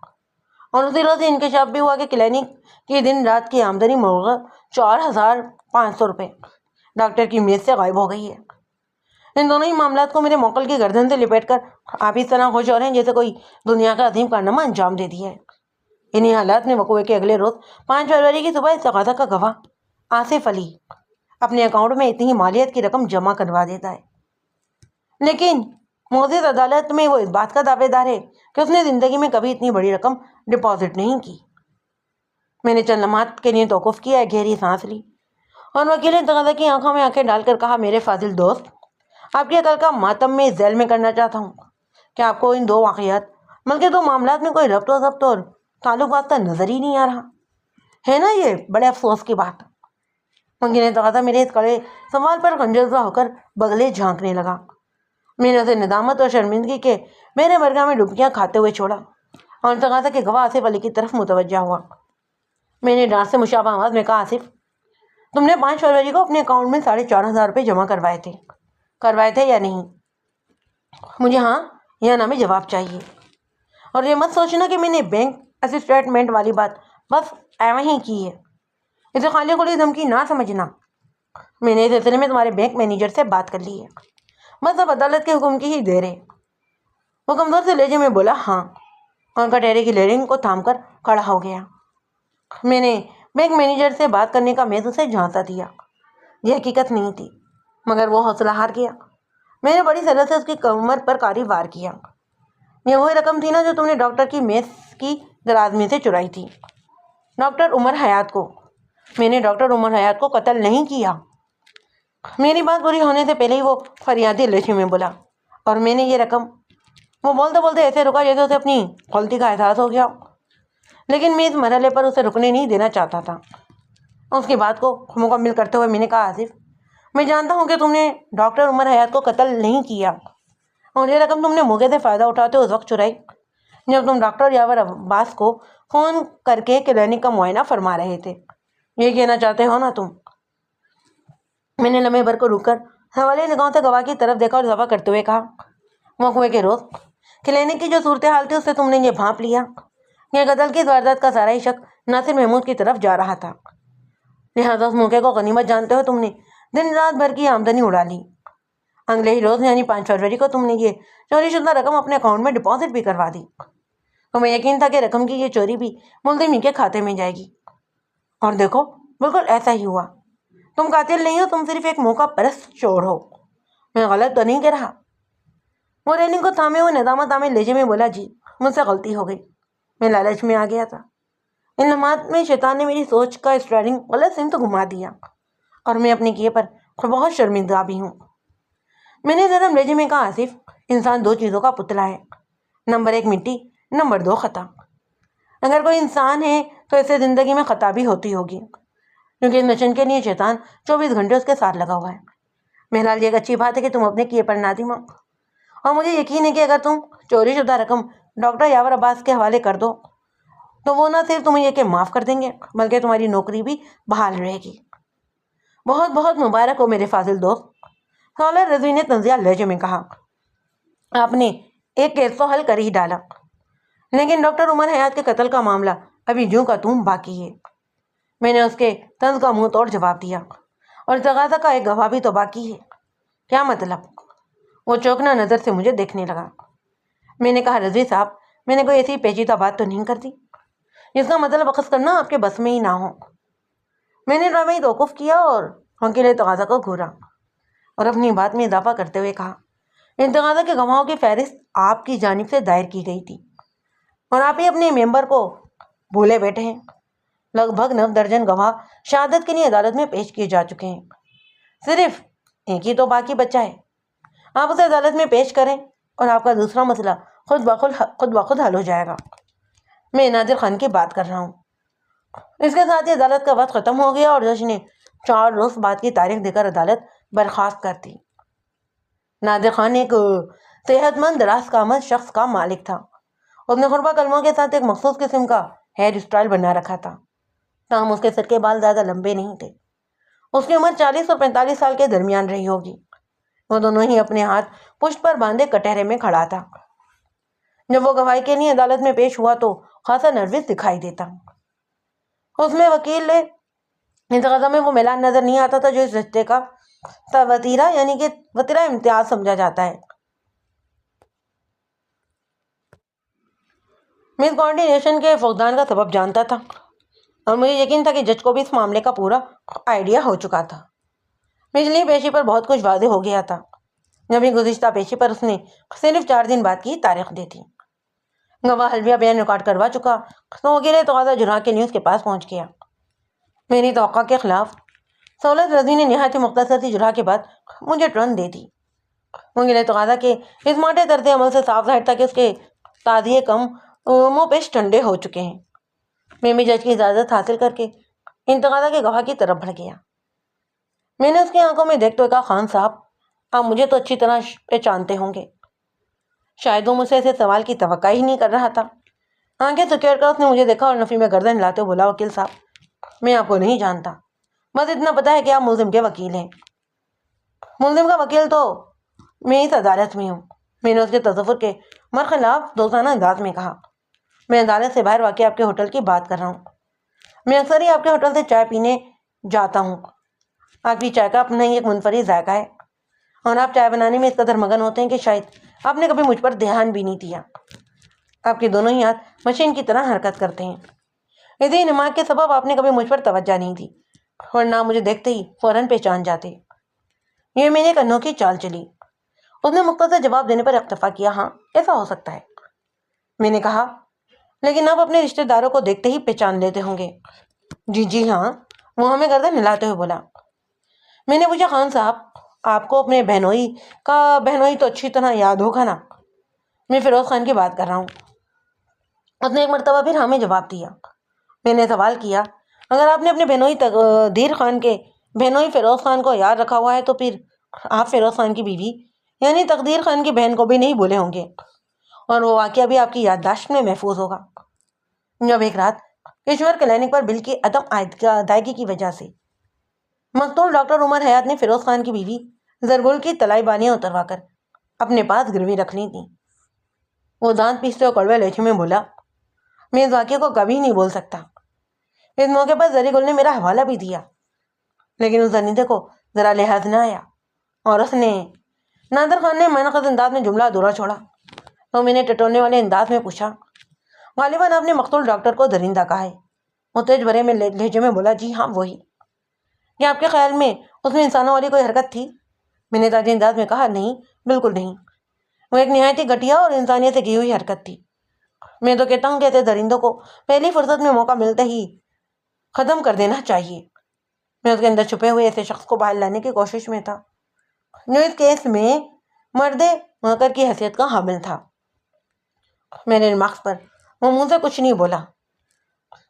Speaker 1: اور اسی روز انکشاف بھی ہوا کہ کلینک کی دن رات کی آمدنی مرغ 4,500 روپے ڈاکٹر کی میز سے غائب ہو گئی ہے۔ ان دونوں ہی معاملات کو میرے موکل کی گردن سے لپیٹ کر آپ اس طرح خوش ہو رہے ہیں جیسے کوئی دنیا کا عظیم کارنامہ انجام دے دیا ہے۔ انہی حالات میں وقوع کے اگلے روز 5 فروری کی صبح اس تقاضا کا گواہ آصف علی اپنے اکاؤنٹ میں اتنی ہی مالیت کی رقم جمع کروا دیتا ہے، لیکن معزز عدالت میں وہ اس بات کا دعوے دار ہے کہ اس نے زندگی میں کبھی اتنی بڑی رقم ڈپازٹ نہیں کی۔ میں نے چند لمحات کے لیے توقف کیا، ایک گہری سانس لی اور وکیل تقاضا کی آنکھوں میں آنکھیں ڈال کر کہا، میرے فاضل دوست، آپ کی عقل کا ماتم میں ذیل میں کرنا چاہتا ہوں کہ آپ کو ان 2 واقعات بلکہ 2 معاملات میں کوئی ربط و ضبط اور تعلق واسطہ نظر ہی نہیں آ رہا ہے نا؟ یہ بڑے افسوس کی بات۔ وکیل تقاضا میرے اس کڑے سوال پر کنجرزہ ہو کر بغلے جھانکنے لگا۔ میں نے اسے ندامت اور شرمندگی کے میرے برگاہ میں ڈبکیاں کھاتے ہوئے چھوڑا اور تقاضا کے گواہ آصف علی کی طرف متوجہ ہوا۔ میں نے ڈانٹ سے مشابہ آواز میں کہا، آصف تم نے 5 فروری کو اپنے اکاؤنٹ میں 4,500 روپے جمع کروائے تھے یا نہیں؟ مجھے ہاں یا نہ میں جواب چاہیے۔ اور یہ مت سوچنا کہ میں نے بینک اسسٹیٹمنٹ والی بات بس ایویں ہی کی ہے، اسے خالی خالی دھمکی نہ سمجھنا۔ میں نے اس سلسلے میں تمہارے بینک مینیجر سے بات کر لی ہے، بس اب عدالت کے حکم کی ہی دیر ہے۔ وہ کمزور سے لہجے میں بولا ہاں، اور کٹہرے کی لیڈنگ کو تھام کر کھڑا ہو گیا۔ میں نے بینک مینیجر سے بات کرنے کا محض اسے جھانسا دیا، یہ حقیقت نہیں تھی، مگر وہ حوصلہ ہار گیا۔ میں نے بڑی سرت سے اس کی کمر پر کاری وار کیا۔ یہ وہی رقم تھی نا جو تم نے ڈاکٹر کی میز کی دراز میں سے چرائی تھی؟ ڈاکٹر عمر حیات کو؟ میں نے ڈاکٹر عمر حیات کو قتل نہیں کیا۔ میری بات پوری ہونے سے پہلے ہی وہ فریادی لہجے میں بولا، اور میں نے یہ رقم… وہ بولتے بولتے ایسے رکا جیسے اسے اپنی غلطی کا احساس ہو گیا، لیکن میں اس مرحلے پر اسے رکنے نہیں دینا چاہتا تھا۔ اس کی بات کو مکمل کرتے ہوئے میں نے کہا، آصف، میں جانتا ہوں کہ تم نے ڈاکٹر عمر حیات کو قتل نہیں کیا، اور یہ رقم تم نے موقع سے فائدہ اٹھاتے اس وقت چرائی جب تم ڈاکٹر یاور عباس کو فون کر کے کلینک کا معائنہ فرما رہے تھے۔ یہ کہنا چاہتے ہو نا تم؟ میں نے لمحے بھر کو رک کر حوالے نگاہوں سے گواہ کی طرف دیکھا اور اضافہ کرتے ہوئے کہا، وقوعے کے روز کلینک کی جو صورتحال تھی اس سے تم نے یہ بھانپ لیا کہ قتل کی واردات کا سارا ہی شک ناصر محمود کی طرف جا رہا تھا، لہٰذا اس موقع کو غنیمت جانتے ہوئے تم نے دن رات بھر کی آمدنی اڑا لی۔ اگلے ہی روز یعنی 5 فروری کو تم نے یہ چوری شدہ رقم اپنے اکاؤنٹ میں ڈپازٹ بھی کروا دی۔ تمہیں یقین تھا کہ رقم کی یہ چوری بھی ملزم کے کھاتے میں جائے گی، اور دیکھو بالکل ایسا ہی ہوا۔ تم قاتل نہیں ہو، تم صرف ایک موقع پرست چور ہو۔ میں غلط تو نہیں کہہ رہا؟ وہ ریلنگ کو تھامے ہوئے ندامت آمیز لہجے میں بولا، جی مجھ سے غلطی ہو گئی، میں لالچ میں آ گیا تھا۔ ان لمحات میں شیطان نے میری سوچ کا اسٹیئرنگ غلط سمت گھما دیا، اور میں اپنے کیے پر بہت شرمندہ بھی ہوں۔ میں نے نرم لہجے میں کہا، آصف، انسان 2 چیزوں کا پتلا ہے، نمبر 1 مٹی، نمبر 2 خطا۔ اگر کوئی انسان ہے تو اسے زندگی میں خطا بھی ہوتی ہوگی، کیونکہ اس مشن کے لیے شیطان 24 گھنٹے اس کے ساتھ لگا ہوا ہے۔ بہرحال یہ ایک اچھی بات ہے کہ تم اپنے کیے پر نادم ہو، اور مجھے یقین ہے کہ اگر تم چوری شدہ رقم ڈاکٹر یاور عباس کے حوالے کر دو تو وہ نہ صرف تمہیں یہ کہ معاف کر دیں گے بلکہ تمہاری نوکری بھی بحال رہے گی۔ بہت بہت مبارک ہو میرے فاضل دوست، سالر رضوی نے تنزیہ لہجے میں کہا۔ آپ نے ایک کیس تو حل کر ہی ڈالا، لیکن ڈاکٹر عمر حیات کے قتل کا معاملہ ابھی جوں کا توں باقی ہے۔ میں نے اس کے طنز کا منہ توڑ جواب دیا، اور تقاضا کا ایک گواہ بھی تو باقی ہے۔ کیا مطلب؟ وہ چوکنا نظر سے مجھے دیکھنے لگا۔ میں نے کہا، رضوی صاحب، میں نے کوئی ایسی پیچیدہ بات تو نہیں کر دی جس کا مطلب اخذ کرنا آپ کے بس میں ہی نہ ہو۔ میں نے ڈرامائی توقف کیا اور وکیل تقاضا کو گھورا، اور اپنی بات میں اضافہ کرتے ہوئے کہا، ان تقاضا کے گواہوں کی فہرست آپ کی جانب سے دائر کی گئی تھی، اور آپ ہی اپنے ممبر کو بھولے بیٹھے ہیں۔ لگ بھگ 9 درجن گواہ شہادت کے لیے عدالت میں پیش کیے جا چکے ہیں، صرف ایک ہی تو باقی بچا ہے۔ آپ اسے عدالت میں پیش کریں اور آپ کا دوسرا مسئلہ خود بخود حل ہو جائے گا۔ میں نادر خان کی بات کر رہا ہوں۔ اس کے ساتھ ہی عدالت کا وقت ختم ہو گیا اور جج نے 4 روز بعد کی تاریخ دے کر عدالت برخاست کر دی۔ نادر خان ایک صحت مند راست کامت شخص کا مالک تھا۔ اس نے قربہ کلموں کے ساتھ ایک مخصوص قسم کا ہیئر اسٹائل بنا رکھا تھا، تاہم اس کے سر کے بال زیادہ لمبے نہیں تھے۔ اس کی عمر 40 اور 45 سال کے درمیان رہی ہوگی۔ وہ دونوں ہی اپنے ہاتھ پشت پر باندھے کٹہرے میں کھڑا تھا۔ جب وہ گواہی کے لیے عدالت میں پیش ہوا تو خاصا نروس دکھائی دیتا۔ اس میں وکیل انتقاضہ میں وہ میلان نظر نہیں آتا تھا جو اس رشتے کا وتیرہ یعنی کہ وتیرہ امتیاز سمجھا جاتا ہے۔ میں کوارڈینیشن کے فقدان کا سبب جانتا تھا، اور مجھے یقین تھا کہ جج کو بھی اس معاملے کا پورا آئیڈیا ہو چکا تھا۔ پچھلی پیشی پر بہت کچھ واضح ہو گیا تھا، جبکہ گزشتہ پیشی پر اس نے صرف 4 دن بعد کی تاریخ دی تھی۔ گواہ حلفیہ بیان ریکارڈ کروا چکا تو وکیل تقاضا جرح کے لیے اس کے پاس پہنچ گیا۔ میری توقع کے خلاف سہولت رضوی نے نہایت ہی مختصر سی جرح کے بعد مجھے ٹرن دے دی۔ وکیل تقاضا کے اس موٹے طرز عمل سے صاف ظاہر تھا کہ اس کے تازیے کم منہ پیش ٹھنڈے ہو چکے ہیں۔ میں بھی جج کی اجازت حاصل کر کے انتقاضا کے گواہ کی طرف بڑھ گیا۔ میں نے اس کی آنکھوں میں دیکھتے ہوئے کہا، خان صاحب، آپ مجھے تو اچھی طرح پہچانتے ہوں گے۔ شاید وہ مجھ سے ایسے سوال کی توقع ہی نہیں کر رہا تھا۔ آنکھیں سکیڑ کر اس نے مجھے دیکھا اور نفی میں گردن ہلاتے ہوئے بولا، وکیل صاحب، میں آپ کو نہیں جانتا، بس اتنا پتا ہے کہ آپ ملزم کے وکیل ہیں۔ ملزم کا وکیل تو میں اس عدالت میں ہوں۔ میں نے اس کے تصور کے برخلاف دوستانہ انداز میں کہا، میں عدالت سے باہر واقع آپ کے ہوٹل کی بات کر رہا ہوں۔ میں اکثر ہی آپ کے ہوٹل سے چائے پینے جاتا ہوں۔ آپ کی چائے کا اپنا ہی ایک منفرد ذائقہ ہے، اور آپ چائے بنانے میں اس قدر مگن ہوتے ہیں کہ شاید آپ نے کبھی مجھ پر دھیان بھی نہیں دیا۔ آپ کے دونوں ہی ہاتھ مشین کی طرح حرکت کرتے ہیں۔ اسی نماز کے سبب آپ نے کبھی مجھ پر توجہ نہیں دی، ورنہ مجھے دیکھتے ہی فوراً پہچان جاتے۔ یہ میرے کنوں کی چال چلی۔ اس نے مختصر جواب دینے پر اکتفا کیا، ہاں ایسا ہو سکتا ہے۔ میں نے کہا، لیکن آپ اپنے رشتہ داروں کو دیکھتے ہی پہچان لیتے ہوں گے۔ جی ہاں، وہ ہمیں گردن ہلاتے ہوئے بولا۔ میں نے پوچھا، خان صاحب آپ کو اپنے بہنوئی تو اچھی طرح یاد ہوگا نا؟ میں فیروز خان کی بات کر رہا ہوں۔ اس نے ایک مرتبہ پھر ہمیں جواب دیا۔ میں نے سوال کیا، اگر آپ نے اپنے بہنوئی تقدیر خان کے بہنوئی فیروز خان کو یاد رکھا ہوا ہے تو پھر آپ فیروز خان کی بیوی یعنی تقدیر خان کی بہن کو بھی نہیں بھولے ہوں گے، اور وہ واقعہ بھی آپ کی یادداشت میں محفوظ ہوگا۔ جب ایک رات کشور کلینک پر بل کی عدم ادائیگی کی وجہ سے مقتول ڈاکٹر عمر حیات نے فیروز خان کی بیوی زرگل کی طلائی بانیاں اتروا کر اپنے پاس گروی رکھ لی تھیں، وہ دانت پیستے اور کڑوے لہجے میں بولا، میں اس واقعے کو کبھی نہیں بول سکتا۔ اس موقع پر زرگل نے میرا حوالہ بھی دیا، لیکن اس زنیدے کو ذرا لحاظ نہ آیا، اور اس نے نادر خان نے منعقد انداز میں جملہ ادھورا چھوڑا تو میں نے ٹٹولنے والے انداز میں پوچھا، غالباً آپ نے مقتول ڈاکٹر کو درندہ کہا ہے؟ وہ تیز بھرے میں لہجے میں بولا، جی ہاں وہی۔ کیا آپ کے خیال میں اس میں انسانوں والی کوئی حرکت تھی؟ میں نے تاجی انداز میں کہا، نہیں بالکل نہیں، وہ ایک نہایت ہی گھٹیا اور انسانیت سے کی ہوئی حرکت تھی۔ میں تو کہتا ہوں کہ ایسے درندوں کو پہلی فرصت میں موقع ملتے ہی ختم کر دینا چاہیے۔ میں اس کے اندر چھپے ہوئے ایسے شخص کو باہر لانے کی کوشش میں تھا جو اس کیس میں مرد مکر کی حیثیت کا حامل تھا۔ میرے ریمارکس پر وہ منہ سے کچھ نہیں بولا،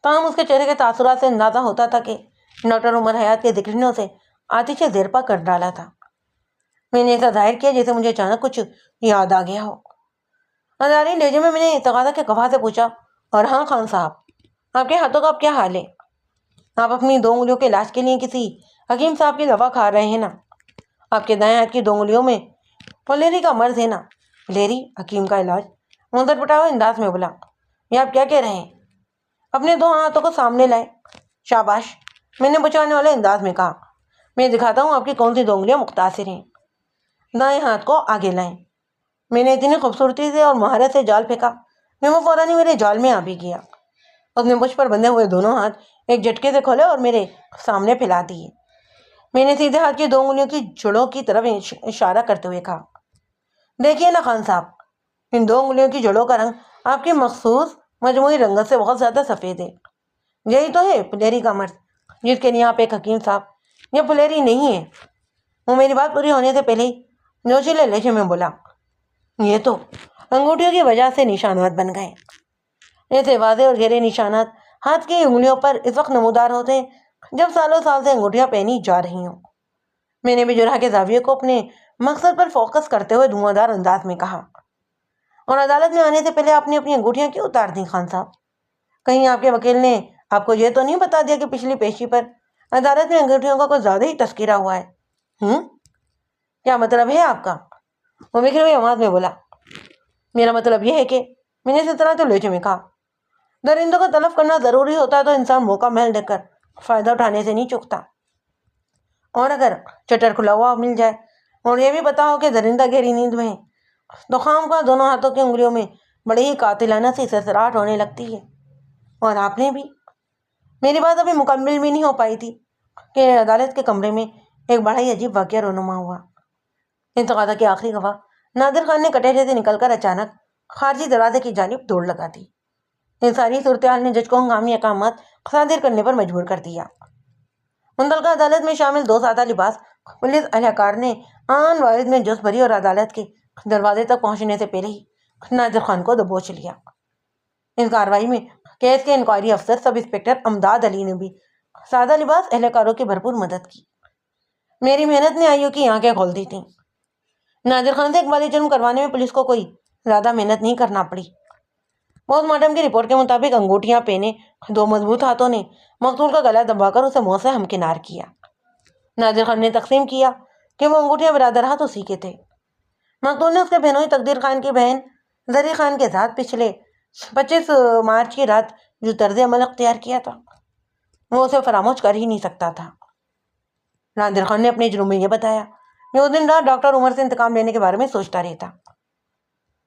Speaker 1: تاہم اس کے چہرے کے تاثرات سے اندازہ ہوتا تھا کہ ڈاکٹر عمر حیات کے ذکرنوں سے آتش زیرپا کر ڈالا تھا۔ میں نے ایسا ظاہر کیا جیسے مجھے اچانک کچھ یاد آ گیا ہو۔ اداری لہجے میں نے تقاضا کے کفا سے پوچھا، اور ہاں خان صاحب آپ کے ہاتھوں کا اب کیا حال ہے؟ آپ اپنی 2 انگلیوں کے علاج کے لیے کسی حکیم صاحب کی دوا کھا رہے ہیں نا؟ آپ کے دائیں ہاتھ کی 2 انگلیوں میں فلیری کا مرض ہے نا؟ فلیری؟ حکیم کا علاج؟ منظر پٹا ہوئے انداز میں بولا، یہ آپ کیا کہہ رہے ہیں؟ اپنے 2 ہاتھوں کو سامنے لائیں۔ شاباش، میں نے بچانے والے انداز میں کہا، میں دکھاتا ہوں آپ کی کون سی 2 انگلیاں مختصر ہیں۔ دائیں ہاتھ کو آگے لائیں۔ میں نے اتنی خوبصورتی سے اور مہارت سے جال پھینکا کہ وہ فوراً ہی میرے جال میں آ بھی گیا۔ اس نے مجھ پر بندھے ہوئے دونوں ہاتھ ایک جھٹکے سے کھولے اور میرے سامنے پھیلا دیے۔ میں نے سیدھے ہاتھ کی 2 انگلیوں کی جڑوں کی طرف اشارہ کرتے ہوئے کہا، دیکھیے نا خان صاحب، ان 2 انگلیوں کی جڑوں کا رنگ آپ کی مخصوص مجموعی رنگت سے بہت زیادہ سفید ہے۔ یہی تو ہے فلیری کا مرض جس کے لیے آپ ایک حکیم صاحب۔ یہ فلیری نہیں ہے۔ وہ میری بات پوری ہونے سے پہلے ہی جوشیلے لہجے میں بولا، یہ تو انگوٹھیوں کی وجہ سے نشانات بن گئے۔ ایسے واضح اور گہرے نشانات ہاتھ کی انگلیوں پر اس وقت نمودار ہوتے ہیں جب سالوں سال سے انگوٹھیاں پہنی جا رہی ہوں۔ میں نے بھی جرح کے زاویے کو اپنے مقصد پر فوکس کرتے ہوئے دھواں دار انداز میں کہا، اور عدالت میں آنے سے پہلے آپ نے اپنی انگوٹھیاں کیوں اتار دیں خان صاحب؟ کہیں آپ کے وکیل نے آپ کو یہ تو نہیں بتا دیا کہ پچھلی پیشی پر عدالت میں انگوٹھیوں کا کچھ زیادہ ہی تذکرہ ہوا ہے؟ کیا مطلب ہے آپ کا؟ وہ بکھری ہوئی آواز میں بولا، میرا مطلب یہ ہے کہ میں نے اس طرح تو لہجے میں کہا، درندوں کو تلف کرنا ضروری ہوتا تو انسان موقع محل دیکھ کر فائدہ اٹھانے سے نہیں چوکتا، اور اگر چٹر کھلا ہوا مل جائے اور یہ بھی پتا ہو کہ درندہ گہری نیند میں ہے تو خام کا دونوں ہاتھوں کی انگلیوں میں بڑی ہی قاتلانہ سی سرسراہٹ ہونے لگتی ہے۔ اور آپ نے بھی؟ میری بات ابھی مکمل بھی نہیں ہو پائی تھی کہ عدالت کے کمرے میں ایک بڑا ہی عجیب واقعہ رونما ہوا۔ انتقادہ کے آخری گواہ نادر خان نے کٹہرے سے نکل کر اچانک خارجی دروازے کی جانب دوڑ لگا دی۔ ان ساری صورتحال نے جج کو ہنگامی احکامات صادر کرنے پر مجبور کر دیا۔ متعلقہ عدالت میں شامل 2 سادہ لباس پولیس اہلکار نے آن واحد میں جوش بھری اور عدالت کے دروازے تک پہنچنے سے پہلے ہی نادر خان کو دبوچ لیا۔ اس کارروائی میں کیس کے انکوائری افسر سب انسپکٹر امداد علی نے بھی سادہ لباس اہلکاروں کی بھرپور مدد کی۔ میری محنت نے آئیوں کی آنکھیں کھول دی تھیں۔ نادر خان سے اقبالی جرم کروانے میں پولیس کو کوئی زیادہ محنت نہیں کرنا پڑی۔ پوسٹ مارٹم کی رپورٹ کے مطابق انگوٹھیاں پہنے 2 مضبوط ہاتھوں نے مقتول کا گلا دبا کر اسے منہ سے ہمکنار کیا۔ نادر خان نے تقسیم کیا کہ وہ انگوٹھیاں برادر ہاتھ اسی کے تھے۔ مقتول نے اس کے بہنوئی تقدیر خان کی بہن زری خان کے ساتھ پچھلے 25 مارچ کی رات جو طرز عمل اختیار کیا تھا وہ اسے فراموش کر ہی نہیں سکتا تھا۔ نادر خان نے اپنے جرم میں یہ بتایا کہ وہ دن رات ڈاکٹر عمر سے انتقام لینے کے بارے میں سوچتا رہتا،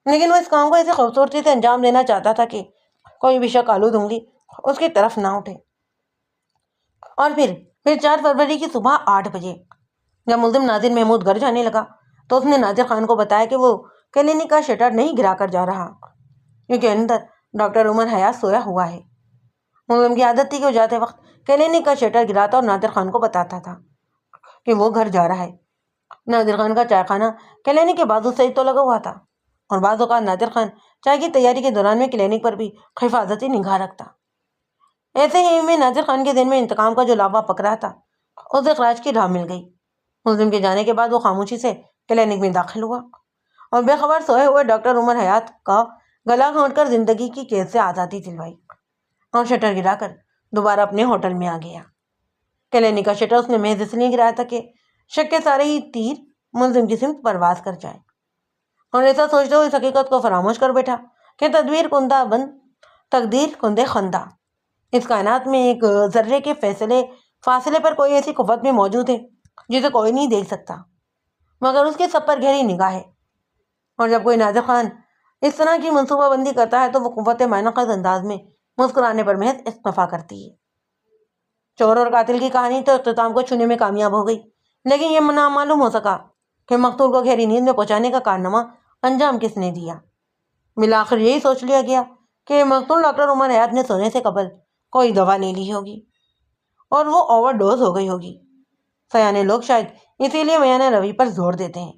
Speaker 1: لیکن وہ اس کام کو ایسی خوبصورتی سے انجام دینا چاہتا تھا کہ کوئی بھی شک آلود انگلی اس کی طرف نہ اٹھے۔ اور پھر 4 فروری کی صبح 8 بجے جب ملزم ناظر محمود گھر جانے لگا تو اس نے نادر خان کو بتایا کہ وہ کلینک کا شٹر نہیں گرا کر جا رہا کیونکہ اندر ڈاکٹر عمر حیات سویا ہوا ہے۔ ملزم کی عادت تھی کہ وہ جاتے وقت کلینک کا شٹر گراتا اور نادر خان کو بتاتا تھا کہ وہ گھر جا رہا ہے۔ نادر خان کا چائے خانہ کلینک کے بازو سے ہی تو لگا ہوا تھا اور بعض اوقات نادر خان چائے کی تیاری کے دوران میں کلینک پر بھی حفاظتی نگاہ رکھتا۔ ایسے ہی میں نادر خان کے دن میں انتقام کا جو لاوا پک رہا تھا اسے اخراج کی راہ مل گئی۔ ملزم کے جانے کے بعد وہ خاموشی سے کلینک میں داخل ہوا اور بے خبر سوئے ہوئے ڈاکٹر عمر حیات کا گلا گھونٹ کر زندگی کی قید سے آزادی دلوائی اور شٹر گرا کر دوبارہ اپنے ہوٹل میں آ گیا۔ کلینک کا شٹر اس نے محض اس لیے گرایا تھا کہ شک کے سارے ہی تیر ملزم کی سمت پرواز کر جائے، اور ایسا سوچتے ہوئے اس حقیقت کو فراموش کر بیٹھا کہ تدبیر کندہ بند تقدیر کندے خندہ، اس کائنات میں ایک ذرے کے فاصلے پر کوئی ایسی قوت بھی موجود ہے جسے کوئی نہیں دیکھ سکتا مگر اس کی سب پر گہری نگاہ ہے، اور جب کوئی نادر خان اس طرح کی منصوبہ بندی کرتا ہے تو وہ قوت معنقز انداز میں مسکرانے پر محض اکتفا کرتی ہے۔ چور اور قاتل کی کہانی تو اختتام کو چھونے میں کامیاب ہو گئی، لیکن یہ نامعلوم ہو سکا کہ مقتول کو گہری نیند میں پہنچانے کا کارنامہ انجام کس نے دیا۔ بالآخر یہی سوچ لیا گیا کہ مقتول ڈاکٹر عمر حیات نے سونے سے قبل کوئی دوا لے لی ہوگی اور وہ اوور ڈوز ہو گئی ہوگی۔ سیانے لوگ شاید اسی لیے میانہ روی پر زور دیتے ہیں